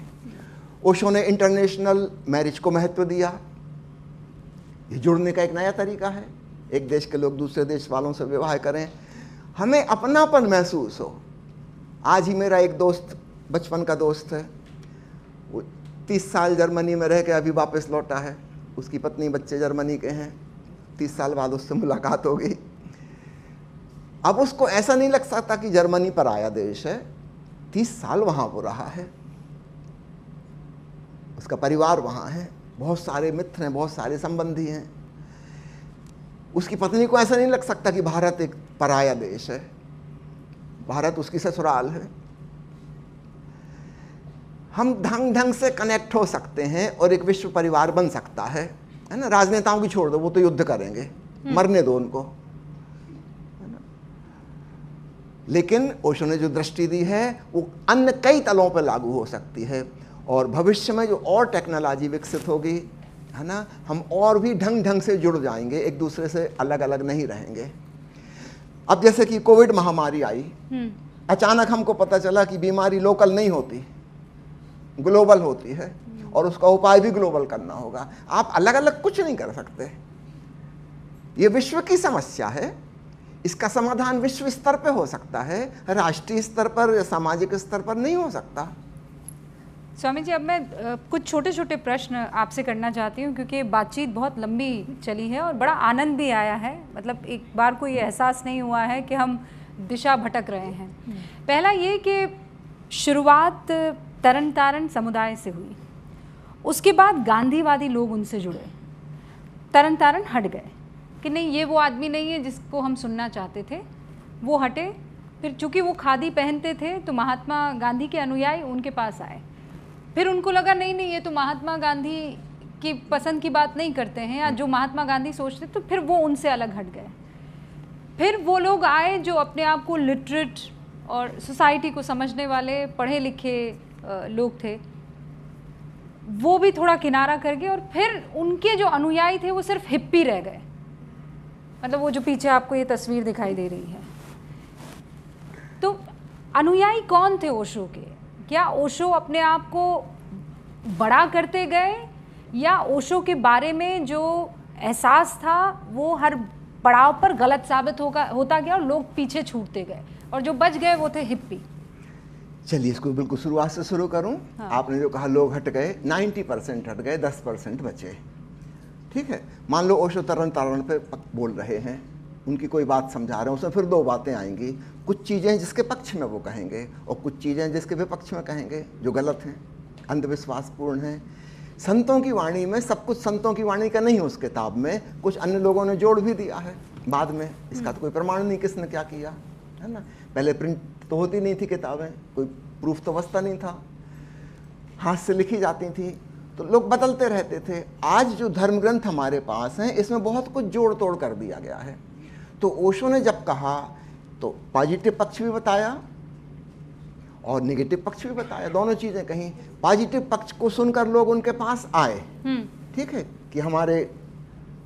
ओशो ने इंटरनेशनल मैरिज को महत्व दिया, ये जुड़ने का एक नया तरीका है, एक देश के लोग दूसरे देश वालों से विवाह करें, हमें अपनापन महसूस हो। आज ही मेरा एक दोस्त, बचपन का दोस्त है, वो 30 साल जर्मनी में रह के अभी वापस लौटा है, उसकी पत्नी बच्चे जर्मनी के हैं, 30 साल बाद उससे मुलाकात होगी। अब उसको ऐसा नहीं लग सकता कि जर्मनी पराया देश है, 30 साल वहाँ वो रहा है, उसका परिवार वहाँ है, बहुत सारे मित्र हैं, बहुत सारे संबंधी हैं। उसकी पत्नी को ऐसा नहीं लग सकता कि भारत एक पराया देश है, भारत उसकी ससुराल है। हम ढंग ढंग से कनेक्ट हो सकते हैं और एक विश्व परिवार बन सकता है ना। राजनेताओं की छोड़ दो, वो तो युद्ध करेंगे, मरने दो उनको, है ना। लेकिन ओशो ने जो दृष्टि दी है वो अन्य कई तलों पर लागू हो सकती है, और भविष्य में जो और टेक्नोलॉजी विकसित होगी, है ना, हम और भी ढंग ढंग से जुड़ जाएंगे, एक दूसरे से अलग अलग नहीं रहेंगे। अब जैसे कि कोविड महामारी आई, अचानक हमको पता चला कि बीमारी लोकल नहीं होती, ग्लोबल होती है, और उसका उपाय भी ग्लोबल करना होगा। आप अलग अलग कुछ नहीं कर सकते, ये विश्व की समस्या है, इसका समाधान विश्व स्तर पर हो सकता है, राष्ट्रीय स्तर पर या सामाजिक स्तर पर नहीं हो सकता। स्वामी जी, अब मैं कुछ छोटे छोटे प्रश्न आपसे करना चाहती हूँ, क्योंकि बातचीत बहुत लंबी चली है और बड़ा आनंद भी आया है। मतलब एक बार को ये एहसास नहीं हुआ है कि हम दिशा भटक रहे हैं। पहला ये कि शुरुआत तरन तारण समुदाय से हुई, उसके बाद गांधीवादी लोग उनसे जुड़े, तरन तारण हट गए कि नहीं, ये वो आदमी नहीं है जिसको हम सुनना चाहते थे, वो हटे। फिर चूँकि वो खादी पहनते थे तो महात्मा गांधी के अनुयायी उनके पास आए, फिर उनको लगा नहीं नहीं, ये तो महात्मा गांधी की पसंद की बात नहीं करते हैं, या जो महात्मा गांधी सोचते, तो फिर वो उनसे अलग हट गए। फिर वो लोग आए जो अपने आप को लिटरेट और सोसाइटी को समझने वाले पढ़े लिखे लोग थे, वो भी थोड़ा किनारा कर गए, और फिर उनके जो अनुयायी थे वो सिर्फ हिप्पी रह गए। मतलब वो जो पीछे आपको ये तस्वीर दिखाई दे रही है, तो अनुयायी कौन थे ओशो के? क्या ओशो अपने आप को बड़ा करते गए, या ओशो के बारे में जो एहसास था वो हर पड़ाव पर गलत साबित होता गया और लोग पीछे छूटते गए, और जो बच गए वो थे हिप्पी? चलिए इसको बिल्कुल शुरुआत से शुरू करूं। हाँ। आपने जो कहा लोग हट गए, 90% हट गए, 10% बचे। ठीक है, मान लो ओशो तरन तारण पे बोल रहे हैं, उनकी कोई बात समझा रहे हैं, उसमें फिर दो बातें आएंगी। कुछ चीज़ें जिसके पक्ष में वो कहेंगे और कुछ चीज़ें जिसके विपक्ष में कहेंगे, जो गलत हैं, अंधविश्वासपूर्ण हैं। संतों की वाणी में सब कुछ संतों की वाणी का नहीं है उस किताब में, कुछ अन्य लोगों ने जोड़ भी दिया है बाद में। इसका तो कोई प्रमाण नहीं किसने क्या किया, है ना। पहले प्रिंट तो होती नहीं थी किताबें, कोई प्रूफ तो बसता नहीं था, हाथ से लिखी जाती थी, तो लोग बदलते रहते थे। आज जो धर्म ग्रंथ हमारे पास हैं इसमें बहुत कुछ जोड़ तोड़ कर दिया गया है। तो ओशो ने जब कहा तो पॉजिटिव पक्ष भी बताया और नेगेटिव पक्ष भी बताया, दोनों चीज़ें कहीं। पॉजिटिव पक्ष को सुनकर लोग उनके पास आए, ठीक है, कि हमारे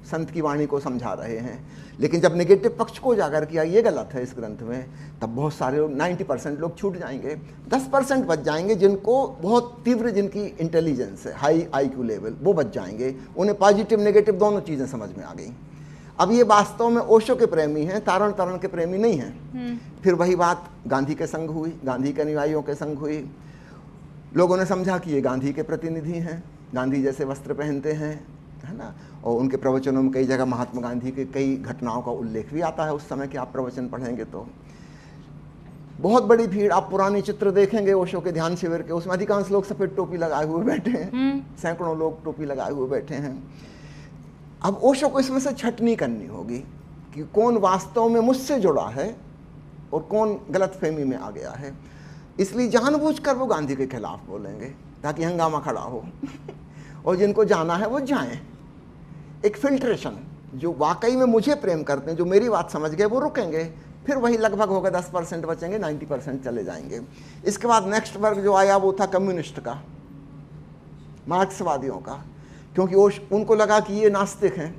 संत की वाणी को समझा रहे हैं। लेकिन जब नेगेटिव पक्ष को उजागर किया ये गलत है इस ग्रंथ में, तब बहुत सारे लोग 90% लोग छूट जाएंगे, 10% बच जाएंगे जिनको बहुत तीव्र, जिनकी इंटेलिजेंस है, हाई IQ लेवल, वो बच जाएंगे। उन्हें पॉजिटिव नेगेटिव दोनों चीज़ें समझ में आ गई। अब ये वास्तव में ओशो के प्रेमी हैं, तारण तरण के प्रेमी नहीं हैं। फिर वही बात गांधी के संग हुई, गांधी के अनुयायियों के संग हुई। लोगों ने समझा कि ये गांधी के प्रतिनिधि हैं, गांधी जैसे वस्त्र पहनते हैं, है ना। और उनके प्रवचनों में कई जगह महात्मा गांधी के कई घटनाओं का उल्लेख भी आता है उस समय के, आप प्रवचन पढ़ेंगे तो। बहुत बड़ी भीड़, आप पुराने चित्र देखेंगे ओशो के ध्यान शिविर के, उसमें अधिकांश लोग सफ़ेद टोपी लगाए हुए बैठे हैं, सैकड़ों लोग टोपी लगाए हुए बैठे हैं। अब ओशो को इसमें से छटनी करनी होगी कि कौन वास्तव में मुझसे जुड़ा है और कौन गलतफहमी में आ गया है। इसलिए जानबूझकर वो गांधी के खिलाफ बोलेंगे ताकि हंगामा खड़ा हो और जिनको जाना है वो जाएं। एक फिल्ट्रेशन, जो वाकई में मुझे प्रेम करते हैं, जो मेरी बात समझ गए, वो रुकेंगे। फिर वही लगभग होगा 10% बचेंगे, 90% चले जाएंगे। इसके बाद नेक्स्ट वर्ग जो आया वो था कम्युनिस्ट का, मार्क्सवादियों का, क्योंकि उनको लगा कि ये नास्तिक हैं।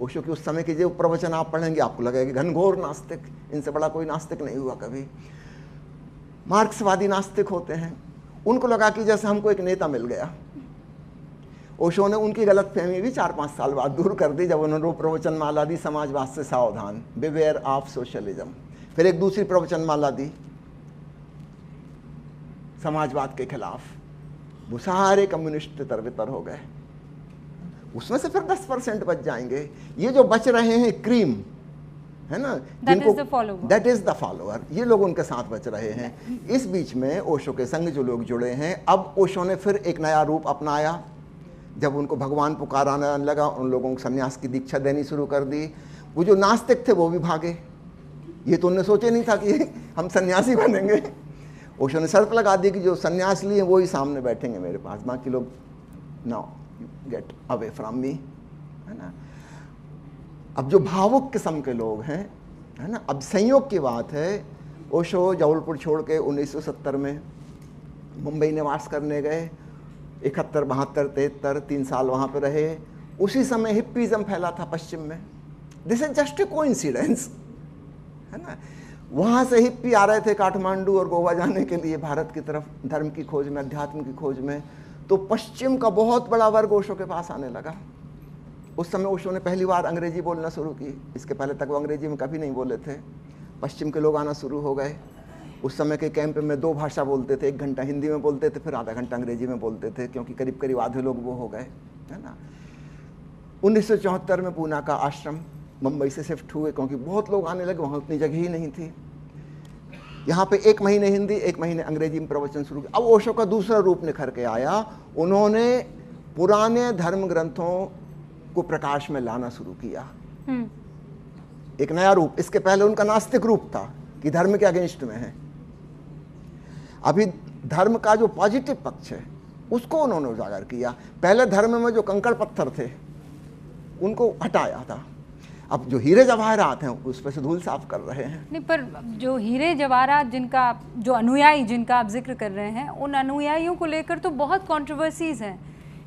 ओशो के उस समय के जो प्रवचन आप पढ़ेंगे आपको लगेगा कि घनघोर नास्तिक, इनसे बड़ा कोई नास्तिक नहीं हुआ कभी। मार्क्सवादी नास्तिक होते हैं। उनको लगा कि जैसे हमको एक नेता मिल गया। ओशो ने उनकी गलतफहमी भी 4-5 साल बाद दूर कर दी जब उन्होंने वो प्रवचन माला दी, समाजवाद से सावधान, बिवेयर ऑफ सोशलिज्म। फिर एक दूसरी प्रवचन माला दी समाजवाद के खिलाफ। वो सारे कम्युनिस्ट तरबितर हो गए। उसमें से फिर 10% बच जाएंगे। ये जो बच रहे हैं क्रीम, है ना, दैट इज द फॉलोअर, ये लोग उनके साथ बच रहे हैं। इस बीच में ओशो के संग जो लोग जुड़े हैं, अब ओशो ने फिर एक नया रूप अपनाया। जब उनको भगवान पुकाराने लगा, उन लोगों को सन्यास की दीक्षा देनी शुरू कर दी। वो जो नास्तिक थे वो भी भागे। ये तो उन्होंने सोचे नहीं था कि हम सन्यासी बनेंगे। ओशो ने शर्त लगा दी कि जो सन्यास लिए वो ही सामने बैठेंगे मेरे पास, बाकी लोग know get away from me, है ना। अब जो भावुक किस्म के लोग हैं, है ना, अब संयोग की बात है, ओशो जबलपुर छोड़ के 1970 में मुंबई निवास करने गए। 71, 72, 73 3 साल वहाँ पे रहे। उसी समय हिप्पीज़म फैला था पश्चिम में। This is just a coincidence, है ना। वहाँ से हिप्पी आ रहे थे काठमांडू और गोवा जाने के लिए, भारत की तरफ धर्म की खोज में, अध्यात्म की खोज में। तो पश्चिम का बहुत बड़ा वर्ग ओशो के पास आने लगा। उस समय ओशो ने पहली बार अंग्रेजी बोलना शुरू की। इसके पहले तक वो अंग्रेजी में कभी नहीं बोले थे। पश्चिम के लोग आना शुरू हो गए। उस समय के कैंप में 2 भाषा बोलते थे, 1 घंटा हिंदी में बोलते थे, फिर आधा घंटा अंग्रेजी में बोलते थे, क्योंकि करीब करीब आधे लोग वो हो गए, है ना। 1974 में पूना का आश्रम मुंबई से शिफ्ट हुए, क्योंकि बहुत लोग आने लगे, वहाँ उतनी जगह ही नहीं थी। यहाँ पे 1 महीने हिंदी, 1 महीने अंग्रेजी में प्रवचन शुरू किया। अब ओशो का दूसरा रूप निखर के आया। उन्होंने पुराने धर्म ग्रंथों को प्रकाश में लाना शुरू किया, एक नया रूप। इसके पहले उनका नास्तिक रूप था कि धर्म के अगेंस्ट में है। अभी धर्म का जो पॉजिटिव पक्ष है उसको उन्होंने उजागर किया। पहले धर्म में जो कंकड़ पत्थर थे उनको हटाया था। अब जो हीरे जवाहरात हैं उस पर से धूल साफ कर रहे हैं। नहीं, पर जो हीरे जवाहरात जिनका, जो अनुयायी जिनका आप जिक्र कर रहे हैं, उन अनुयायियों को लेकर तो बहुत कंट्रोवर्सीज हैं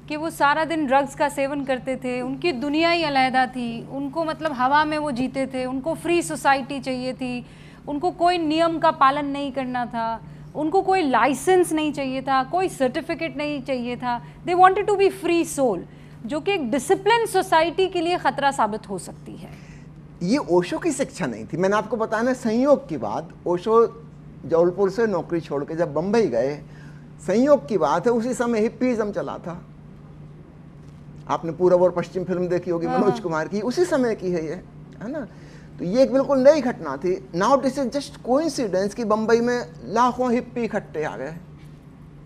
कि वो सारा दिन ड्रग्स का सेवन करते थे, उनकी दुनिया ही अलहदा थी, उनको मतलब हवा में वो जीते थे, उनको फ्री सोसाइटी चाहिए थी, उनको कोई नियम का पालन नहीं करना था, उनको कोई लाइसेंस नहीं चाहिए था, कोई सर्टिफिकेट नहीं चाहिए था। They wanted to be free soul, जो कि एक डिसिप्लिन सोसाइटी के लिए खतरा साबित हो सकती है। ये ओशो की शिक्षा नहीं थी। मैंने आपको बताया ना, संयोग की बात। ओशो जबलपुर से नौकरी छोड़ के जब बम्बई गए, संयोग की बात है, उसी समय हिप्पीज़म चला था। आपने पूरब और पश्चिम फिल्म देखी होगी मनोज कुमार की, उसी समय की है ये, है ना। तो ये एक बिल्कुल नई घटना थी। Now this is just coincidence कि बंबई में लाखों हिप्पी इकट्ठे आ गए।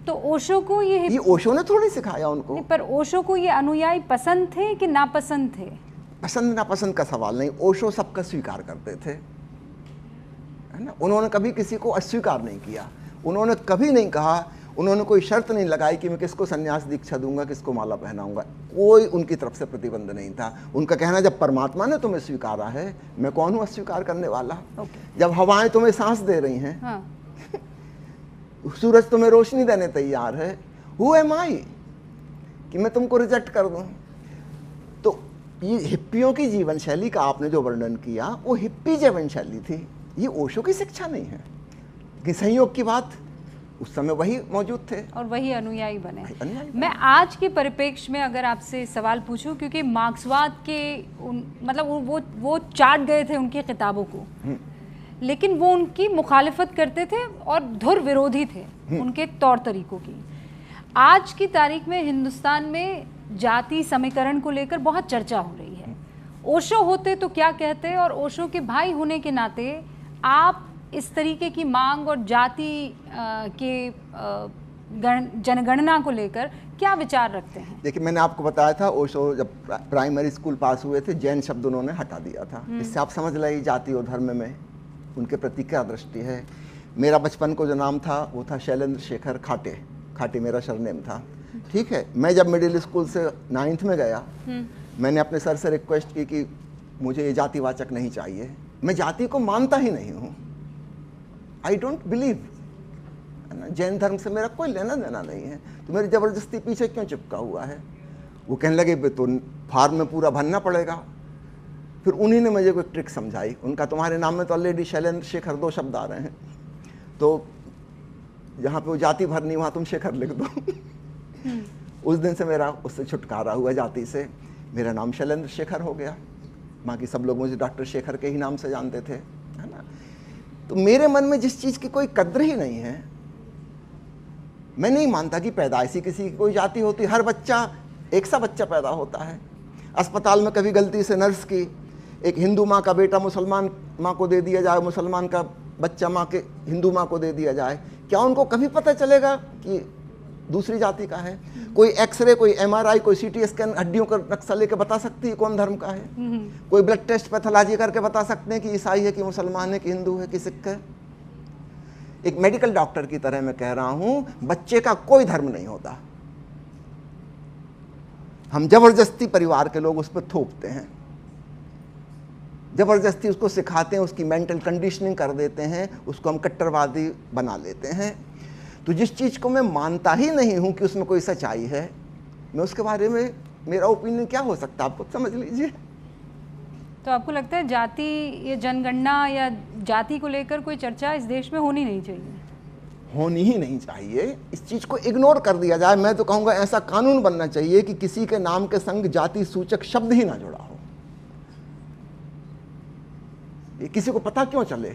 तो ओशो को ये ओशो ने थोड़ी सिखाया उनको। पर ओशो को ये अनुयायी पसंद थे कि नापसंद थे? पसंद नापसंद का सवाल नहीं, ओशो सबका स्वीकार करते थे, है ना। उन्होंने कभी किसी को अस्वीकार नहीं किया। उन्होंने कभी नहीं कहा, उन्होंने कोई शर्त नहीं लगाई कि मैं किसको संन्यास दीक्षा दूंगा, किसको माला पहनाऊंगा। कोई उनकी तरफ से प्रतिबंध नहीं था। उनका कहना, जब परमात्मा ने तुम्हें स्वीकारा है, मैं कौन हूं अस्वीकार करने वाला। जब हवाएं तुम्हें सांस दे रही हैं, हाँ। सूरज तुम्हें रोशनी देने तैयार है, हु एम आई कि मैं तुमको रिजेक्ट कर दूं। तो ये हिप्पियों की जीवन शैली का आपने जो वर्णन किया, वो हिप्पी जीवन शैली थी, ये ओशो की शिक्षा नहीं है। कि संयोग की बात, उस समय वही मौजूद थे और वही अनुयायी बने। मैं आज के परिप्रेक्ष्य में अगर आपसे सवाल पूछूं, क्योंकि मार्क्सवाद के मतलब वो चाट गए थे उनकी किताबों को, लेकिन वो उनकी मुखालिफत करते थे और धुर विरोधी थे उनके तौर तरीकों की। आज की तारीख में हिंदुस्तान में जाति समीकरण को लेकर बहुत चर्चा हो रही है। ओशो होते तो क्या कहते, और ओशो के भाई होने के नाते आप इस तरीके की मांग और जाति के जनगणना को लेकर क्या विचार रखते हैं? देखिए, मैंने आपको बताया था, ओशो जब प्राइमरी स्कूल पास हुए थे, जैन शब्द उन्होंने हटा दिया था। इससे आप समझ लीजिए जाति और धर्म में उनके प्रति क्या दृष्टि है। मेरा बचपन को जो नाम था वो था शैलेंद्र शेखर खाटे। खाटे मेरा सरनेम था, ठीक है। मैं जब मिडिल स्कूल से 9th में गया, मैंने अपने सर से रिक्वेस्ट की कि मुझे ये जातिवाचक नहीं चाहिए। मैं जाति को मानता ही नहीं हूँ, आई डोंट बिलीव, है ना। जैन धर्म से मेरा कोई लेना देना नहीं है, तो मेरी ज़बरदस्ती पीछे क्यों चिपका हुआ है। वो कहने लगे तो फार्म में पूरा भरना पड़ेगा। फिर उन्हीं ने मुझे कोई ट्रिक समझाई। उनका, तुम्हारे नाम में तो ऑलरेडी शैलेंद्र शेखर 2 शब्द आ रहे हैं, तो जहाँ पे वो जाति भरनी वहाँ तुम शेखर लिख दो। उस दिन से मेरा उससे छुटकारा हुआ, जाति से। मेरा नाम शैलेंद्र शेखर हो गया। बाकी सब लोग मुझे डॉक्टर शेखर के ही नाम से जानते थे, है ना। तो मेरे मन में जिस चीज़ की कोई कद्र ही नहीं है, मैं नहीं मानता कि पैदाइशी किसी की कोई जाति होती। हर बच्चा एक सा बच्चा पैदा होता है। अस्पताल में कभी गलती से नर्स की एक हिंदू माँ का बेटा मुसलमान माँ को दे दिया जाए, मुसलमान का बच्चा माँ के हिंदू माँ को दे दिया जाए, क्या उनको कभी पता चलेगा कि दूसरी जाति का है? कोई एक्सरे, कोई MRI, कोई CT स्कैन हड्डियों का नक्शा लेके बता सकती है कौन धर्म का है? कोई ब्लड टेस्ट पैथोलॉजी करके बता सकते हैं कि ईसाई है कि मुसलमान है कि हिंदू है कि सिख है? एक मेडिकल डॉक्टर की तरह मैं कह रहा हूं, बच्चे का कोई धर्म नहीं होता। हम जबरदस्ती परिवार के लोग उस पर थोपते हैं, जबरदस्ती उसको सिखाते हैं, उसकी मेंटल कंडीशनिंग कर देते हैं, उसको हम कट्टरवादी बना लेते हैं। तो जिस चीज़ को मैं मानता ही नहीं हूं कि उसमें कोई सच्चाई है, मैं उसके बारे में मेरा ओपिनियन क्या हो सकता है, आप खुद समझ लीजिए। तो आपको लगता है जाति, ये जनगणना या जाति को लेकर कोई चर्चा इस देश में होनी नहीं चाहिए? होनी ही नहीं चाहिए, इस चीज़ को इग्नोर कर दिया जाए। मैं तो कहूँगा ऐसा कानून बनना चाहिए कि किसी के नाम के संग जाति सूचक शब्द ही ना जुड़ा हो। ये किसी को पता क्यों चले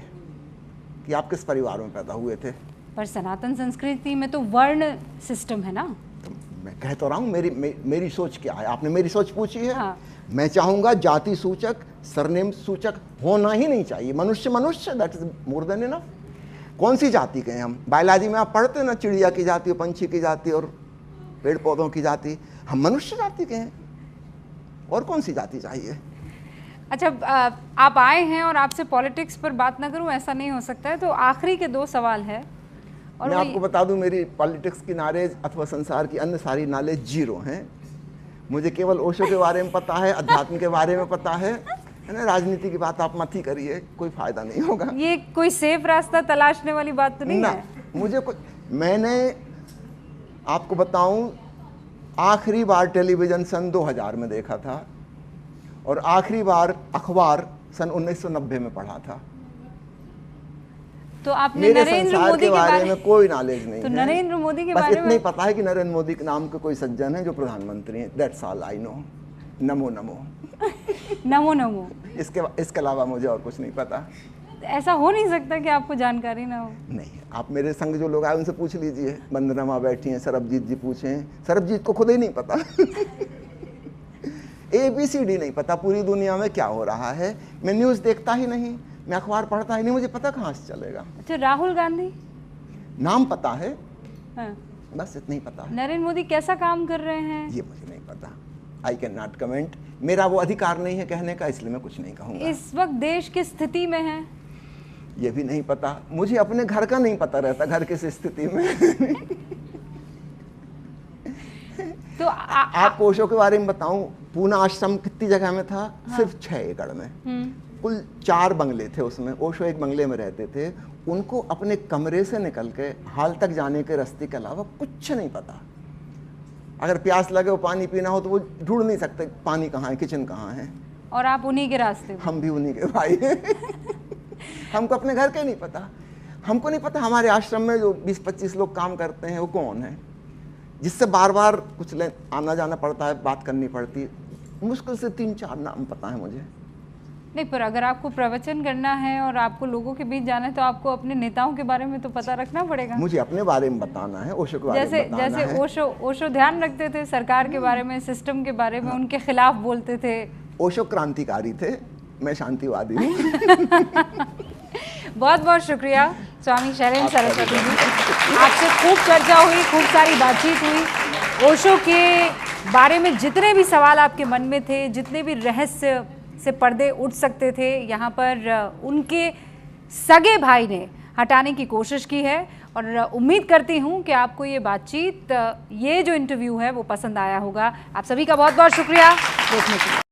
कि आप किस परिवार में पैदा हुए थे? पर सनातन संस्कृति में तो वर्ण सिस्टम है ना। तो मैं कह तो रहा हूँ, मेरी सोच क्या है। आपने मेरी सोच पूछी है। हाँ। मैं चाहूँगा जाति सूचक, सरनेम सूचक होना ही नहीं चाहिए। मनुष्य मनुष्य, that is more than enough. कौन सी जाति के हैं हम? बायोलॉजी में आप पढ़ते हैं ना, चिड़िया की जाति, पंछी की जाति और पेड़ पौधों की जाति। हम मनुष्य जाति के हैं, और कौन सी जाति चाहिए? अच्छा, आप आए हैं और आपसे पॉलिटिक्स पर बात ना करूं, ऐसा नहीं हो सकता है। तो आखिरी के 2 सवाल है। और मैं आपको बता दूं, मेरी पॉलिटिक्स की नॉलेज अथवा संसार की अन्य सारी नॉलेज 0 है। मुझे केवल ओशो के बारे में पता है, अध्यात्म के बारे में पता है ना। राजनीति की बात आप मत ही करिए, कोई फायदा नहीं होगा। ये कोई सेफ रास्ता तलाशने वाली बात तो नहीं ना, है। मुझे मैंने आपको बताऊं, आखिरी बार टेलीविज़न सन 2000 में देखा था और आखिरी बार अखबार सन 1990 में पढ़ा था। तो आपने नरेंद्र मोदी के बारे में कोई नॉलेज नहीं तो है। नरेंद्र मोदी के बस बारे इतना में ही पता है कि नरेंद्र मोदी के नाम के कोई सज्जन है जो प्रधानमंत्री हैं। That's all I know. Namo Namo. Namo Namo. इसके अलावा मुझे और कुछ नहीं पता। ऐसा हो नहीं सकता कि आपको जानकारी ना हो। नहीं, आप मेरे संग जो लोग आए उनसे पूछ लीजिए। वंदना माँ बैठी हैं, सरबजीत जी पूछें। सरबजीत को खुद ही नहीं पता। ABCD नहीं पता पूरी दुनिया में क्या हो रहा है। मैं न्यूज़ देखता ही नहीं, मैं अखबार पढ़ता ही नहीं, मुझे पता कहाँ से चलेगा। अच्छा, राहुल गांधी नाम पता है, हाँ। बस इतना ही पता है। नरेंद्र मोदी कैसा काम कर रहे हैं ये मुझे नहीं पता, आई कैन नॉट कमेंट, मेरा वो अधिकार नहीं है कहने का, इसलिए मैं कुछ नहीं कहूँगा। इस वक्त देश किस स्थिति में है ये भी नहीं पता, मुझे अपने घर का नहीं पता रहता, घर किस स्थिति में। तो आपको ओशो के बारे में बताऊं, पूना आश्रम कितनी जगह में था? हाँ। सिर्फ 6 एकड़ में, कुल 4 बंगले थे उसमें। ओशो एक बंगले में रहते थे, उनको अपने कमरे से निकल के हाल तक जाने के रास्ते के अलावा कुछ नहीं पता। अगर प्यास लगे वो पानी पीना हो तो वो ढूंढ नहीं सकते पानी कहाँ है, किचन कहाँ है। और आप उन्हीं के रास्ते, हम भी उन्हीं के भाई हैं। हमको अपने घर के नहीं पता, हमको नहीं पता हमारे आश्रम में जो 20-25 लोग काम करते हैं वो कौन है, जिससे बार बार कुछ आना जाना पड़ता है, बात करनी पड़ती है। मुश्किल से 3-4 नाम पता है मुझे। नहीं, पर अगर आपको प्रवचन करना है और आपको लोगों के बीच जाना है तो आपको अपने नेताओं के बारे में तो पता रखना पड़ेगा। मुझे अपने बारे में बताना है, ओशो के बारे में बताना है। जैसे ओशो ध्यान रखते थे सरकार के बारे में, सिस्टम के बारे में, उनके खिलाफ बोलते थे। ओशो क्रांतिकारी थे, मैं शांतिवादी हूँ। बहुत बहुत शुक्रिया स्वामी शैलेंद्र सरस्वती जी, आपसे खूब चर्चा हुई, खूब सारी बातचीत हुई। ओशो के बारे में जितने भी सवाल आपके मन में थे, जितने भी रहस्य से पर्दे उठ सकते थे, यहाँ पर उनके सगे भाई ने हटाने की कोशिश की है। और उम्मीद करती हूँ कि आपको ये बातचीत, ये जो इंटरव्यू है वो पसंद आया होगा। आप सभी का बहुत बहुत शुक्रिया देखने के लिए।